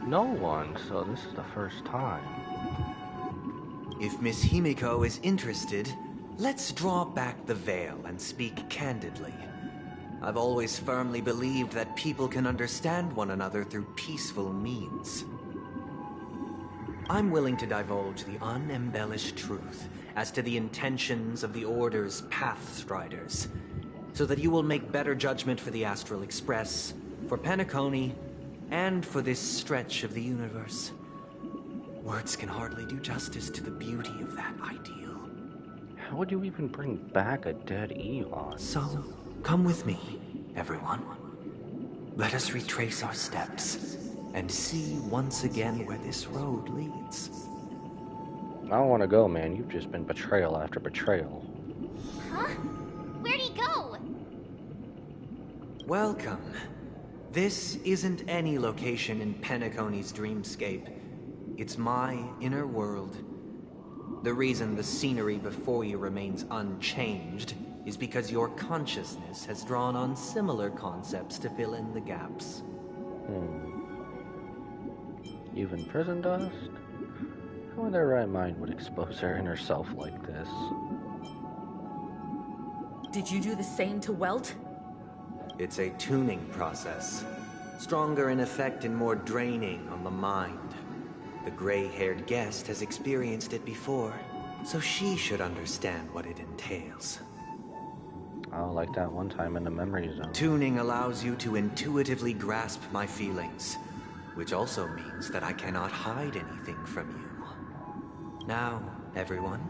No one, so this is the first time. If Miss Himiko is interested, let's draw back the veil and speak candidly. I've always firmly believed that people can understand one another through peaceful means. I'm willing to divulge the unembellished truth as to the intentions of the Order's Pathstriders, so that you will make better judgment for the Astral Express, for Penacony, and for this stretch of the universe. Words can hardly do justice to the beauty of that ideal. How would you even bring back a dead Eon? So, come with me, everyone. Let us retrace our steps and see once again where this road leads. I don't want to go, man. You've just been betrayal after betrayal. Huh? Where'd he go? Welcome. This isn't any location in Penacony's dreamscape. It's my inner world. The reason the scenery before you remains unchanged is because your consciousness has drawn on similar concepts to fill in the gaps. You've imprisoned us? Who in their right mind would expose their inner self like this? Did you do the same to Welt? It's a tuning process. Stronger in effect and more draining on the mind. The gray-haired guest has experienced it before, so she should understand what it entails. Oh, like that one time in the memory zone. Tuning allows you to intuitively grasp my feelings, which also means that I cannot hide anything from you. Now, everyone,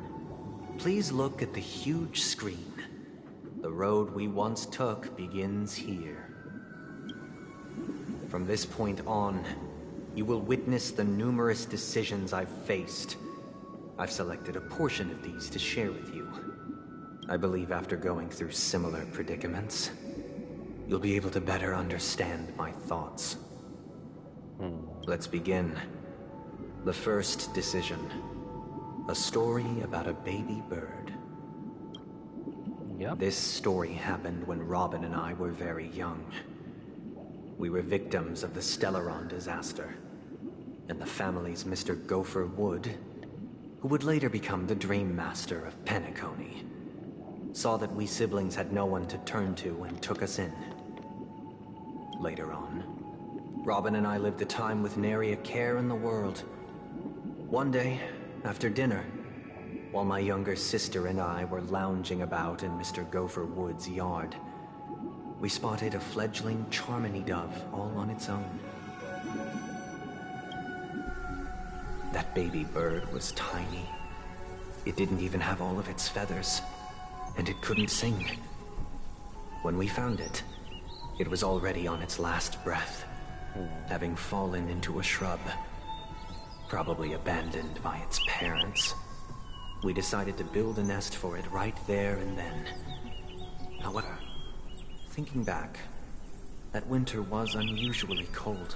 please look at the huge screen. The road we once took begins here. From this point on, you will witness the numerous decisions I've faced. I've selected a portion of these to share with you. I believe after going through similar predicaments, you'll be able to better understand my thoughts. Let's begin. The first decision. A story about a baby bird. Yep. This story happened when Robin and I were very young. We were victims of the Stellaron disaster, and the family's Mr. Gopher Wood, who would later become the Dream Master of Penacony, saw that we siblings had no one to turn to and took us in. Later on, Robin and I lived a time with nary a care in the world. One day, after dinner, while my younger sister and I were lounging about in Mr. Gopher Wood's yard, we spotted a fledgling Charmony dove all on its own. That baby bird was tiny. It didn't even have all of its feathers, and it couldn't sing. When we found it, it was already on its last breath, having fallen into a shrub, probably abandoned by its parents. We decided to build a nest for it right there and then. However, thinking back, that winter was unusually cold,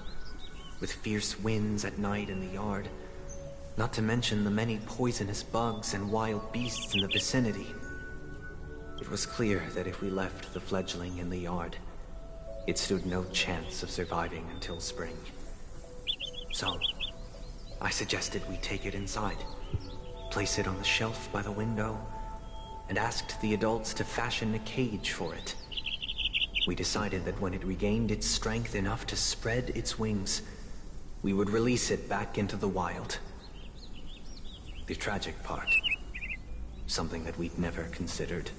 with fierce winds at night in the yard, not to mention the many poisonous bugs and wild beasts in the vicinity. It was clear that if we left the fledgling in the yard, it stood no chance of surviving until spring. So, I suggested we take it inside, place it on the shelf by the window, and asked the adults to fashion a cage for it. We decided that when it regained its strength enough to spread its wings, we would release it back into the wild. The tragic part, something that we'd never considered,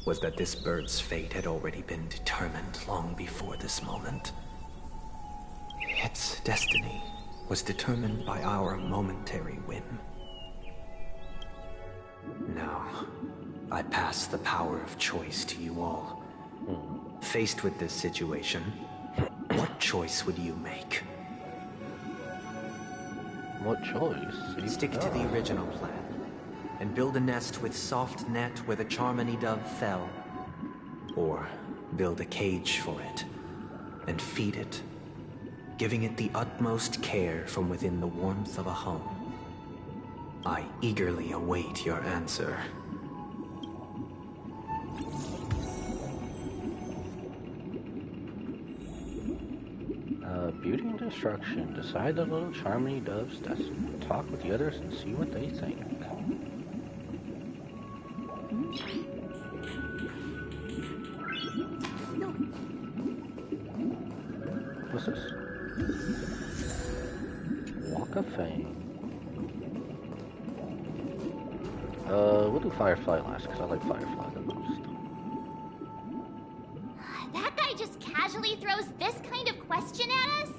was that this bird's fate had already been determined long before this moment. Its destiny was determined by our momentary whim. Now, I pass the power of choice to you all. Faced with this situation, what choice would you make? What choice? Stick to the original plan and build a nest with soft net where the Charmony dove fell. Or build a cage for it and feed it, giving it the utmost care from within the warmth of a home. I eagerly await your answer. Beauty and destruction. Decide the little Charmony dove's destiny. Talk with the others and see what they think. What's this? Walk of Fame. We'll do Firefly last, because I like Firefly the most. That guy just casually throws this kind of question at us?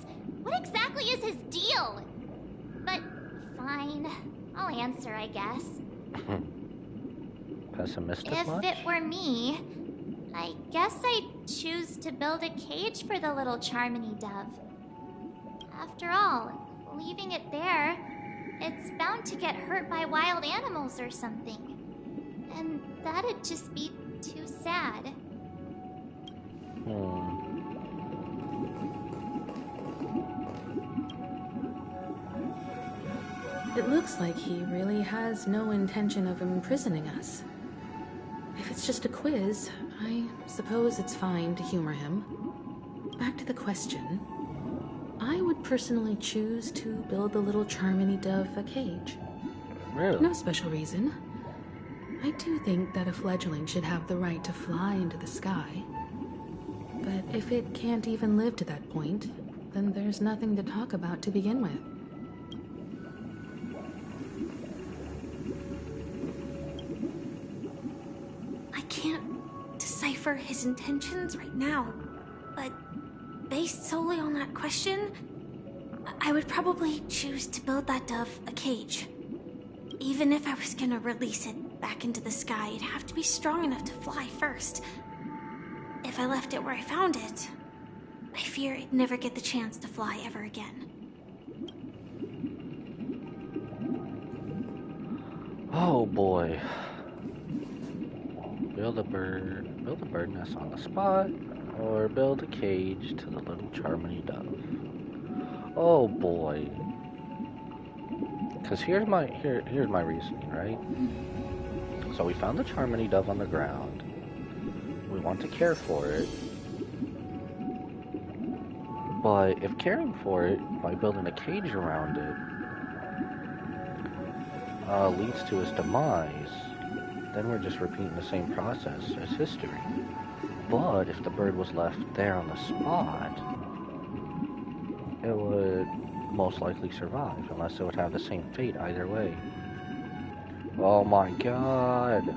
What exactly is his deal? But, fine. I'll answer, I guess. Pessimistic If much? it were me, I guess I'd choose to build a cage for the little Charmony dove. After all, leaving it there, it's bound to get hurt by wild animals or something. And that'd just be too sad. It looks like he really has no intention of imprisoning us. If it's just a quiz, I suppose it's fine to humor him. Back to the question. I would personally choose to build the little Charmony dove a cage. Really? No special reason. I do think that a fledgling should have the right to fly into the sky. But if it can't even live to that point, then there's nothing to talk about to begin with. I can't decipher his intentions right now, but based solely on that question, I would probably choose to build that dove a cage. Even if I was gonna release it back into the sky, it'd have to be strong enough to fly first. If I left it where I found it, I fear it'd never get the chance to fly ever again. Oh boy. Build a bird nest on the spot, or build a cage to the little Charmony dove. Oh boy. Because here's my reasoning, right? So we found the Charmony dove on the ground. We want to care for it. But if caring for it by building a cage around it leads to its demise, then we're just repeating the same process as history. But if the bird was left there on the spot, it would most likely survive, unless it would have the same fate either way. Oh my god!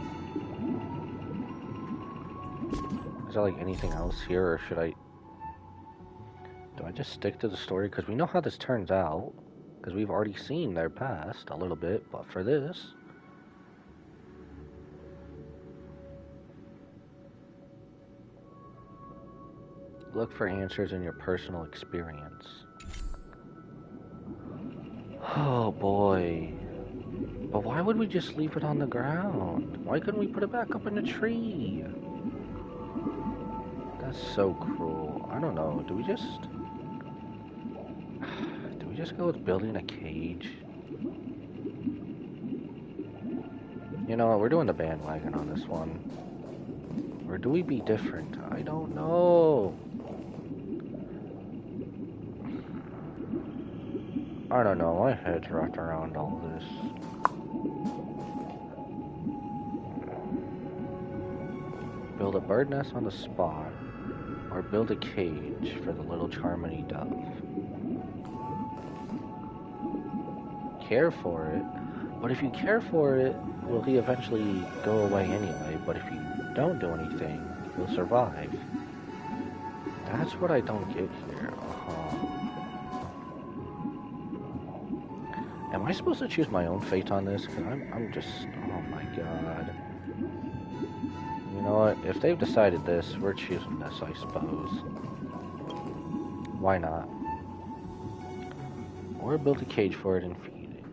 Is there like anything else here, or should I... Do I just stick to the story? Because we know how this turns out. Because we've already seen their past a little bit, but for this... Look for answers in your personal experience. Oh boy. But why would we just leave it on the ground? Why couldn't we put it back up in the tree? That's so cruel. I don't know. Do we just go with building a cage? You know what? We're doing the bandwagon on this one. Or do we be different? I don't know. I don't know, my head's wrapped around all this. Build a bird nest on the spot, or build a cage for the little Charmony dove. Care for it, but if you care for it, will he eventually go away anyway? But if you don't do anything, he'll survive. That's what I don't get here. Am I supposed to choose my own fate on this? Because I'm just, oh my god. You know what? If they've decided this, we're choosing this, I suppose. Why not? Or build a cage for it and feed it.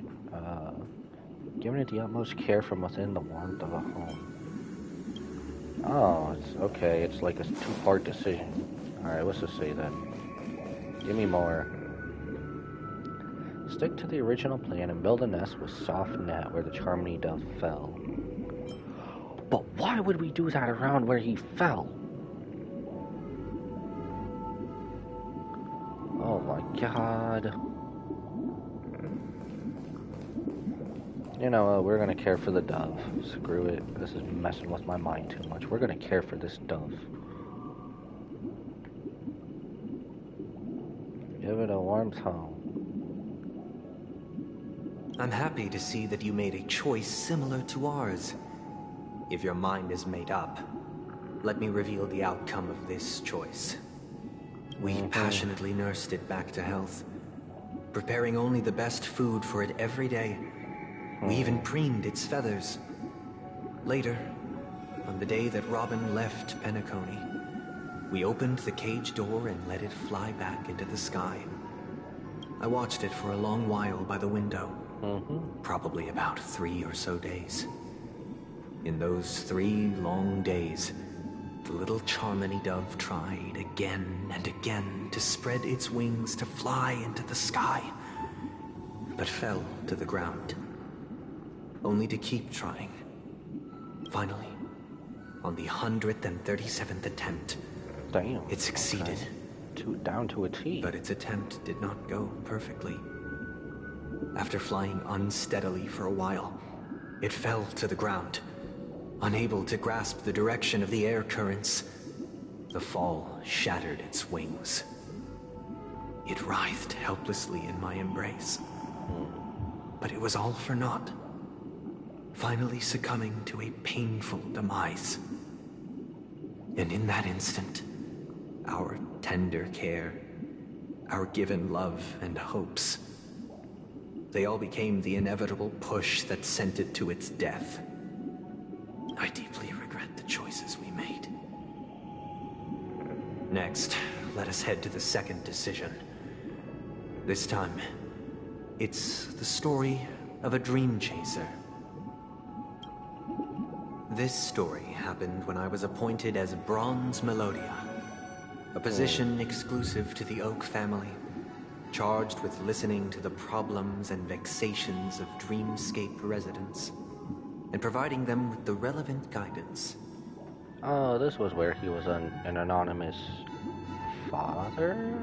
Giving it the utmost care from within the warmth of a home. Oh, it's okay. It's like a two-part decision. Alright, what's this say then? Give me more. Stick to the original plan and build a nest with soft net where the Charmony dove fell. But why would we do that around where he fell? Oh my god. You know, we're gonna care for the dove. Screw it. This is messing with my mind too much. We're gonna care for this dove. Give it a warmth home. I'm happy to see that you made a choice similar to ours. If your mind is made up, let me reveal the outcome of this choice. We passionately nursed it back to health, preparing only the best food for it every day. We even preened its feathers. Later, on the day that Robin left Penacony, we opened the cage door and let it fly back into the sky. I watched it for a long while by the window, probably about 3 or so days. In those 3 long days, the little Charmony dove tried again and again to spread its wings to fly into the sky, but fell to the ground, only to keep trying. Finally, on the 137th attempt, it succeeded. Down to a T. But its attempt did not go perfectly. After flying unsteadily for a while, it fell to the ground, unable to grasp the direction of the air currents. The fall shattered its wings. It writhed helplessly in my embrace. But it was all for naught, finally succumbing to a painful demise. And in that instant, our tender care, our given love and hopes, they all became the inevitable push that sent it to its death. I deeply regret the choices we made. Next, let us head to the second decision. This time, it's the story of a dream chaser. This story happened when I was appointed as Bronze Melodia, a position exclusive to the Oak family, charged with listening to the problems and vexations of Dreamscape residents, and providing them with the relevant guidance. Oh, this was where he was an anonymous father?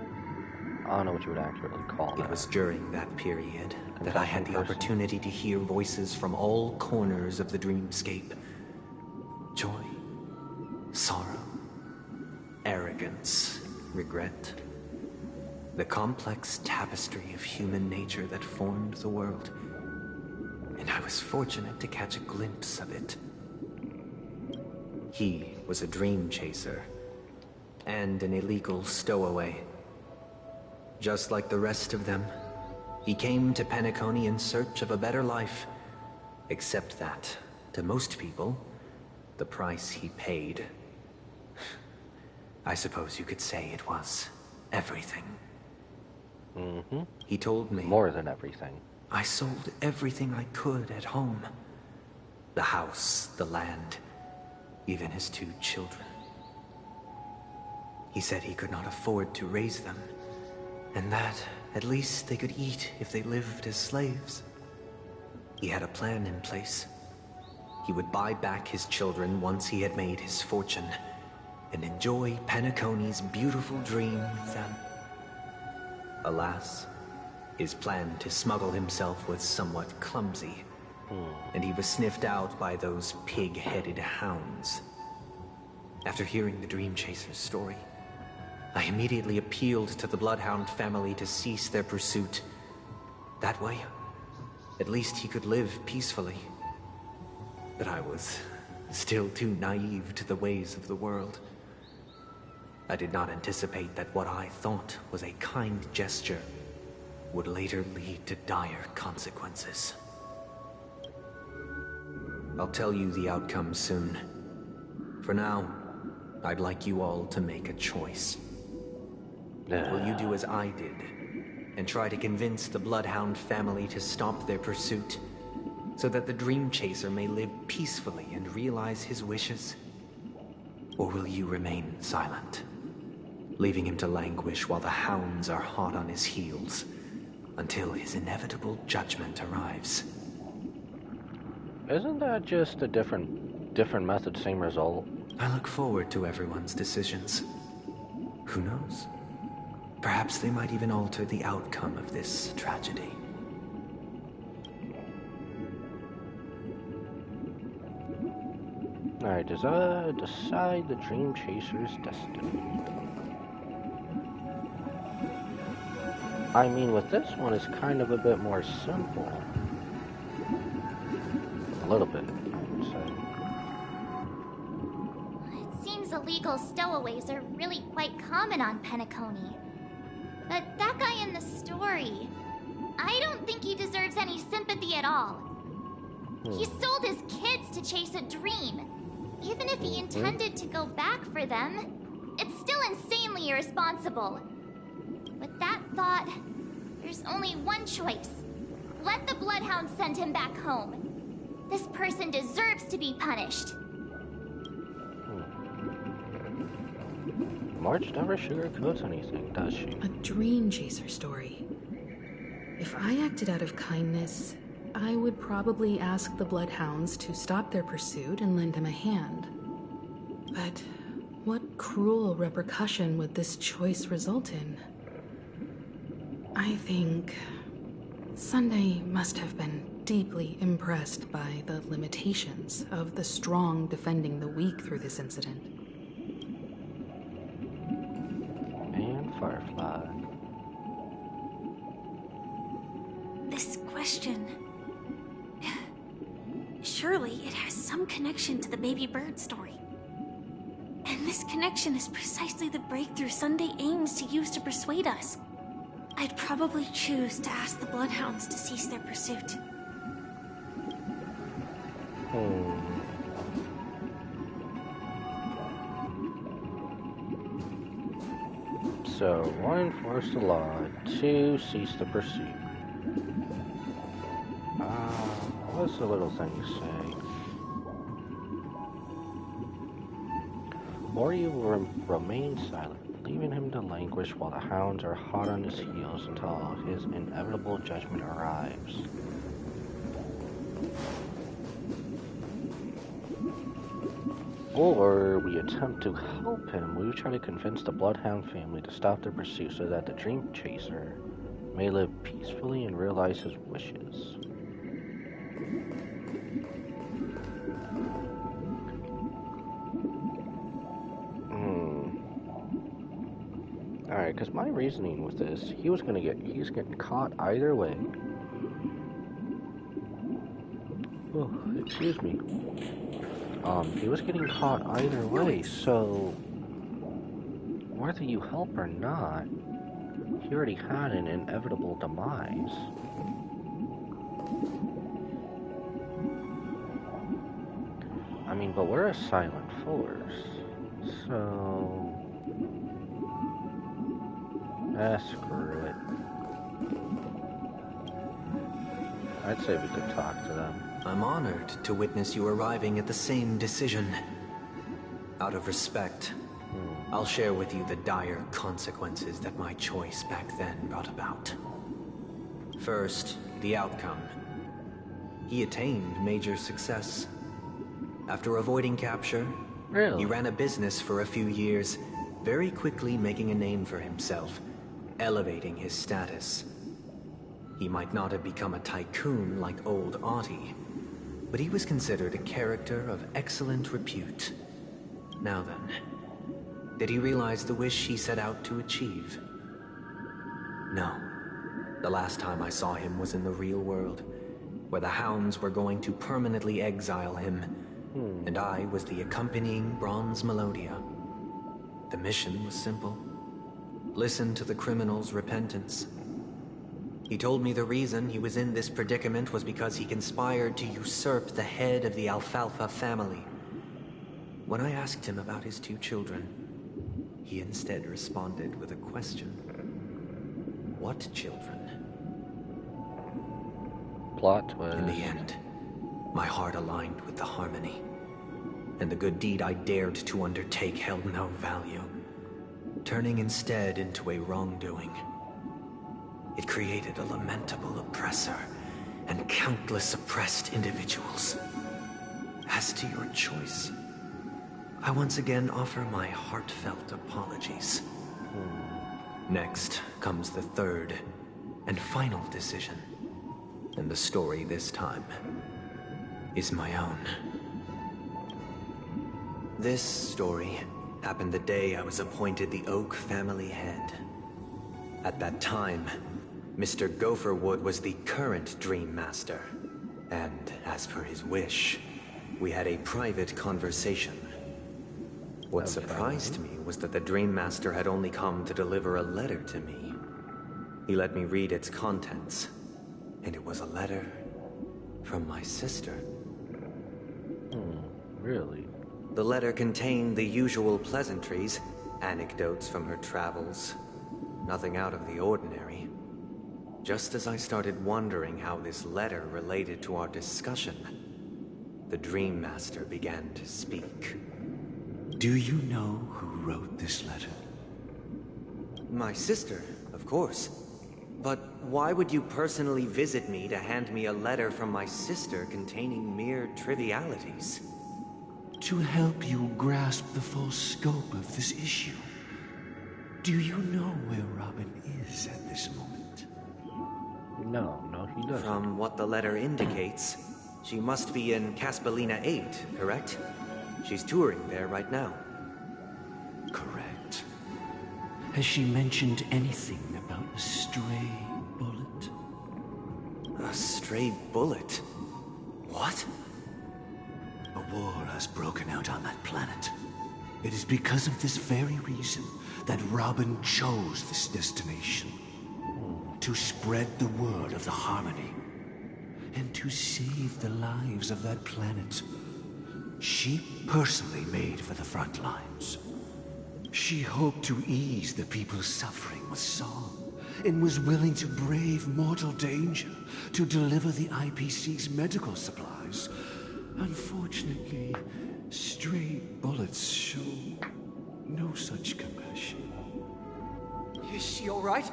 I don't know what you would accurately call that. It was during that period that I had the opportunity to hear voices from all corners of the dreamscape. Joy, sorrow, arrogance, regret. The complex tapestry of human nature that formed the world. And I was fortunate to catch a glimpse of it. He was a dream chaser, and an illegal stowaway. Just like the rest of them, he came to Penacony in search of a better life. Except that, to most people, the price he paid, I suppose you could say it was everything. He told me... More than everything. I sold everything I could at home. The house, the land, even his 2 children. He said he could not afford to raise them, and that at least they could eat if they lived as slaves. He had a plan in place. he would buy back his children once he had made his fortune, and enjoy Penacony's beautiful dream with them. Alas, his plan to smuggle himself was somewhat clumsy, and he was sniffed out by those pig-headed hounds. After hearing the Dream Chaser's story, I immediately appealed to the Bloodhound family to cease their pursuit. That way, at least he could live peacefully. But I was still too naive to the ways of the world. I did not anticipate that what I thought was a kind gesture would later lead to dire consequences. I'll tell you the outcome soon. For now, I'd like you all to make a choice. Will you do as I did, and try to convince the Bloodhound family to stop their pursuit, so that the Dream Chaser may live peacefully and realize his wishes? Or will you remain silent, leaving him to languish while the hounds are hot on his heels, until his inevitable judgment arrives? Isn't that just a different method, same result? I look forward to everyone's decisions. Who knows? Perhaps they might even alter the outcome of this tragedy. Alright, decide the Dream Chaser's destiny. I mean, with this one, it's kind of a bit more simple. A little bit, I would say. It seems illegal stowaways are really quite common on Penacony. But that guy in the story, I don't think he deserves any sympathy at all. He sold his kids to chase a dream. Even if he intended to go back for them, it's still insanely irresponsible. With that thought, there's only one choice. Let the Bloodhound send him back home. This person deserves to be punished. March never sugarcoats anything, does she? A Dream Chaser story. If I acted out of kindness, I would probably ask the Bloodhounds to stop their pursuit and lend him a hand. But what cruel repercussion would this choice result in? I think Sunday must have been deeply impressed by the limitations of the strong defending the weak through this incident. And Firefly. This question... Surely it has some connection to the baby bird story. And this connection is precisely the breakthrough Sunday aims to use to persuade us. I'd probably choose to ask the Bloodhounds to cease their pursuit. So, 1, enforce the law. 2, cease the pursuit. What's the little thing say? Or you will remain silent, leaving him to languish while the hounds are hot on his heels until his inevitable judgment arrives. Or we attempt to help him. We try to convince the Bloodhound family to stop their pursuit so that the Dream Chaser may live peacefully and realize his wishes. Alright, because my reasoning with this, he's getting caught either way. Oh, excuse me. He was getting caught either way, so whether you help or not, he already had an inevitable demise. I mean, but we're a silent force, so... screw it. I'd say we could talk to them. I'm honored to witness you arriving at the same decision. Out of respect, I'll share with you the dire consequences that my choice back then brought about. First, the outcome. He attained major success, After avoiding capture, he ran a business for a few years, very quickly making a name for himself, elevating his status. He might not have become a tycoon like old Audie, but he was considered a character of excellent repute. Now then, did he realize the wish he set out to achieve? No. The last time I saw him was in the real world, where the Hounds were going to permanently exile him, and I was the accompanying Bronze Melodia. The mission was simple. Listen to the criminal's repentance. He told me the reason he was in this predicament was because he conspired to usurp the head of the Alfalfa family. When I asked him about his 2 children, he instead responded with a question. What children? Plot twist. In the end, my heart aligned with the harmony, and the good deed I dared to undertake held no value, turning instead into a wrongdoing. It created a lamentable oppressor and countless oppressed individuals. As to your choice, I once again offer my heartfelt apologies. Next comes the third and final decision, and the story this time is my own. This story happened the day I was appointed the Oak family head. At that time, Mr. Gopherwood was the current Dream Master, and as per his wish, we had a private conversation. What surprised me was that the Dream Master had only come to deliver a letter to me. He let me read its contents, and it was a letter from my sister. Really? The letter contained the usual pleasantries, anecdotes from her travels, nothing out of the ordinary. Just as I started wondering how this letter related to our discussion, the Dream Master began to speak. Do you know who wrote this letter? My sister, of course. But why would you personally visit me to hand me a letter from my sister containing mere trivialities? To help you grasp the full scope of this issue. Do you know where Robin is at this moment? No, he doesn't. From what the letter indicates, she must be in Caspelina 8, correct? She's touring there right now. Correct. Has she mentioned anything about a stray bullet? A stray bullet? What? A war has broken out on that planet. It is because of this very reason that Robin chose this destination. To spread the word of the Harmony. And to save the lives of that planet. She personally made for the front lines. She hoped to ease the people's suffering with song, and was willing to brave mortal danger to deliver the IPC's medical supplies. Unfortunately, stray bullets show no such compassion. Is she all right?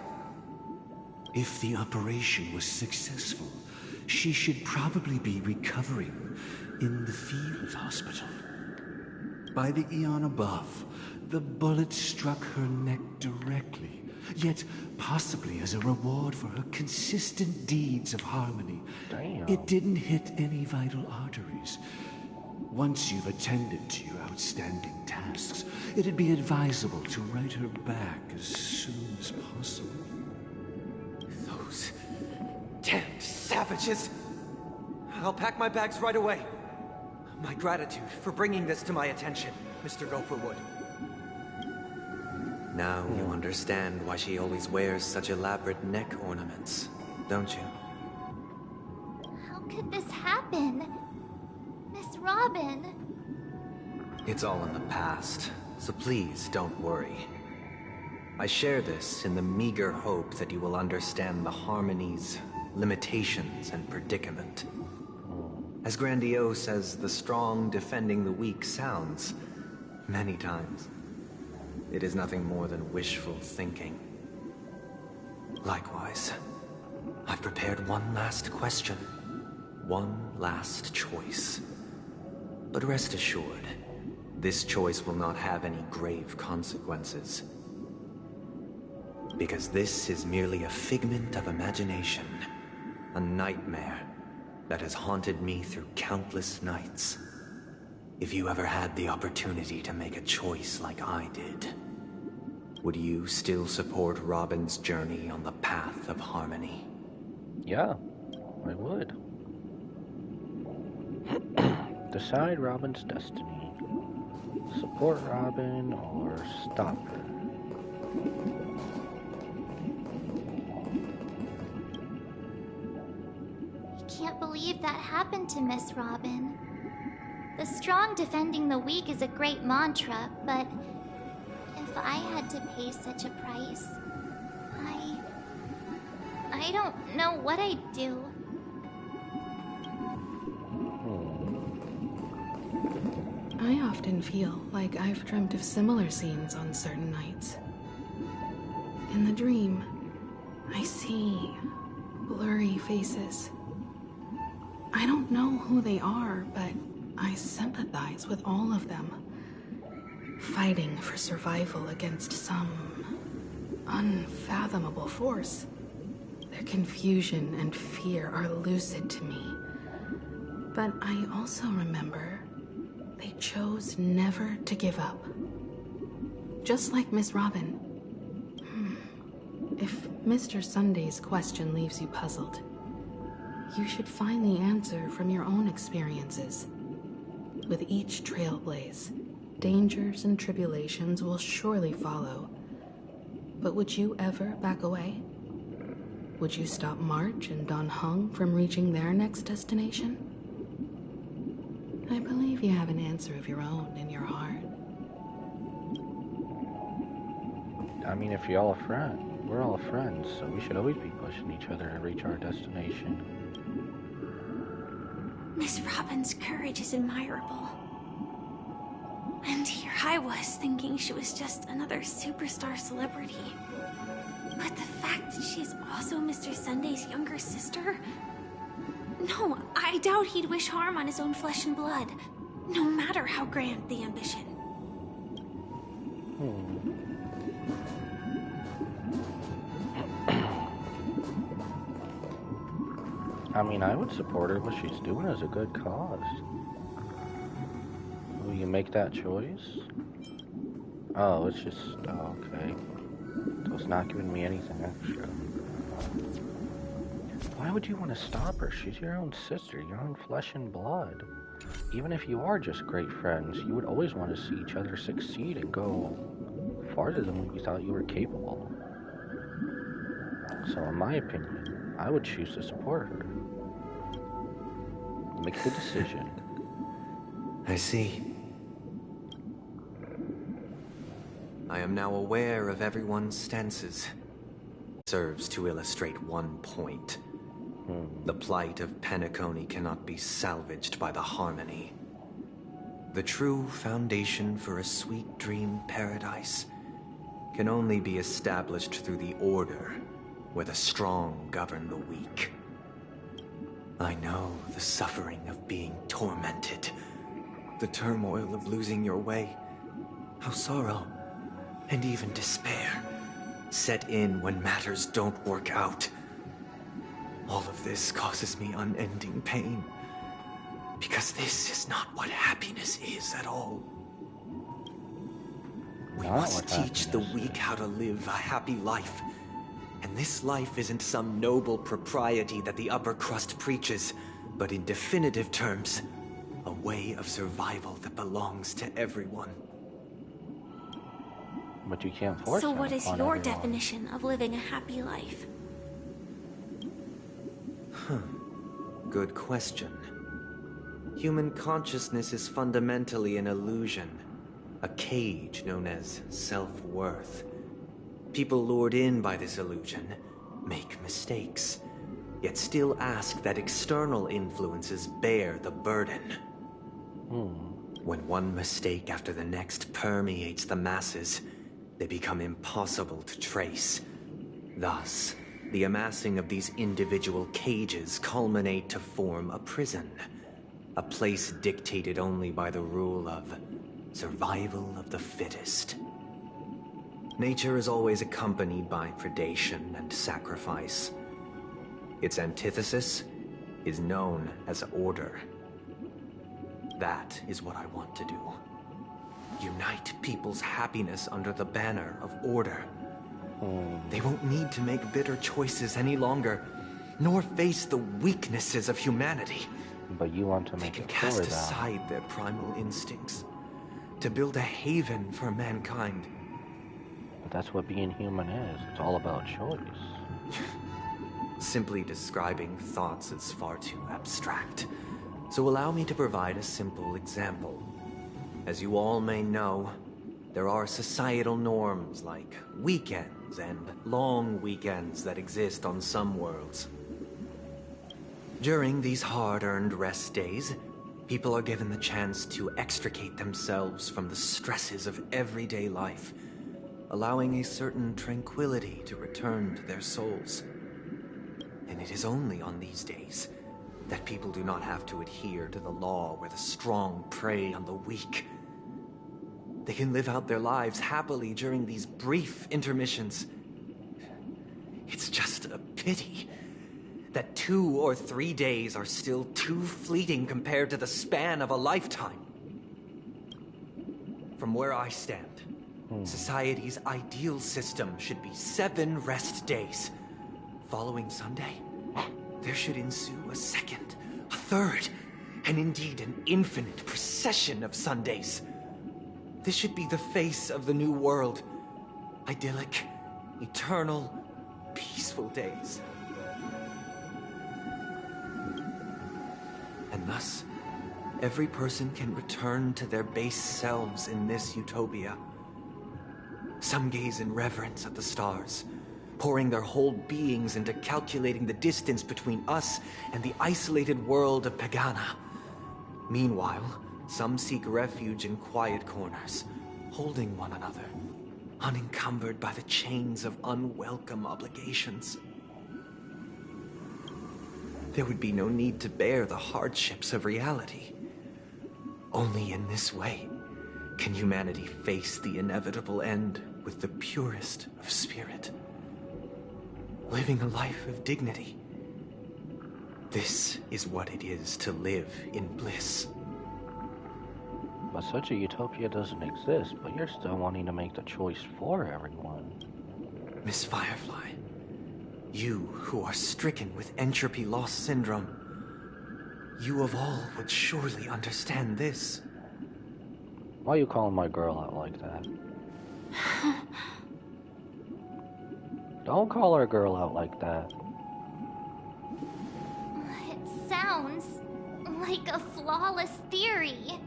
If the operation was successful, she should probably be recovering in the field hospital. By the eon above, the bullet struck her neck directly, yet possibly as a reward for her consistent deeds of harmony. Damn. It didn't hit any vital arteries. Once you've attended to your outstanding tasks, it'd be advisable to write her back as soon as possible. Those damned savages! I'll pack my bags right away. My gratitude for bringing this to my attention, Mr. Gopherwood. Now you understand why she always wears such elaborate neck ornaments, don't you? How could this happen? Miss Robin? It's all in the past, so please don't worry. I share this in the meager hope that you will understand the Harmony's limitations and predicament. As grandiose as the strong defending the weak sounds, many times, it is nothing more than wishful thinking. Likewise, I've prepared one last question, one last choice. But rest assured, this choice will not have any grave consequences. Because this is merely a figment of imagination, a nightmare that has haunted me through countless nights. If you ever had the opportunity to make a choice like I did, would you still support Robin's journey on the path of harmony? Yeah, I would. Decide Robin's destiny. Support Robin or stop her. I can't believe that happened to Miss Robin. The strong defending the weak is a great mantra, but if I had to pay such a price, I don't know what I'd do. I often feel like I've dreamt of similar scenes on certain nights. In the dream, I see blurry faces. I don't know who they are, but I sympathize with all of them, fighting for survival against some unfathomable force. Their confusion and fear are lucid to me, but I also remember they chose never to give up. Just like Miss Robin. If Mr. Sunday's question leaves you puzzled, you should find the answer from your own experiences. With each trailblaze, dangers and tribulations will surely follow. But would you ever back away? Would you stop March and Don Hung from reaching their next destination? I believe you have an answer of your own in your heart. I mean, if you're all a friend, we're all friends, so we should always be pushing each other to reach our destination. Miss Robin's courage is admirable. And here I was thinking she was just another superstar celebrity. But the fact that she is also Mr. Sunday's younger sister? No, I doubt he'd wish harm on his own flesh and blood, no matter how grand the ambition. I mean, I would support her. What she's doing is a good cause. Will you make that choice? Oh, it's just... Oh, okay. So it's not giving me anything extra. Why would you want to stop her? She's your own sister, your own flesh and blood. Even if you are just great friends, you would always want to see each other succeed and go farther than what you thought you were capable. So in my opinion, I would choose to support her. Make the decision. I see. I am now aware of everyone's stances. Serves to illustrate one point. The plight of Penacony cannot be salvaged by the harmony. The true foundation for a sweet dream paradise can only be established through the order where the strong govern the weak. I know the suffering of being tormented, the turmoil of losing your way, how sorrow and even despair set in when matters don't work out. All of this causes me unending pain, because this is not what happiness is at all. We must teach the weak how to live a happy life. And this life isn't some noble propriety that the upper crust preaches, but in definitive terms, a way of survival that belongs to everyone. But you can't force So it what is upon your everyone. definition of living a happy life? Good question. Human consciousness is fundamentally an illusion, a cage known as self-worth. People lured in by this illusion make mistakes, yet still ask that external influences bear the burden. When one mistake after the next permeates the masses, they become impossible to trace. Thus, the amassing of these individual cages culminate to form a prison. A place dictated only by the rule of survival of the fittest. Nature is always accompanied by predation and sacrifice. Its antithesis is known as order. That is what I want to do. Unite people's happiness under the banner of order. They won't need to make bitter choices any longer, nor face the weaknesses of humanity. But you want to make They can it cast for that. aside their primal instincts to build a haven for mankind. But that's what being human is. It's all about choice. Simply describing thoughts is far too abstract. So allow me to provide a simple example. As you all may know, there are societal norms like weekends and long weekends that exist on some worlds. During these hard-earned rest days, people are given the chance to extricate themselves from the stresses of everyday life, allowing a certain tranquility to return to their souls. And it is only on these days that people do not have to adhere to the law where the strong prey on the weak. They can live out their lives happily during these brief intermissions. It's just a pity that 2 or 3 days are still too fleeting compared to the span of a lifetime. From where I stand, society's ideal system should be 7 rest days. Following Sunday, there should ensue a second, a third, and indeed an infinite procession of Sundays. This should be the face of the new world. Idyllic, eternal, peaceful days. And thus, every person can return to their base selves in this utopia. Some gaze in reverence at the stars, pouring their whole beings into calculating the distance between us and the isolated world of Pagana. Meanwhile, some seek refuge in quiet corners, holding one another, unencumbered by the chains of unwelcome obligations. There would be no need to bear the hardships of reality. Only in this way can humanity face the inevitable end with the purest of spirit, living a life of dignity. This is what it is to live in bliss. But such a utopia doesn't exist, but you're still wanting to make the choice for everyone. Miss Firefly, you who are stricken with entropy loss syndrome, you of all would surely understand this. Why are you calling my girl out like that? Don't call our girl out like that. It sounds like a flawless theory.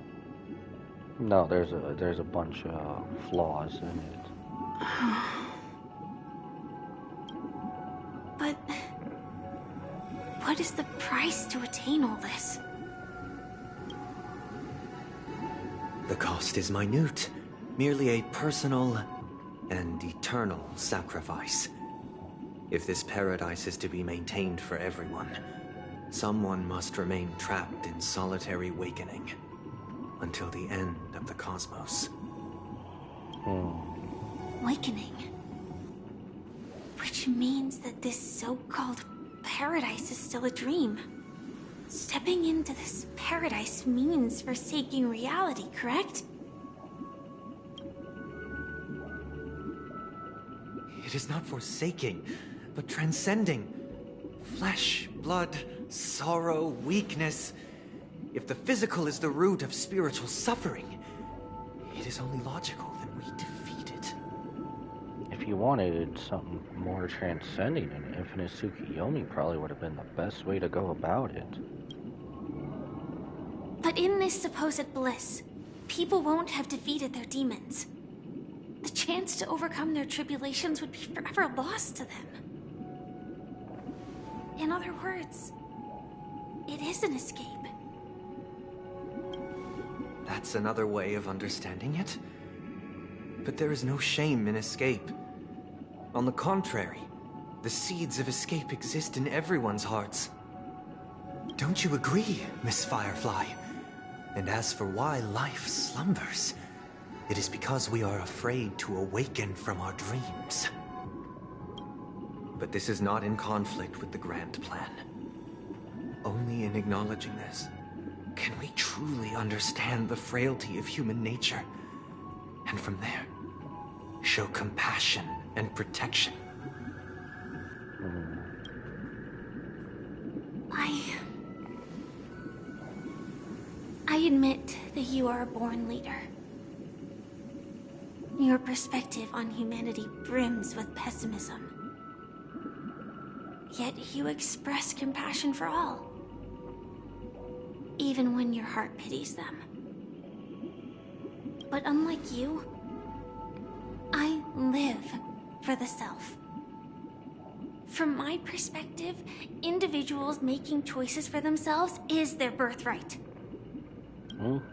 No, there's a bunch of flaws in it. But what is the price to attain all this? The cost is minute, merely a personal and eternal sacrifice. If this paradise is to be maintained for everyone, someone must remain trapped in solitary awakening until the end of the cosmos. Awakening. Which means that this so-called paradise is still a dream. Stepping into this paradise means forsaking reality, correct? It is not forsaking, but transcending. Flesh, blood, sorrow, weakness. If the physical is the root of spiritual suffering, it is only logical that we defeat it. If you wanted something more transcending, an infinite Tsukiyomi probably would have been the best way to go about it. But in this supposed bliss, people won't have defeated their demons. The chance to overcome their tribulations would be forever lost to them. In other words, it is an escape. That's another way of understanding it. But there is no shame in escape. On the contrary, the seeds of escape exist in everyone's hearts. Don't you agree, Miss Firefly? And as for why life slumbers, it is because we are afraid to awaken from our dreams. But this is not in conflict with the grand plan. Only in acknowledging this can we truly understand the frailty of human nature, and from there, show compassion and protection. I admit that you are a born leader. Your perspective on humanity brims with pessimism. Yet you express compassion for all, even when your heart pities them. But unlike you, I live for the self. From my perspective, individuals making choices for themselves is their birthright.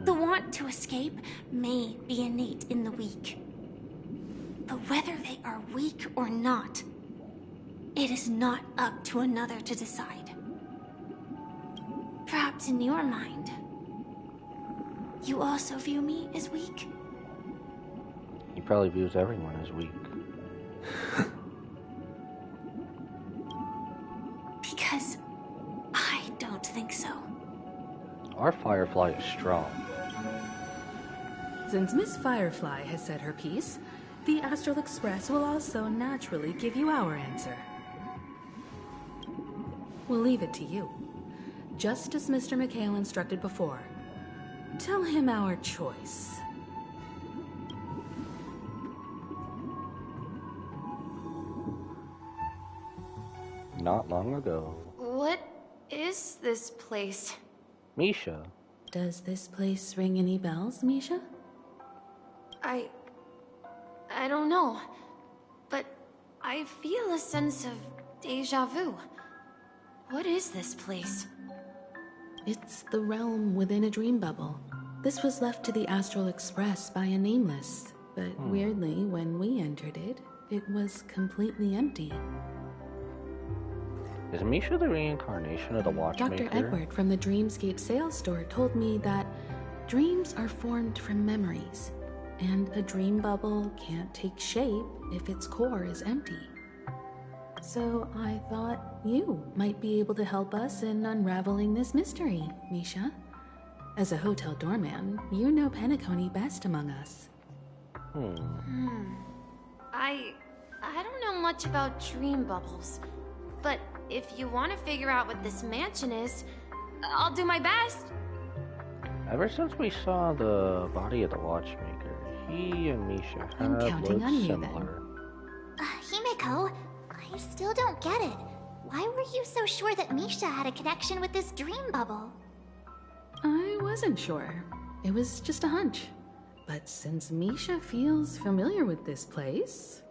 The want to escape may be innate in the weak. But whether they are weak or not, it is not up to another to decide. Perhaps in your mind, you also view me as weak? He probably views everyone as weak. Because I don't think so. Our Firefly is strong. Since Miss Firefly has said her piece, the Astral Express will also naturally give you our answer. We'll leave it to you. Just as Mr. McHale instructed before. Tell him our choice. Not long ago. What is this place? Misha. Does this place ring any bells, Misha? I don't know, but I feel a sense of deja vu. What is this place? It's the realm within a dream bubble. This was left to the Astral Express by a nameless, but weirdly, when we entered it, it was completely empty. Is Misha the reincarnation of the Watchmaker? Dr. Edward from the Dreamscape sales store told me that dreams are formed from memories, and a dream bubble can't take shape if its core is empty. So I thought you might be able to help us in unraveling this mystery, Misha. As a hotel doorman, you know Penacony best among us. I don't know much about dream bubbles, but if you want to figure out what this mansion is, I'll do my best. Ever since we saw the body of the Watchmaker, he and Misha have looked similar. Himeko, I still don't get it. Why were you so sure that Misha had a connection with this dream bubble? I wasn't sure. It was just a hunch. But since Misha feels familiar with this place,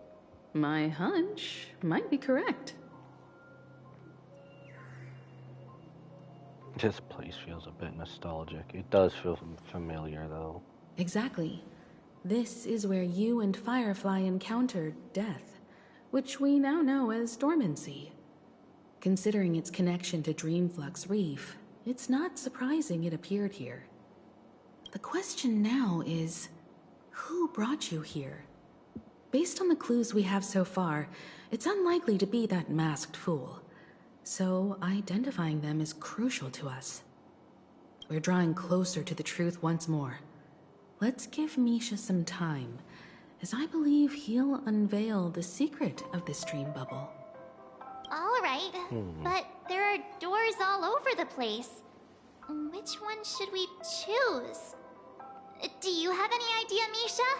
my hunch might be correct. This place feels a bit nostalgic. It does feel familiar, though. Exactly. This is where you and Firefly encountered death, which we now know as dormancy. Considering its connection to Dreamflux Reef, it's not surprising it appeared here. The question now is, who brought you here? Based on the clues we have so far, it's unlikely to be that masked fool. So identifying them is crucial to us. We're drawing closer to the truth once more. Let's give Misha some time, as I believe he'll unveil the secret of this dream bubble. All right, but there are doors all over the place. Which one should we choose? Do you have any idea, Misha?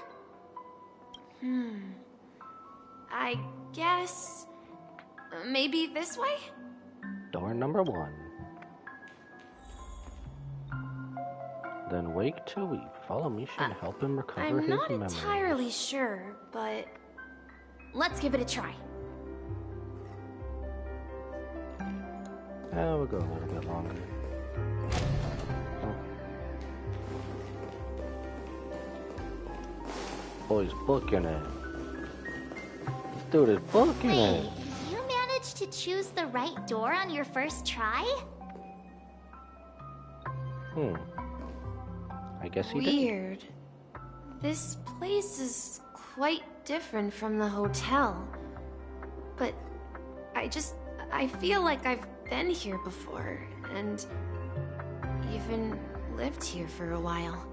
I guess maybe this way? Door number 1. Then wake to weep. Follow Misha and help him recover his memory. I'm not entirely sure, but let's give it a try. We'll go a little bit longer. Oh, he's booking it. This dude is booking it. You managed to choose the right door on your first try? I guess he did. Weird. This place is quite different from the hotel. But I feel like I've been here before, and even lived here for a while.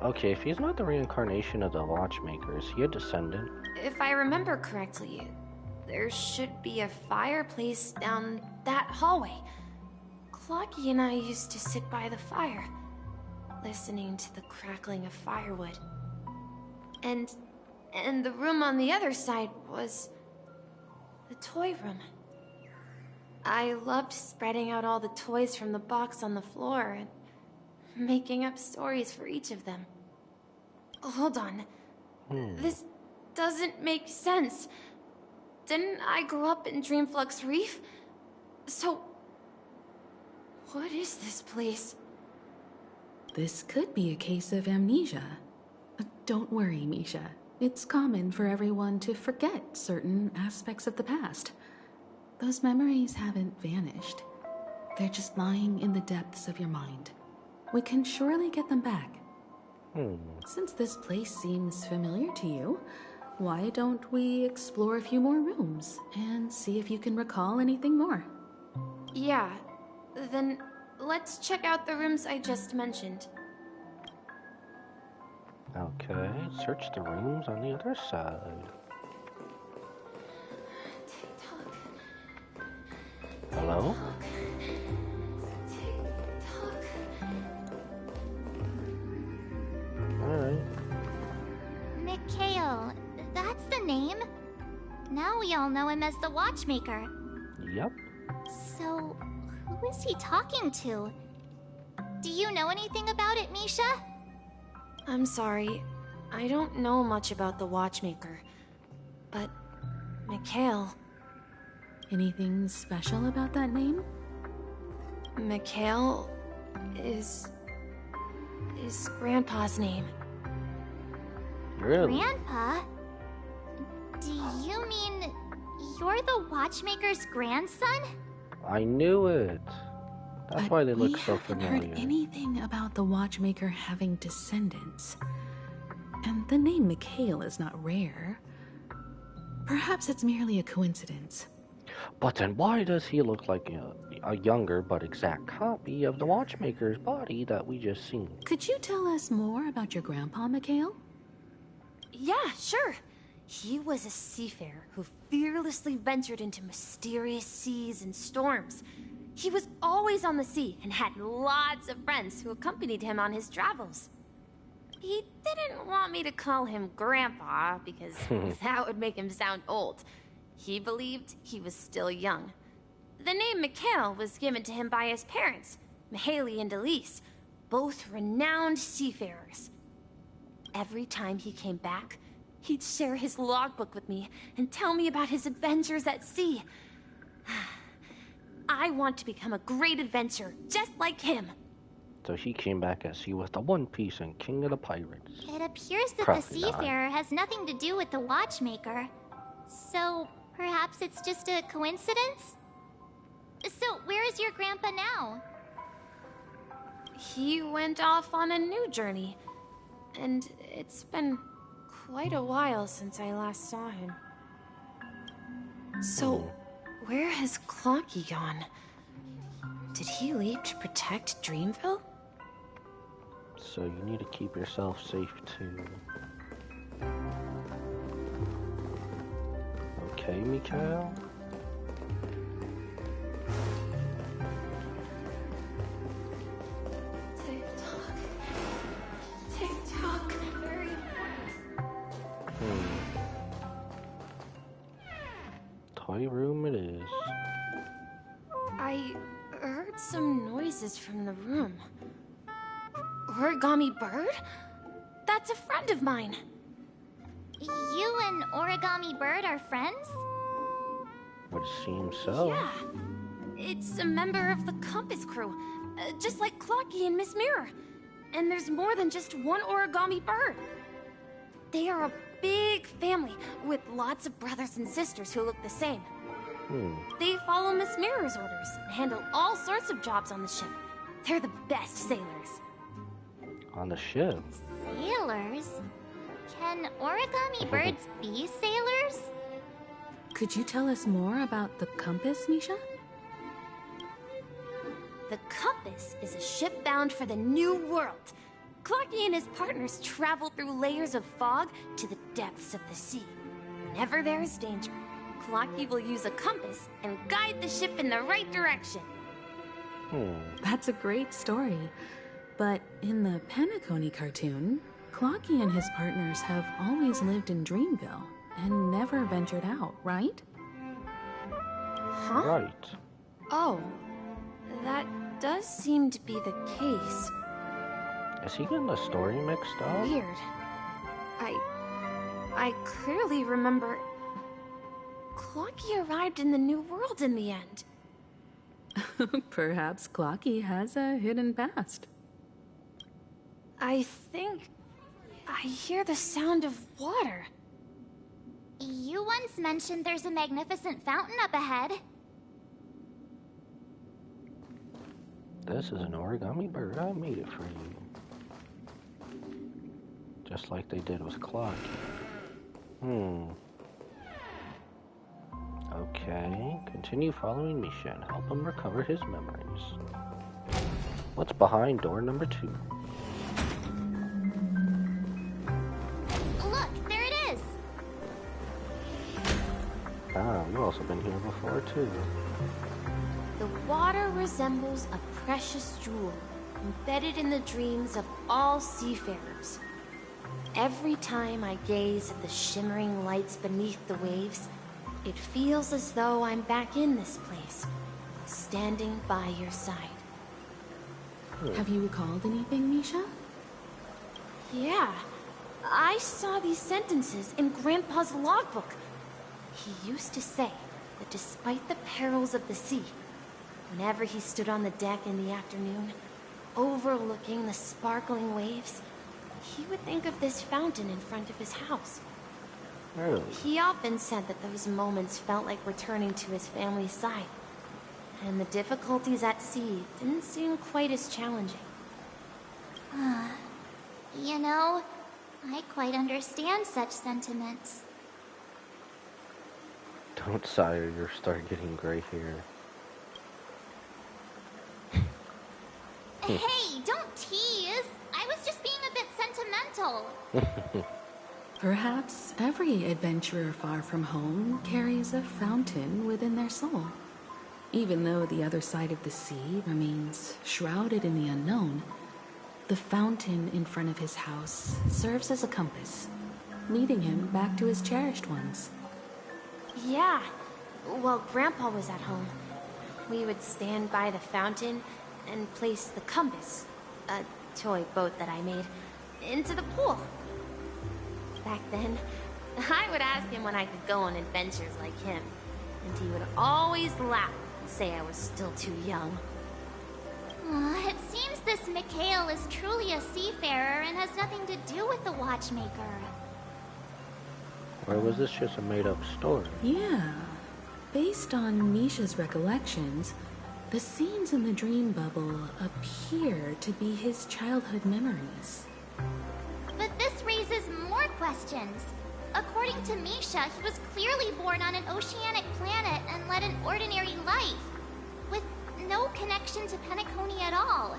Okay, if he's not the reincarnation of the Watchmaker, is he a descendant? If I remember correctly, there should be a fireplace down that hallway. Clocky and I used to sit by the fire, listening to the crackling of firewood. And the room on the other side was the toy room. I loved spreading out all the toys from the box on the floor and making up stories for each of them. Hold on. This doesn't make sense. Didn't I grow up in Dreamflux Reef? So, what is this place? This could be a case of amnesia. Don't worry, Misha. It's common for everyone to forget certain aspects of the past. Those memories haven't vanished. They're just lying in the depths of your mind. We can surely get them back. Since this place seems familiar to you, why don't we explore a few more rooms and see if you can recall anything more? Yeah, then let's check out the rooms I just mentioned. Okay, search the rooms on the other side. Hello? Alright. Mikhail, that's the name. Now we all know him as the Watchmaker. Yep. So, who is he talking to? Do you know anything about it, Misha? I'm sorry, I don't know much about the Watchmaker. But, Mikhail... Anything special about that name? Mikhail is Grandpa's name. Really? Grandpa? Do you mean you're the Watchmaker's grandson? I knew it. That's why they look so We haven't familiar. heard anything about the Watchmaker having descendants. And the name Mikhail is not rare. Perhaps it's merely a coincidence. But then why does he look like a younger but exact copy of the Watchmaker's body that we just seen? Could you tell us more about your grandpa, Mikhail? Yeah, sure. He was a seafarer who fearlessly ventured into mysterious seas and storms. He was always on the sea and had lots of friends who accompanied him on his travels. He didn't want me to call him Grandpa because that would make him sound old. He believed he was still young. The name Mikhail was given to him by his parents, Mihaly and Elise, both renowned seafarers. Every time he came back, he'd share his logbook with me and tell me about his adventures at sea. I want to become a great adventurer, just like him. So he came back as he was the One Piece and King of the Pirates. It appears that Probably the not. seafarer has nothing to do with the Watchmaker. So, perhaps it's just a coincidence? So, where is your grandpa now? He went off on a new journey, and it's been quite a while since I last saw him. So, where has Clocky gone? Did he leave to protect Dreamville? So you need to keep yourself safe too. Okay, Mikhail? Tick-tock. Tick-tock. Very important. Toy room it is. I heard some noises from the room. Origami Bird? That's a friend of mine. You and Origami Bird are friends? Would seem so. Yeah. It's a member of the Compass crew, just like Clocky and Miss Mirror. And there's more than just one Origami Bird. They are a big family with lots of brothers and sisters who look the same. They follow Miss Mirror's orders and handle all sorts of jobs on the ship, They're the best sailors. On the ship? Sailors? Can origami birds be sailors? Could you tell us more about the compass, Misha? The compass is a ship bound for the new world. Clarky and his partners travel through layers of fog to the depths of the sea. Whenever there is danger, Clarky will use a compass and guide the ship in the right direction. That's a great story. But in the Penacony cartoon, Clarky and his partners have always lived in Dreamville and never ventured out, right? Huh? Right. Oh, that does seem to be the case. Is he getting the story mixed up? Weird. I clearly remember Clarky arrived in the New World in the end. Perhaps Clarky has a hidden past. I think I hear the sound of water. You once mentioned there's a magnificent fountain up ahead. This is an origami bird. I made it for you. Just like they did with Clarky. Okay, continue following Misha and help him recover his memories. What's behind door number 2? Look, there it is! Ah, you've also been here before too. The water resembles a precious jewel embedded in the dreams of all seafarers. Every time I gaze at the shimmering lights beneath the waves, it feels as though I'm back in this place, standing by your side. Have you recalled anything, Misha? Yeah, I saw these sentences in Grandpa's logbook. He used to say that despite the perils of the sea, whenever he stood on the deck in the afternoon, overlooking the sparkling waves, he would think of this fountain in front of his house. Really? He often said that those moments felt like returning to his family's side, and the difficulties at sea didn't seem quite as challenging. You know, I quite understand such sentiments. Don't sigh or you'll start getting gray hair. Hey, don't tease! I was just being a bit sentimental. Perhaps every adventurer far from home carries a fountain within their soul. Even though the other side of the sea remains shrouded in the unknown, the fountain in front of his house serves as a compass, leading him back to his cherished ones. Yeah, while Grandpa was at home, we would stand by the fountain and place the compass, a toy boat that I made, into the pool. Back then, I would ask him when I could go on adventures like him, and he would always laugh and say I was still too young. It seems this Mikhail is truly a seafarer and has nothing to do with the watchmaker. Or was this just a made-up story? Yeah. Based on Misha's recollections, the scenes in the dream bubble appear to be his childhood memories. But this raises more questions. According to Misha, he was clearly born on an oceanic planet and led an ordinary life, with no connection to Penacony at all.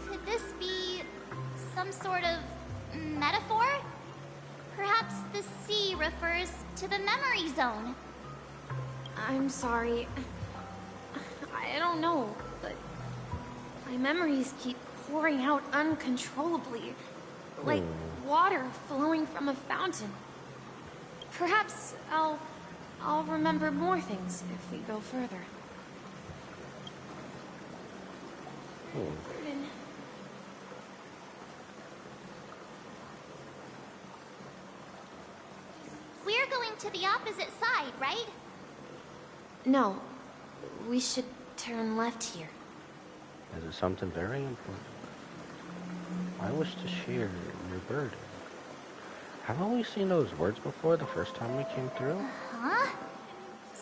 Could this be some sort of metaphor? Perhaps the sea refers to the memory zone. I'm sorry. I don't know, but my memories keep pouring out uncontrollably, like water flowing from a fountain. Perhaps I'll remember more things if we go further. Pardon. We're going to the opposite side, right? No, we should turn left here. Is it something very important? I wish to share your burden. Haven't we seen those words before the first time we came through?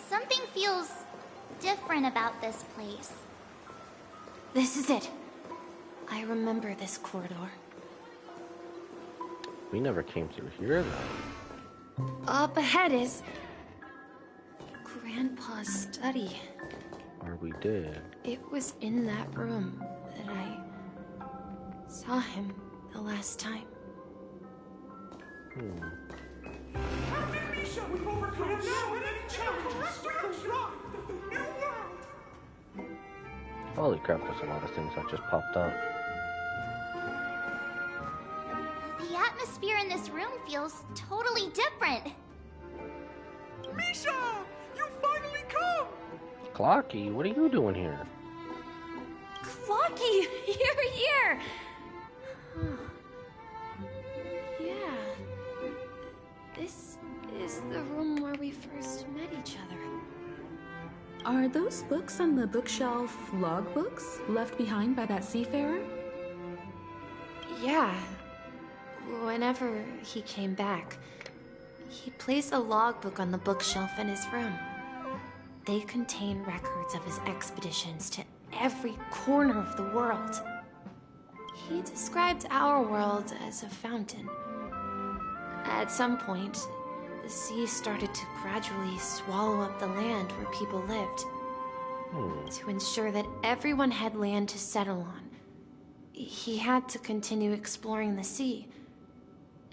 Something feels different about this place. This is it. I remember this corridor. We never came through here, though. Up ahead is Grandpa's study. Or we did. It was in that room that I saw him the last time. Misha, we've overcome so many challenges to construct the new world. Holy crap, there's a lot of things that just popped up. The atmosphere in this room feels totally different. Misha, you finally come. Clocky, what are you doing here? Clocky, you're here! Yeah. This is the room where we first met each other. Are those books on the bookshelf logbooks left behind by that seafarer? Yeah. Whenever he came back, he placed a logbook on the bookshelf in his room. They contain records of his expeditions to every corner of the world. He described our world as a fountain. At some point, the sea started to gradually swallow up the land where people lived. To ensure that everyone had land to settle on, he had to continue exploring the sea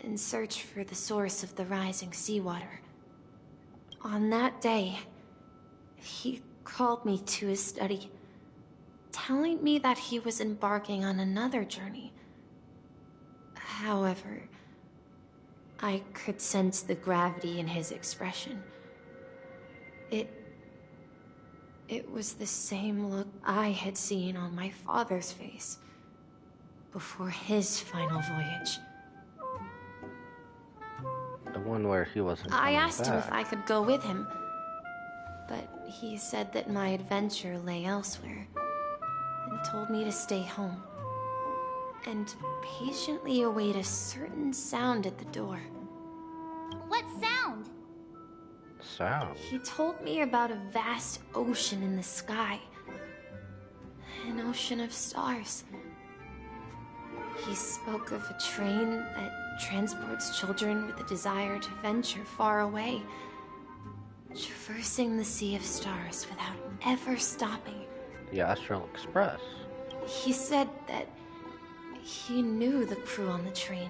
in search for the source of the rising seawater. On that day, he called me to his study, telling me that he was embarking on another journey. However, I could sense the gravity in his expression. It was the same look I had seen on my father's face before his final voyage. The one where he wasn't I coming asked him if back. I could go with him, but he said that my adventure lay elsewhere, and told me to stay home, and patiently await a certain sound at the door. What sound? Sound? He told me about a vast ocean in the sky, an ocean of stars. He spoke of a train that transports children with a desire to venture far away, traversing the sea of stars without ever stopping. The Astral Express. He said that he knew the crew on the train,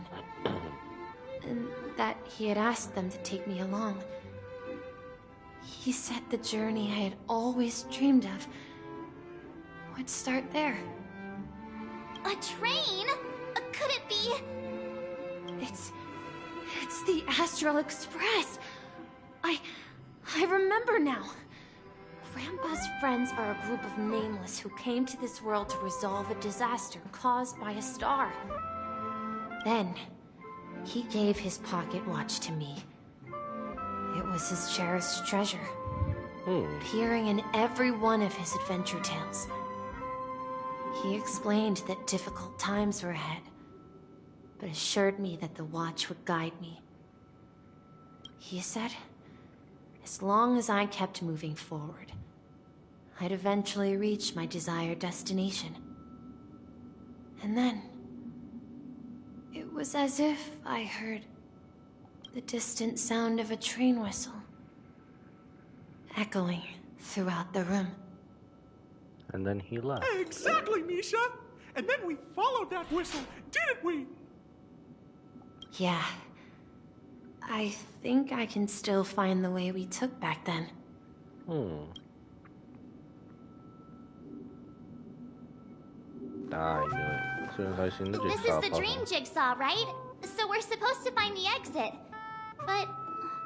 and that he had asked them to take me along. He said the journey I had always dreamed of would start there. A train? Could it be? It's the Astral Express. I remember now. Grandpa's friends are a group of nameless who came to this world to resolve a disaster caused by a star. Then, he gave his pocket watch to me. It was his cherished treasure, appearing in every one of his adventure tales. He explained that difficult times were ahead, but assured me that the watch would guide me. He said, as long as I kept moving forward, I'd eventually reach my desired destination. And then, it was as if I heard the distant sound of a train whistle, echoing throughout the room. And then he left. Exactly, Misha. And then we followed that whistle, didn't we? Yeah. I think I can still find the way we took back then. I knew it. As soon as I seen the This jigsaw is the puzzle. dream jigsaw, right? So we're supposed to find the exit. But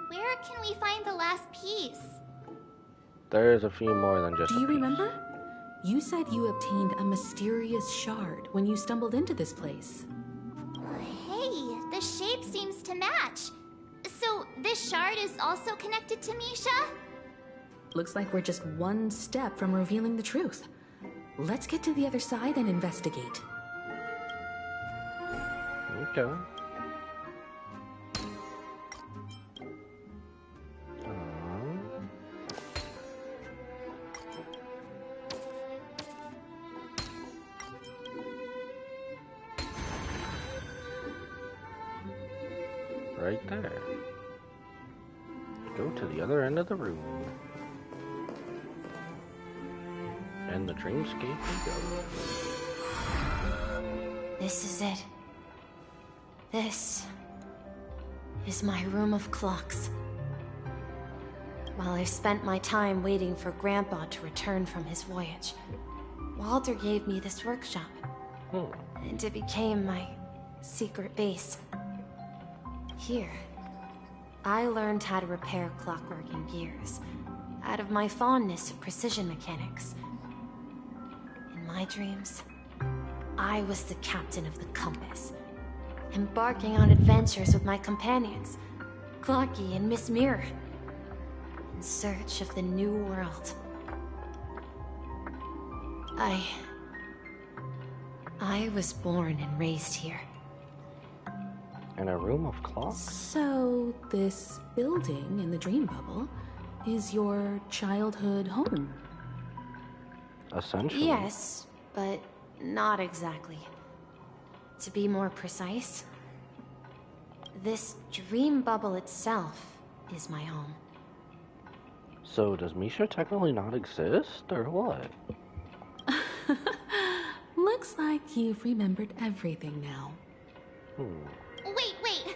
where can we find the last piece? There's a few more than just Do you remember? You said you obtained a mysterious shard when you stumbled into this place. Hey, the shape seems to match. So this shard is also connected to Misha? Looks like we're just one step from revealing the truth. Let's get to the other side and investigate. Okay. right there. Go to the other end of the room. And the dreamscape we go. This is it. This is my room of clocks. While I spent my time waiting for Grandpa to return from his voyage, Walter gave me this workshop. And it became my secret base. Here, I learned how to repair clockwork and gears out of my fondness of precision mechanics. In my dreams, I was the captain of the compass, embarking on adventures with my companions, Clocky and Miss Mirror, in search of the new world. I was born and raised here. In a room of clocks? So, this building in the dream bubble is your childhood home? Essentially. Yes, but not exactly. To be more precise, this dream bubble itself is my home. So does Misha technically not exist, or what? Looks like you've remembered everything now. Wait.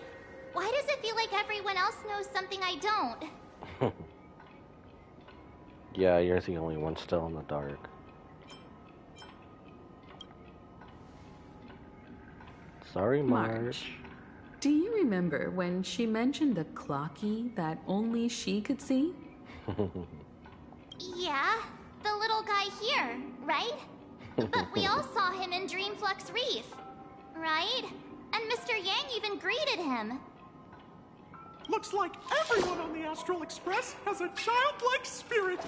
Why does it feel like everyone else knows something I don't? Yeah, you're the only one still in the dark. Sorry, Marge. Do you remember when she mentioned a clocky that only she could see? Yeah, the little guy here, right? But we all saw him in Dreamflux Reef, right? And Mr. Yang even greeted him. Looks like everyone on the Astral Express has a childlike spirit.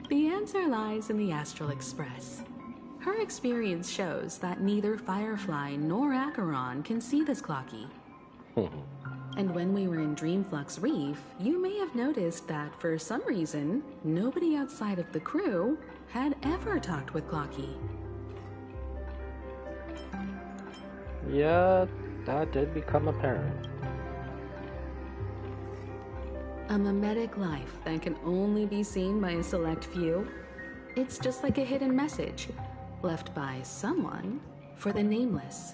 The answer lies in the Astral Express. Her experience shows that neither Firefly nor Acheron can see this clocky. And when we were in Dreamflux Reef, you may have noticed that for some reason, nobody outside of the crew had ever talked with Clocky. Yeah, that did become apparent. A mimetic life that can only be seen by a select few. It's just like a hidden message, left by someone for the nameless.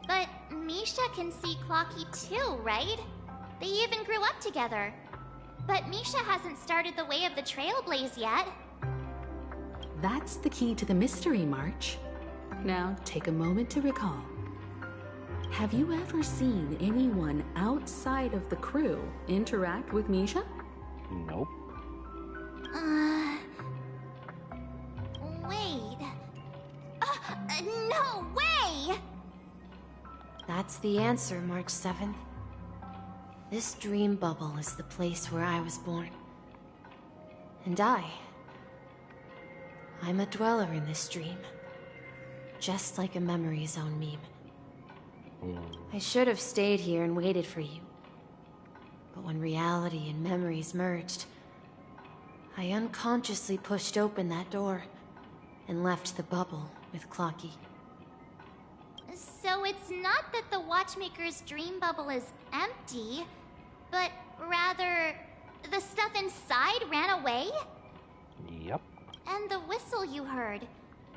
But Misha can see Clocky too, right? They even grew up together. But Misha hasn't started the way of the Trailblaze yet. That's the key to the mystery, March. Now, take a moment to recall. Have you ever seen anyone outside of the crew interact with Misha? Nope. Wait. No way! That's the answer, March 7th. This dream bubble is the place where I was born. And I'm a dweller in this dream. Just like a memory zone meme. I should have stayed here and waited for you. But when reality and memories merged, I unconsciously pushed open that door and left the bubble with Clocky. So it's not that the Watchmaker's dream bubble is empty, but rather the stuff inside ran away? Yep. And the whistle you heard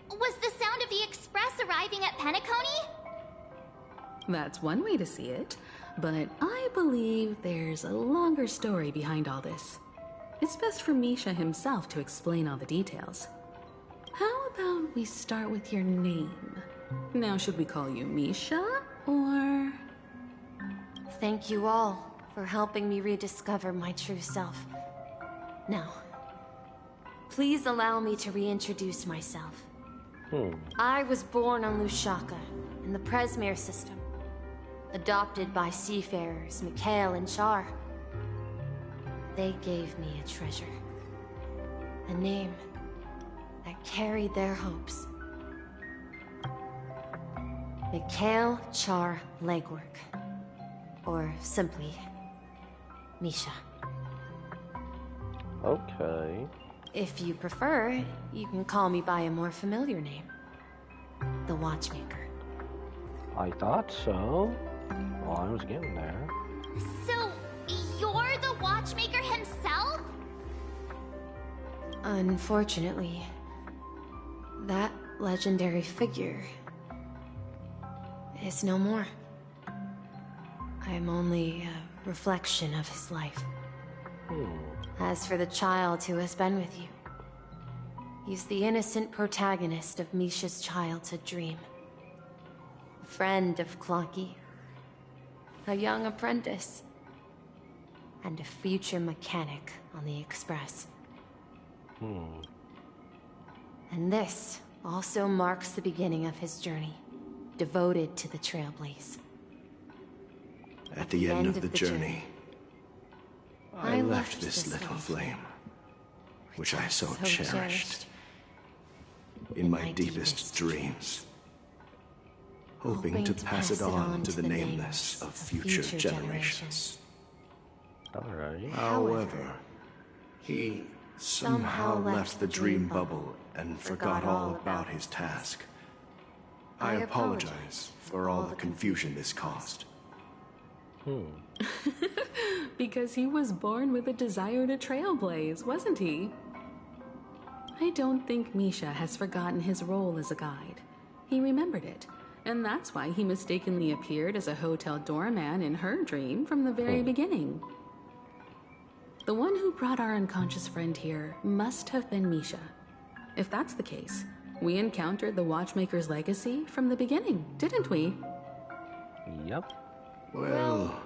was the sound of the Express arriving at Penacony? That's one way to see it, but I believe there's a longer story behind all this. It's best for Misha himself to explain all the details. How about we start with your name? Now, should we call you Misha, or...? Thank you all for helping me rediscover my true self. Now, please allow me to reintroduce myself. I was born on Lushaka, in the Presmere system. Adopted by seafarers Mikhail and Char. They gave me a treasure. A name that carried their hopes. Mikhail Char Legwork. Or simply, Misha. Okay. If you prefer, you can call me by a more familiar name. The Watchmaker. I thought so. Well, I was getting there. So, you're the watchmaker himself? Unfortunately, that legendary figure is no more. I am only a reflection of his life. As for the child who has been with you, he's the innocent protagonist of Misha's childhood dream. A friend of Clonky, a young apprentice, and a future mechanic on the Express. And this also marks the beginning of his journey, devoted to the Trailblaze. At the end of the journey, I left this little flame, which I so cherished, in my deepest dreams, hoping to pass it on to the nameless of future generations. Alright. However, he somehow left the dream bubble and forgot all about his task. I apologize for all the confusion this caused. Because he was born with a desire to trailblaze, wasn't he? I don't think Misha has forgotten his role as a guide. He remembered it, and that's why he mistakenly appeared as a hotel doorman in her dream from the very beginning. The one who brought our unconscious friend here must have been Misha. If that's the case, we encountered the Watchmaker's legacy from the beginning, didn't we? Yep. Well,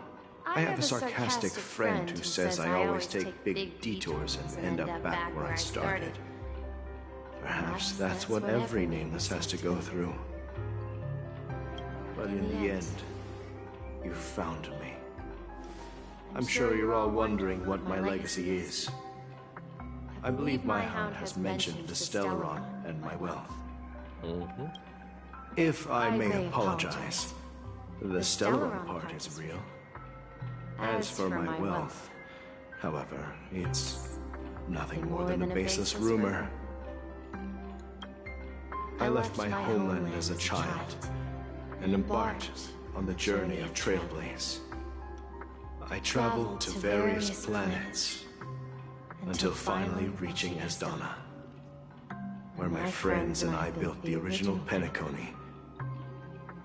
I have a sarcastic friend who says I always take big detours and end up back where I started. Perhaps that's what every nameless has to go through. But in the end, you found me. I'm sure you're all wondering what my legacy is. I believe my hound has mentioned the Stellaron and my wealth. If I may apologize, the Stellaron part is real. As for my wealth, however, it's nothing more than a baseless rumor. I left my homeland as a child and embarked on the journey of Trailblaze. I traveled to various planets until finally reaching Asdana, where my friends and I built the original Penacony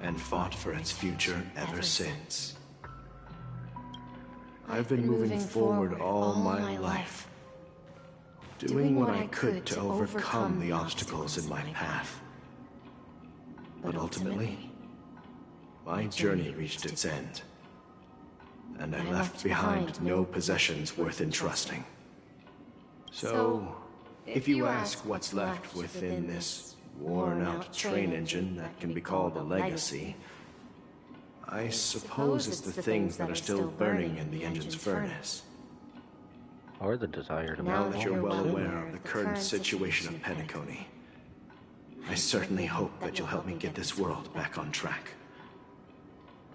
and fought for its future ever since. I've been moving forward all my life, doing what I could to overcome the obstacles in my path. But ultimately, my journey reached its end, and I left behind no possessions worth entrusting. So, if you ask what's left within this worn-out train engine that can be called a legacy, I suppose it's the things that are still burning in the engine's furnace. Or the desire to Now that you're well aware of the current situation of Penacony, I certainly hope that you'll help me get this world back on track.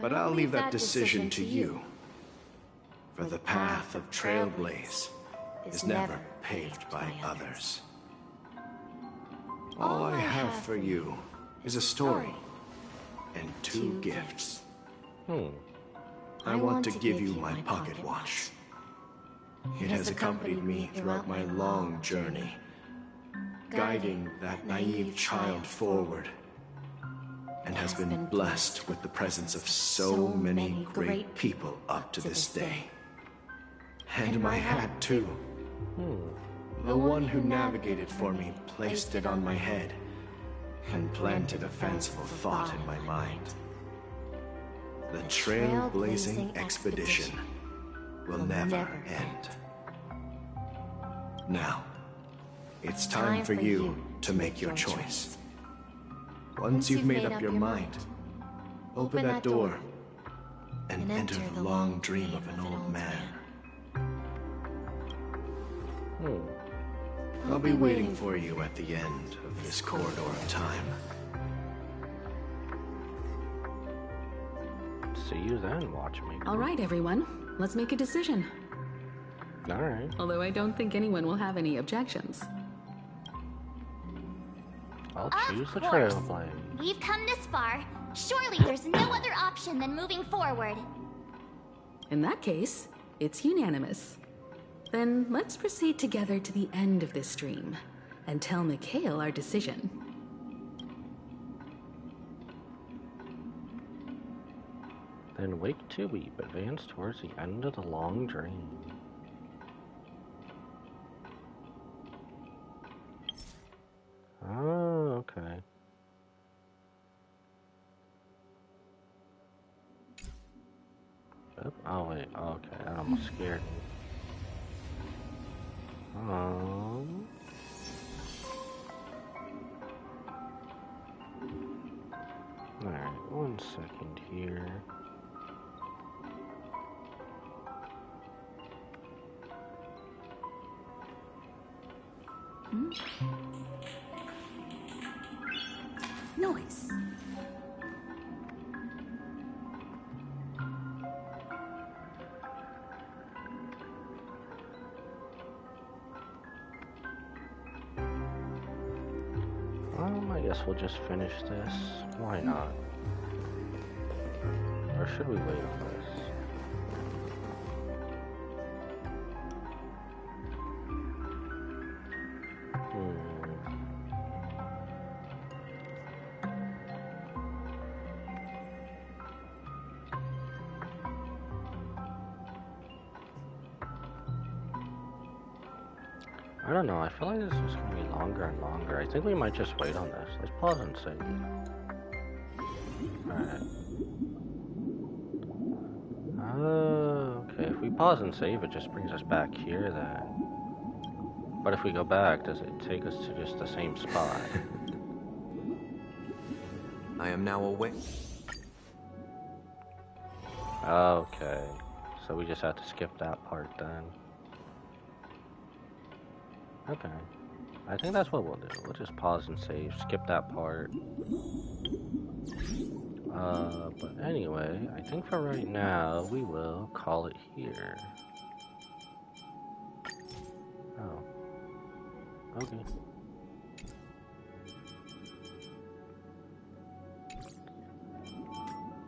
But I'll leave that decision to you, for the path of Trailblaze is never paved by others. All I have for you is a story and 2 gifts. I want to give you my pocket watch. It has accompanied me throughout my long journey, guiding that naive child forward, and has been blessed with the presence of so many great people up to this day. And my hat, too. The one who navigated for me placed it on my head and planted a fanciful thought in my mind. The trailblazing expedition will never end. Now, it's time for you to make your choice. Once you've made up your mind, open that door and enter the long dream of an old man. I'll be waiting for you at the end of this corridor of time. See you then, Watchmaker. All right, everyone. Let's make a decision. All right. Although I don't think anyone will have any objections. I'll choose the Trailblaze. We've come this far. Surely there's no other option than moving forward. In that case, it's unanimous. Then let's proceed together to the end of this dream and tell Mikhail our decision. Then wake to weep, advance towards the end of the long dream. Oh, okay. Oh wait, okay, that almost scared me. Alright, 1 second here. Noise. I guess we'll just finish this. Why not? Or should we wait on this? I don't know, I feel like this is going to be longer and longer. I think we might just wait on this. Let's pause and save. Alright. Okay, if we pause and save, it just brings us back here then. But if we go back, does it take us to just the same spot? I am now awake. Okay, so we just have to skip that part then. Okay, I think that's what we'll do. We'll just pause and save, skip that part. But anyway, I think for right now, we will call it here. Oh. Okay.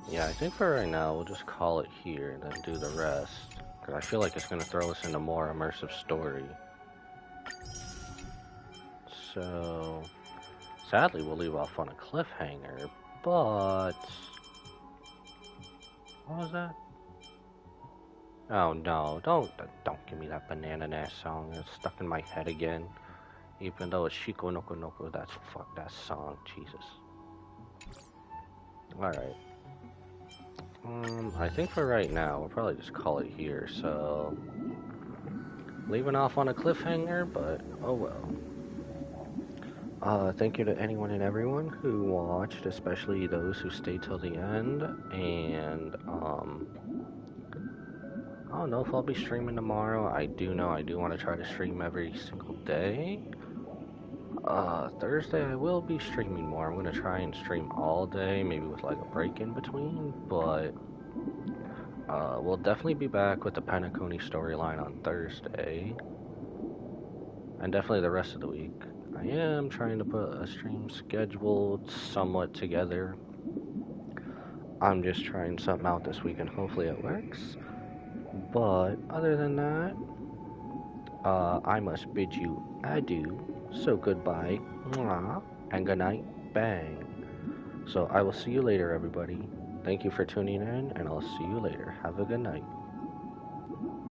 Yeah, I think for right now, we'll just call it here and then do the rest. Because I feel like it's going to throw us into more immersive story. So, sadly, we'll leave off on a cliffhanger, but... What was that? Oh no, don't give me that banana-ass song. It's stuck in my head again. Even though it's Shiko Noko Noko, fuck that song, Jesus. Alright. I think for right now, we'll probably just call it here, so... Leaving off on a cliffhanger, but oh well. Thank you to anyone and everyone who watched, especially those who stayed till the end, and, I don't know if I'll be streaming tomorrow. I do want to try to stream every single day. Thursday I will be streaming more. I'm going to try and stream all day, maybe with like a break in between, but, we'll definitely be back with the Penacony storyline on Thursday, and definitely the rest of the week. I am trying to put a stream scheduled somewhat together. I'm just trying something out this week and hopefully it works. But other than that, I must bid you adieu. So goodbye, mwah, and good night, bang. So I will see you later, everybody. Thank you for tuning in, and I'll see you later. Have a good night.